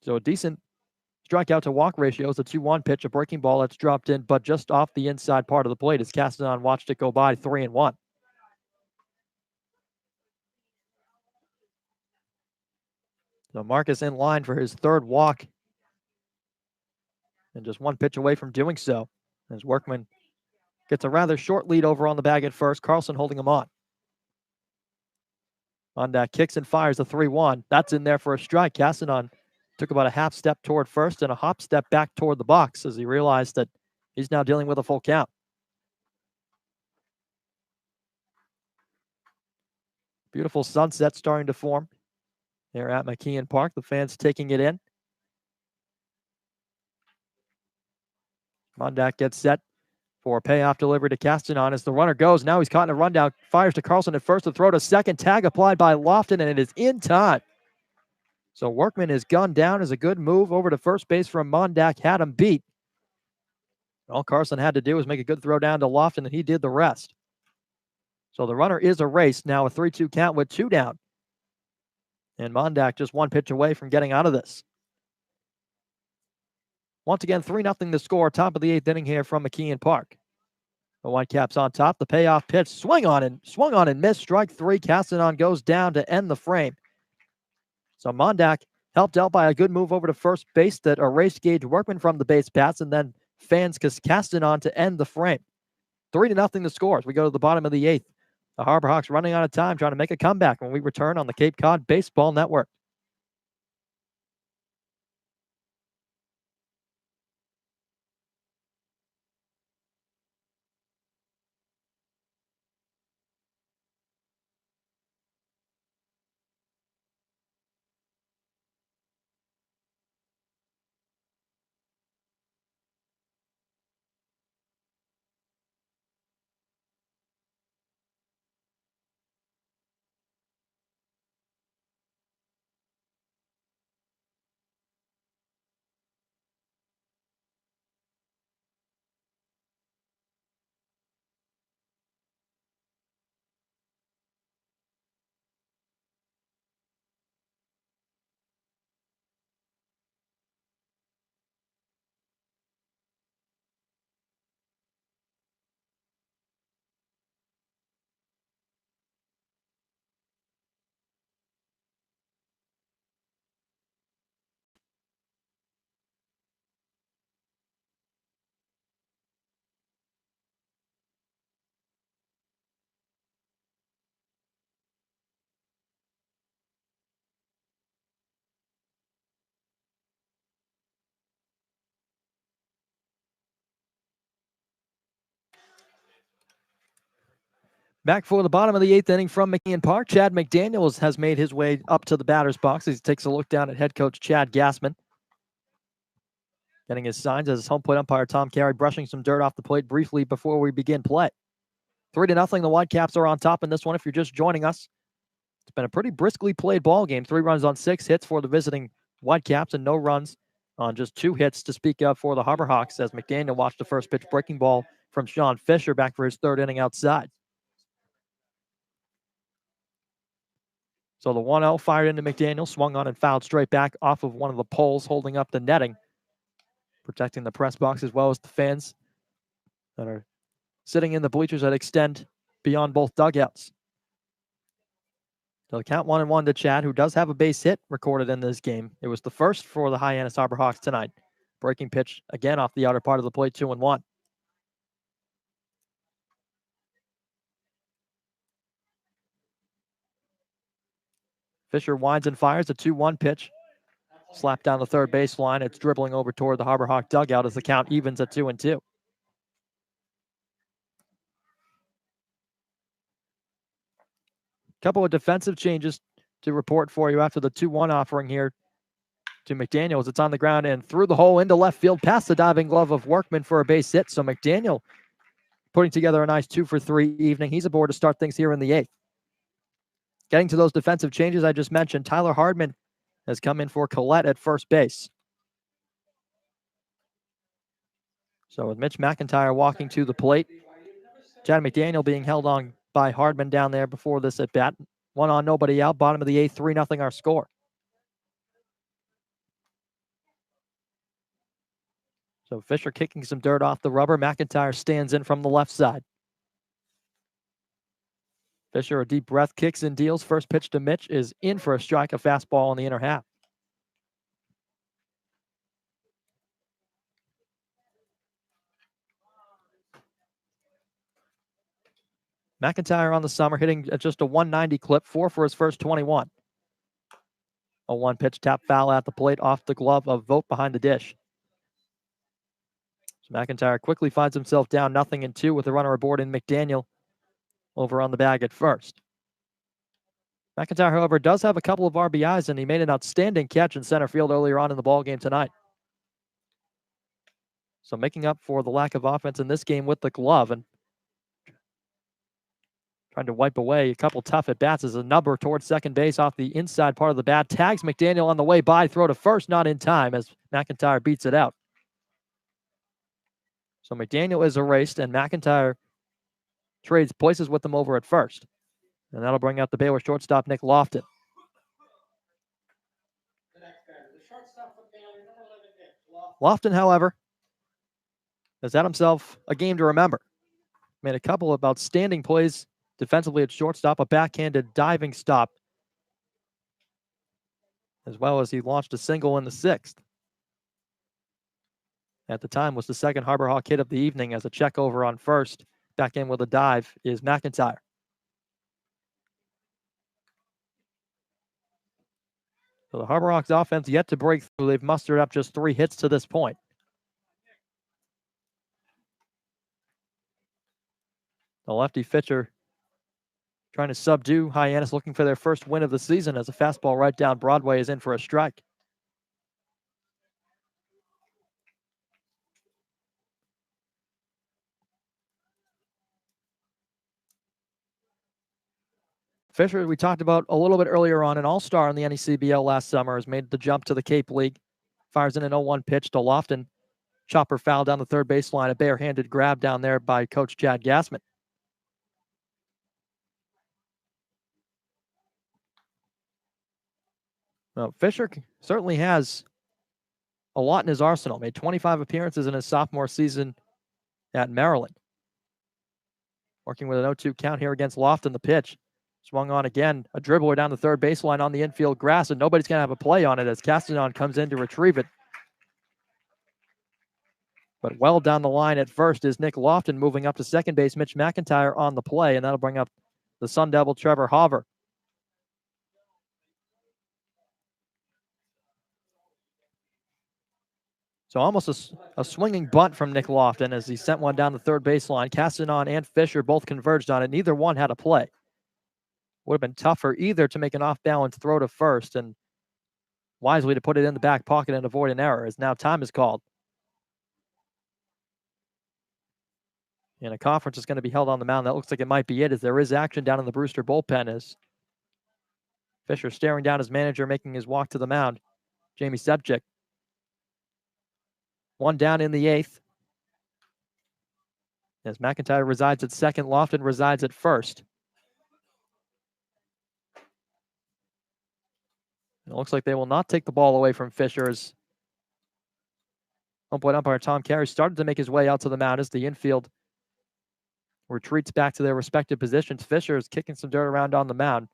So a decent strikeout to walk ratio is a 2-1 pitch, a breaking ball that's dropped in, but just off the inside part of the plate as Castanon watched it go by, 3-1. So Marcus in line for his 3rd walk. And just 1 pitch away from doing so. As Workman gets a rather short lead over on the bag at first. Carlson holding him on. Mundaka kicks and fires a 3-1. That's in there for a strike. Castanon took about a half step toward first and a hop step back toward the box as he realized that he's now dealing with a full count. Beautiful sunset starting to form here at McKeon Park. The fans taking it in. Mundaka gets set for a payoff delivery to Castanon as the runner goes. Now he's caught in a rundown. Fires to Carlson at first to throw to second. Tag applied by Lofton, and it is in time. So Workman is gunned down as a good move over to first base from Mundaka. Had him beat. All Carlson had to do was make a good throw down to Lofton, and he did the rest. So the runner is erased. Now a 3-2 count with 2 down. And Mundaka just 1 pitch away from getting out of this. Once again, 3-0 the score. Top of the 8th inning here from McKeon Park. The Whitecaps on top. The payoff pitch swung on and missed. Strike 3. Castanon goes down to end the frame. So Mundaka helped out by a good move over to first base that erased Gage Workman from the base paths and then fans Castanon to end the frame. 3-0 the score as we go to the bottom of the 8th. The Harbor Hawks running out of time, trying to make a comeback when we return on the Cape Cod Baseball Network. Back for the bottom of the 8th inning from McKeon Park. Chad Mcdaniel has made his way up to the batter's box as he takes a look down at head coach Chad Gassman. Getting his signs as his home plate umpire Tom Carey brushing some dirt off the plate briefly before we begin play. 3-0. The Whitecaps are on top in this one if you're just joining us. It's been a pretty briskly played ball game. 3 runs on 6 hits for the visiting Whitecaps and no runs on just 2 hits to speak of for the Harbor Hawks as McDaniel watched the first pitch breaking ball from Shawn Fisher back for his 3rd inning outside. So the 1-0 fired into McDaniel, swung on and fouled straight back off of one of the poles holding up the netting, protecting the press box as well as the fans that are sitting in the bleachers that extend beyond both dugouts. So the count 1-1 to Chad, who does have a base hit recorded in this game. It was the first for the Hyannis Harbor Hawks tonight. Breaking pitch again off the outer part of the plate, 2-1. Fisher winds and fires a 2-1 pitch. Slapped down the third baseline. It's dribbling over toward the Harbor Hawk dugout as the count evens at 2-2. Couple of defensive changes to report for you after the 2-1 offering here to McDaniel as it's on the ground and through the hole into left field past the diving glove of Workman for a base hit. So McDaniel putting together a nice 2-for-3 evening. He's aboard to start things here in the 8th. Getting to those defensive changes I just mentioned, Tyler Hardman has come in for Collett at first base. So with Mitch Mcintyre walking to the plate, Chad McDaniel being held on by Hardman down there before this at bat. 1 on, nobody out. Bottom of the 8th, 3-0 our score. So Fisher kicking some dirt off the rubber. McIntyre stands in from the left side. Fisher, a deep breath, kicks and deals. First pitch to Mitch is in for a strike, a fastball in the inner half. McIntyre on the summer hitting at just a 190 clip, 4 for his first 21. A 1-pitch tap foul at the plate off the glove of Vogt behind the dish. So McIntyre quickly finds himself down 0-2 with the runner aboard in McDaniel over on the bag at first. McIntyre, however, does have a couple of RBIs, and he made an outstanding catch in center field earlier on in the ballgame tonight. So making up for the lack of offense in this game with the glove and trying to wipe away a couple tough at-bats as a number towards second base off the inside part of the bat. Tags McDaniel on the way by. Throw to first, not in time as McIntyre beats it out. So McDaniel is erased, and McIntyre trades places with them over at first. And that'll bring out the Baylor shortstop, Nick Lofton. Lofton, however, has had himself a game to remember. Made a couple of outstanding plays defensively at shortstop, a backhanded diving stop, as well as he launched a single in the 6th. At the time was the second Harbor Hawk hit of the evening as a check over on first. Back in with a dive is McIntyre. So the Harbor Hawks offense yet to break through. They've mustered up just 3 hits to this point. The lefty pitcher trying to subdue Hyannis, looking for their first win of the season as a fastball right down Broadway is in for a strike. Fisher, we talked about a little bit earlier on, an all-star in the NECBL last summer, has made the jump to the Cape League. Fires in an 0-1 pitch to Lofton. Chopper foul down the third baseline, a barehanded grab down there by Coach Chad Gassman. Well, Fisher certainly has a lot in his arsenal. Made 25 appearances in his sophomore season at Maryland. Working with an 0-2 count here against Lofton, the pitch. Swung on again, a dribbler down the third baseline on the infield grass, and nobody's going to have a play on it as Castanon comes in to retrieve it. But well down the line at first is Nick Lofton, moving up to second base. Mitch McIntyre on the play, and that'll bring up the Sun Devil, Trevor Hover. So almost a swinging bunt from Nick Lofton as he sent one down the third baseline. Castanon and Fisher both converged on it. Neither one had a play. Would have been tough for either to make an off-balance throw to first, and wisely to put it in the back pocket and avoid an error, as now time is called. And a conference is going to be held on the mound. That looks like it might be it, as there is action down in the Brewster bullpen as Fisher staring down his manager, making his walk to the mound, Jamie Sebchik. One down in the 8th. As McIntyre resides at second, Lofton resides at first. It looks like they will not take the ball away from Fisher as home plate umpire Tom Carey started to make his way out to the mound as the infield retreats back to their respective positions. Fisher is kicking some dirt around on the mound.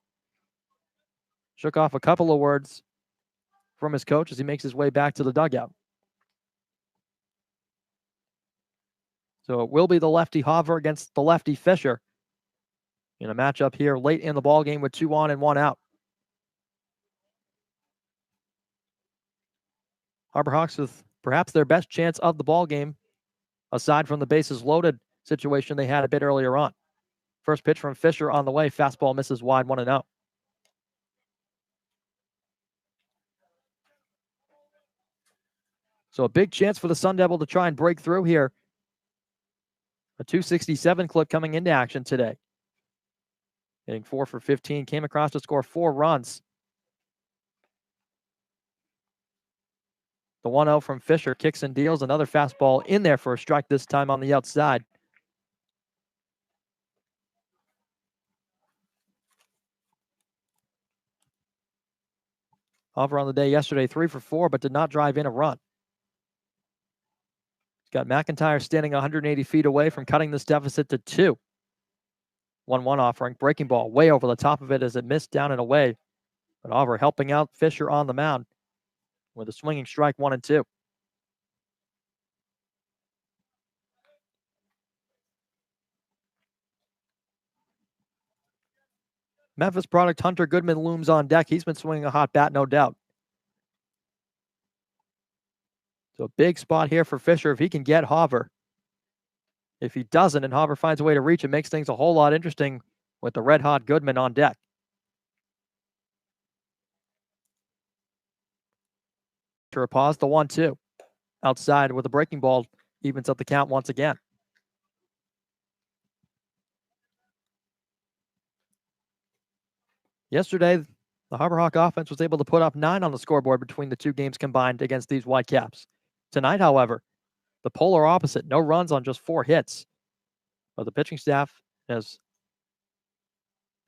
Shook off a couple of words from his coach as he makes his way back to the dugout. So it will be the lefty Hover against the lefty Fisher in a matchup here late in the ballgame with 2 on and 1 out. Harbor Hawks with perhaps their best chance of the ball game, aside from the bases loaded situation they had a bit earlier on. First pitch from Fisher on the way. Fastball misses wide, 1-0. So a big chance for the Sun Devil to try and break through here. A 267 clip coming into action today. Hitting 4 for 15. Came across to score 4 runs. The 1-0 from Fisher kicks and deals. Another fastball in there for a strike, this time on the outside. Hover on the day yesterday, 3 for 4, but did not drive in a run. He's got McIntyre standing 180 feet away from cutting this deficit to 2. 1-1 offering. Breaking ball way over the top of it as it missed down and away. But Hover helping out Fisher on the mound with a swinging strike, 1-2. Memphis product Hunter Goodman looms on deck. He's been swinging a hot bat, no doubt. So a big spot here for Fisher if he can get Hover. If he doesn't and Hover finds a way to reach, it makes things a whole lot interesting with the red-hot Goodman on deck. After a pause, the 1-2. Outside with a breaking ball, evens up the count once again. Yesterday, the Harbor Hawk offense was able to put up 9 on the scoreboard between the 2 games combined against these Whitecaps. Tonight, however, the polar opposite. No runs on just 4 hits. But the pitching staff has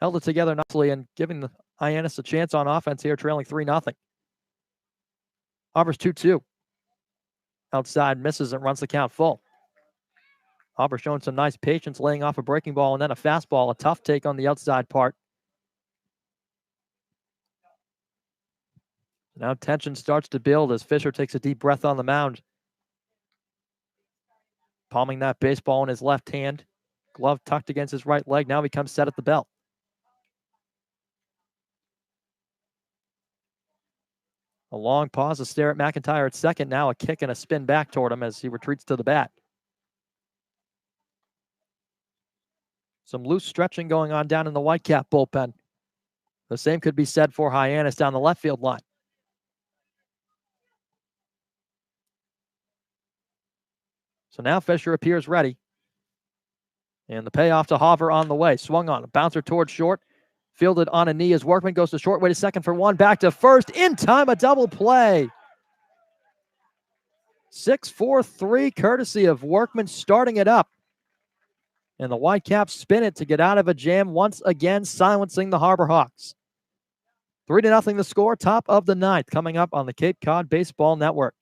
held it together nicely and giving the Hyannis a chance on offense here, trailing 3-0. Harbor's 2-2. Outside misses and runs the count full. Hopper showing some nice patience, laying off a breaking ball and then a fastball, a tough take on the outside part. Now tension starts to build as Fisher takes a deep breath on the mound. Palming that baseball in his left hand. Glove tucked against his right leg. Now he comes set at the belt. A long pause to stare at McIntyre at second. Now a kick and a spin back toward him as he retreats to the bat. Some loose stretching going on down in the Whitecap bullpen. The same could be said for Hyannis down the left field line. So now Fisher appears ready. And the payoff to Hopper on the way. Swung on. A bouncer towards short. Fielded on a knee as Workman goes to short. Way to second for one. Back to first. In time, a double play. 6-4-3 courtesy of Workman starting it up. And the Whitecaps spin it to get out of a jam, once again silencing the Harbor Hawks. 3-0 the score, top of the ninth, coming up on the Cape Cod Baseball Network.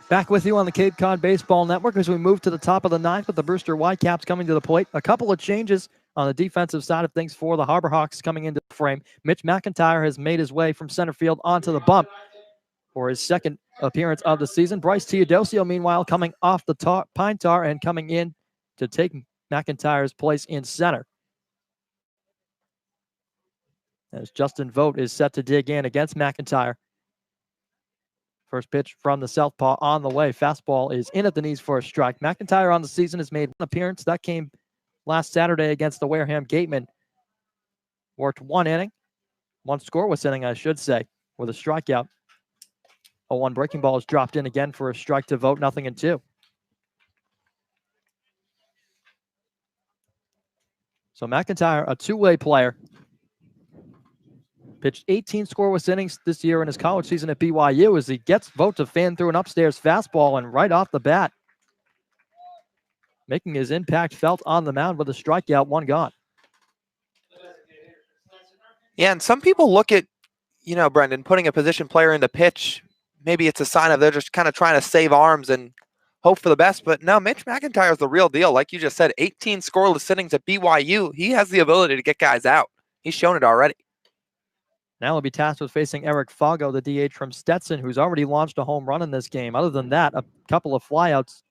Back with you on the Cape Cod Baseball Network as we move to the top of the ninth with the Brewster Whitecaps coming to the plate. A couple of changes on the defensive side of things for the Harbor Hawks coming into the frame. Mitch Mcintyre has made his way from center field onto the bump for his second appearance of the season. Bryce Teodosio, meanwhile, coming off the pine tar and coming in to take McIntyre's place in center. As Justin Vogt is set to dig in against McIntyre. First pitch from the southpaw on the way. Fastball is in at the knees for a strike. McIntyre on the season has made one appearance. That came last Saturday against the Wareham Gatemen. Worked one scoreless inning, I should say, with a strikeout. A 1 breaking ball is dropped in again for a strike to Vogt, 0-2. So McIntyre, a two-way player. Pitched 18 scoreless innings this year in his college season at BYU as he gets Vogt to fan through an upstairs fastball and right off the bat, making his impact felt on the mound with a strikeout, 1 gone. Yeah, and some people look at, Brendan, putting a position player in the pitch, maybe it's a sign of they're just kind of trying to save arms and hope for the best. But no, Mitch McIntyre is the real deal. Like you just said, 18 scoreless innings at BYU. He has the ability to get guys out. He's shown it already. Now he'll be tasked with facing Eric Fargo, the DH from Stetson, who's already launched a home run in this game. Other than that, a couple of flyouts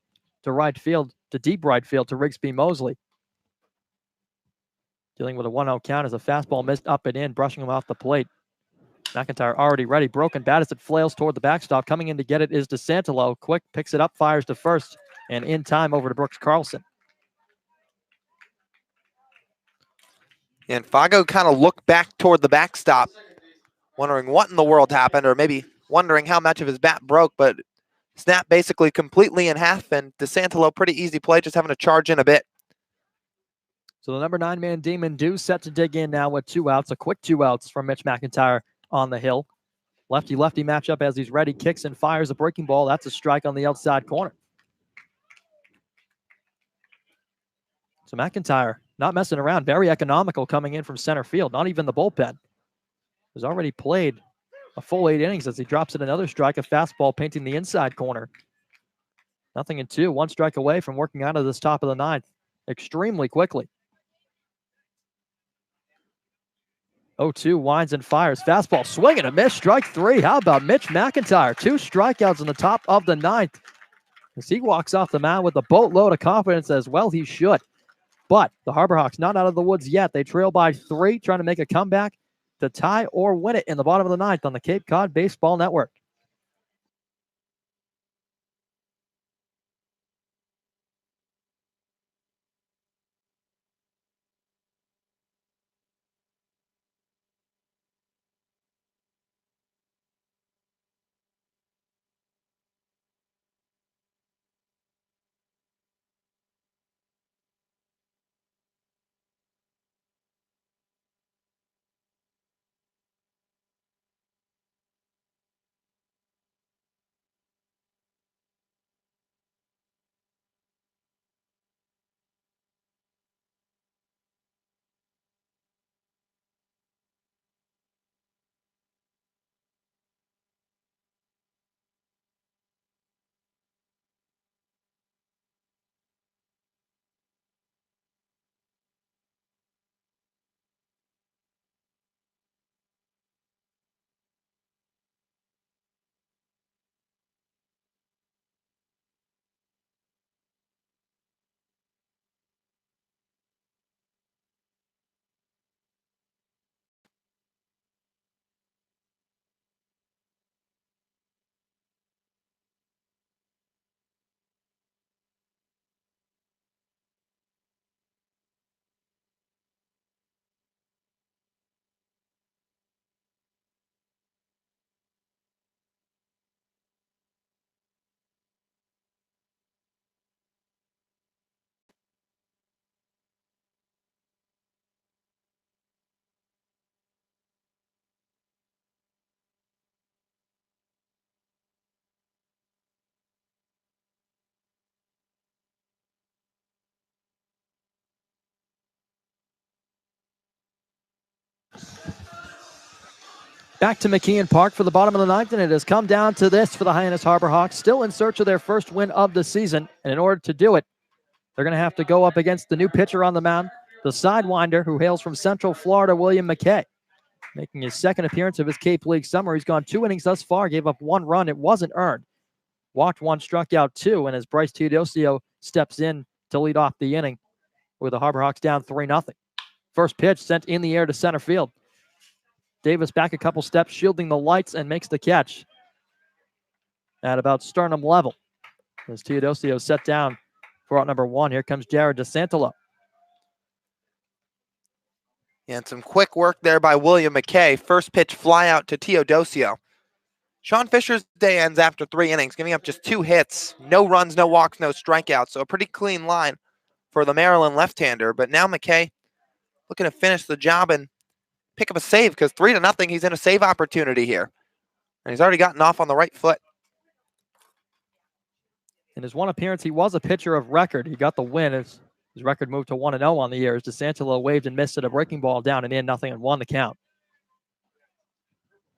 to right field to deep right field to Rigsby Mosley. Dealing with a 1-0 count as a fastball missed up and in, brushing him off the plate. McIntyre already ready. Broken bat as it flails toward the backstop. Coming in to get it is DeSantelo. Quick picks it up, fires to first, and in time over to Brooks Carlson. And Fargo kind of looked back toward the backstop, wondering what in the world happened, or maybe wondering how much of his bat broke, but snapped basically completely in half, and DeSantelo, pretty easy play, just having to charge in a bit. So the number 9-man Damon Dew set to dig in now with 2 outs. A quick 2 outs from Mitch McIntyre on the hill. Lefty-lefty matchup as he's ready. Kicks and fires a breaking ball. That's a strike on the outside corner. So McIntyre not messing around. Very economical coming in from center field. Not even the bullpen. Has already played a full 8 innings as he drops in another strike. A fastball painting the inside corner. 0-2. 1 strike away from working out of this top of the 9th extremely quickly. 0-2, winds and fires. Fastball, swing and a miss, strike 3. How about Mitch McIntyre? 2 strikeouts in the top of the 9th. As he walks off the mound with a boatload of confidence, as well he should. But the Harbor Hawks not out of the woods yet. They trail by 3, trying to make a comeback to tie or win it in the bottom of the 9th on the Cape Cod Baseball Network. Back to McKeon Park for the bottom of the 9th, and it has come down to this for the Hyannis Harbor Hawks, still in search of their first win of the season. And in order to do it, they're going to have to go up against the new pitcher on the mound, the sidewinder who hails from Central Florida, William McKay. Making his 2nd appearance of his Cape League summer. He's gone 2 innings thus far, gave up 1 run. It wasn't earned. Walked 1, struck out 2, and as Bryce Teodosio steps in to lead off the inning with the Harbor Hawks down 3-0. First pitch sent in the air to center field. Davis back a couple steps, shielding the lights, and makes the catch at about sternum level. As Teodosio set down for out number 1. Here comes Jared DeSantelo. And some quick work there by William McKay. First pitch fly out to Teodosio. Sean Fisher's day ends after 3 innings, giving up just 2 hits, no runs, no walks, no strikeouts. So a pretty clean line for the Maryland left-hander. But now McKay looking to finish the job and pick up a save, because 3-0, he's in a save opportunity here. And he's already gotten off on the right foot. In his 1 appearance, he was a pitcher of record. He got the win as his record moved to 1-0 on the year as DeSantelo waved and missed at a breaking ball down and in, 0-1 the count.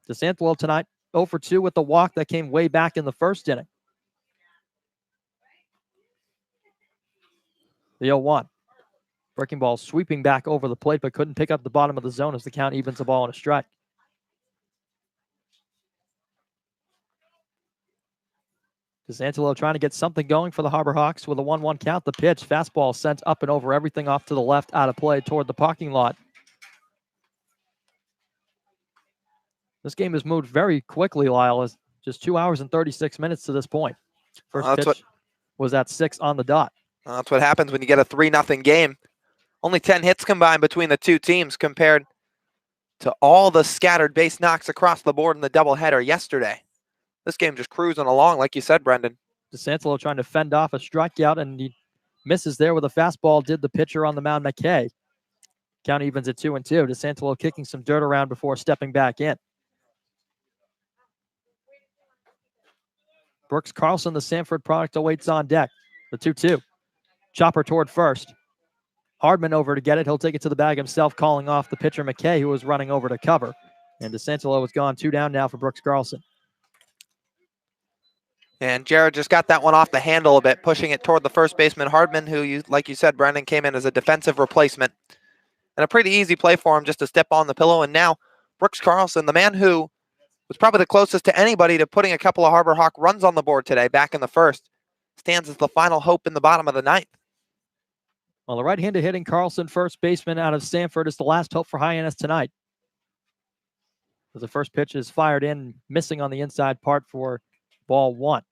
DeSantelo tonight 0 for 2 with the walk that came way back in the 1st inning. The 0-1. Breaking ball sweeping back over the plate, but couldn't pick up the bottom of the zone as the count evens the ball on a strike. DeSantolo trying to get something going for the Harbor Hawks with a 1-1 count. The pitch, fastball sent up and over everything off to the left, out of play toward the parking lot. This game has moved very quickly, Lyle. It's just 2 hours and 36 minutes to this point. First pitch was at 6 on the dot. That's what happens when you get a 3-0 game. Only 10 hits combined between the two teams compared to all the scattered base knocks across the board in the doubleheader yesterday. This game just cruising along, like you said, Brendan. DeSantolo trying to fend off a strikeout, and he misses there with a fastball. Did the pitcher on the mound, McKay. Count evens at 2-2. DeSantolo kicking some dirt around before stepping back in. Brooks Carlson, the Sanford product, awaits on deck. The 2-2. Chopper toward first. Hardman over to get it. He'll take it to the bag himself, calling off the pitcher, McKay, who was running over to cover. And DeSantolo is gone 2 down now for Brooks Carlson. And Jared just got that one off the handle a bit, pushing it toward the first baseman, Hardman, who, like you said, Brendan, came in as a defensive replacement. And a pretty easy play for him just to step on the pillow. And now Brooks Carlson, the man who was probably the closest to anybody to putting a couple of Harbor Hawk runs on the board today back in the first, stands as the final hope in the bottom of the ninth. Well, the right-handed hitting Carlson, first baseman out of Sanford, is the last hope for Hyannis tonight. As the first pitch is fired in, missing on the inside part for ball 1.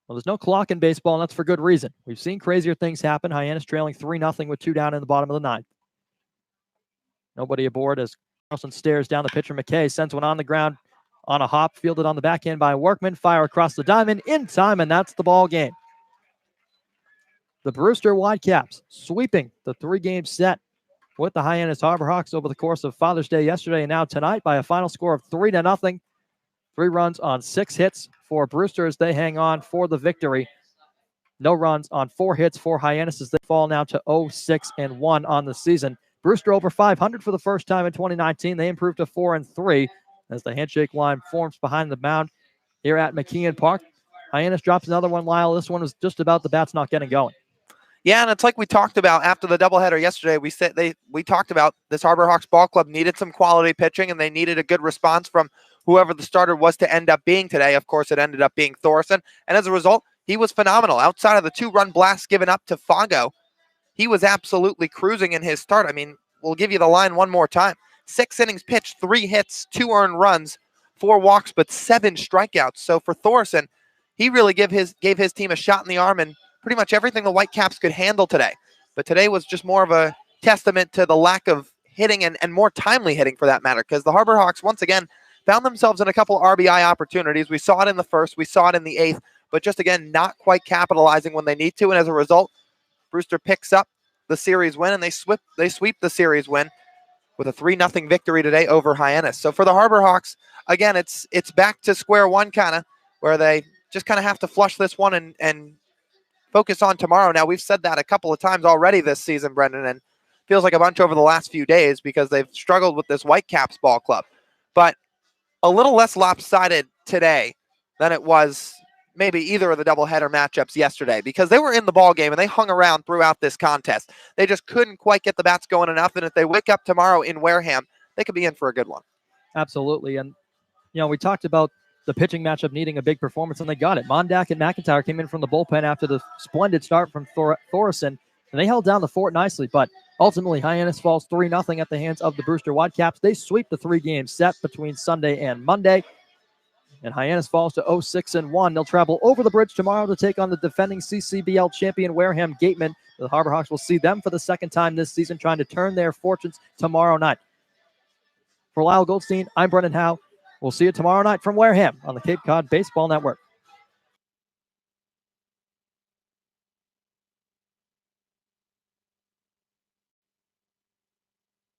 Well, there's no clock in baseball, and that's for good reason. We've seen crazier things happen. Hyannis trailing 3-0 with 2 down in the bottom of the ninth. Nobody aboard as Carlson stares down the pitcher. McKay sends one on the ground on a hop, fielded on the backhand by Workman. Fire across the diamond in time, and that's the ball game. The Brewster Whitecaps sweeping the 3-game set with the Hyannis Harbor Hawks over the course of Father's Day yesterday and now tonight by a final score of 3-0. 3 runs on 6 hits for Brewster as they hang on for the victory. No runs on 4 hits for Hyannis as they fall now to 0-6-1 on the season. Brewster over 500 for the first time in 2019. They improved to 4-3 as the handshake line forms behind the mound here at McKeon Park. Hyannis drops another one, Lyle. This one was just about the bats not getting going. Yeah, and it's like we talked about after the doubleheader yesterday. We talked about this Harbor Hawks ball club needed some quality pitching, and they needed a good response from whoever the starter was to end up being today. Of course, it ended up being Thorson, and as a result, he was phenomenal. Outside of the 2-run blast given up to Fargo, he was absolutely cruising in his start. I mean, we'll give you the line one more time. 6 innings pitched, 3 hits, 2 earned runs, 4 walks, but 7 strikeouts. So for Thorson, he really gave his team a shot in the arm and pretty much everything the Whitecaps could handle today. But today was just more of a testament to the lack of hitting and more timely hitting for that matter, because the Harbor Hawks, once again, found themselves in a couple RBI opportunities. We saw it in the first, we saw it in the 8th, but just again, not quite capitalizing when they need to. And as a result, Brewster picks up the series win, and they sweep the series win with a 3-0 victory today over Hyannis. So for the Harbor Hawks, again, it's back to square one kind of, where they just kind of have to flush this one and focus on tomorrow. Now, we've said that a couple of times already this season, Brendan, and feels like a bunch over the last few days because they've struggled with this Whitecaps ball club. But a little less lopsided today than it was maybe either of the doubleheader matchups yesterday, because they were in the ball game and they hung around throughout this contest. They just couldn't quite get the bats going enough, and if they wake up tomorrow in Wareham, they could be in for a good one. Absolutely. And, we talked about the pitching matchup needing a big performance, and they got it. Mundaka and McIntyre came in from the bullpen after the splendid start from Thorson, and they held down the fort nicely, but ultimately Hyannis falls 3-0 at the hands of the Brewster Whitecaps. They sweep the 3-game set between Sunday and Monday, and Hyannis falls to 0-6-1. They'll travel over the bridge tomorrow to take on the defending CCBL champion Wareham Gatemen. The Harbor Hawks will see them for the second time this season, trying to turn their fortunes tomorrow night. For Lyle Goldstein, I'm Brendan Howe. We'll see you tomorrow night from Wareham on the Cape Cod Baseball Network.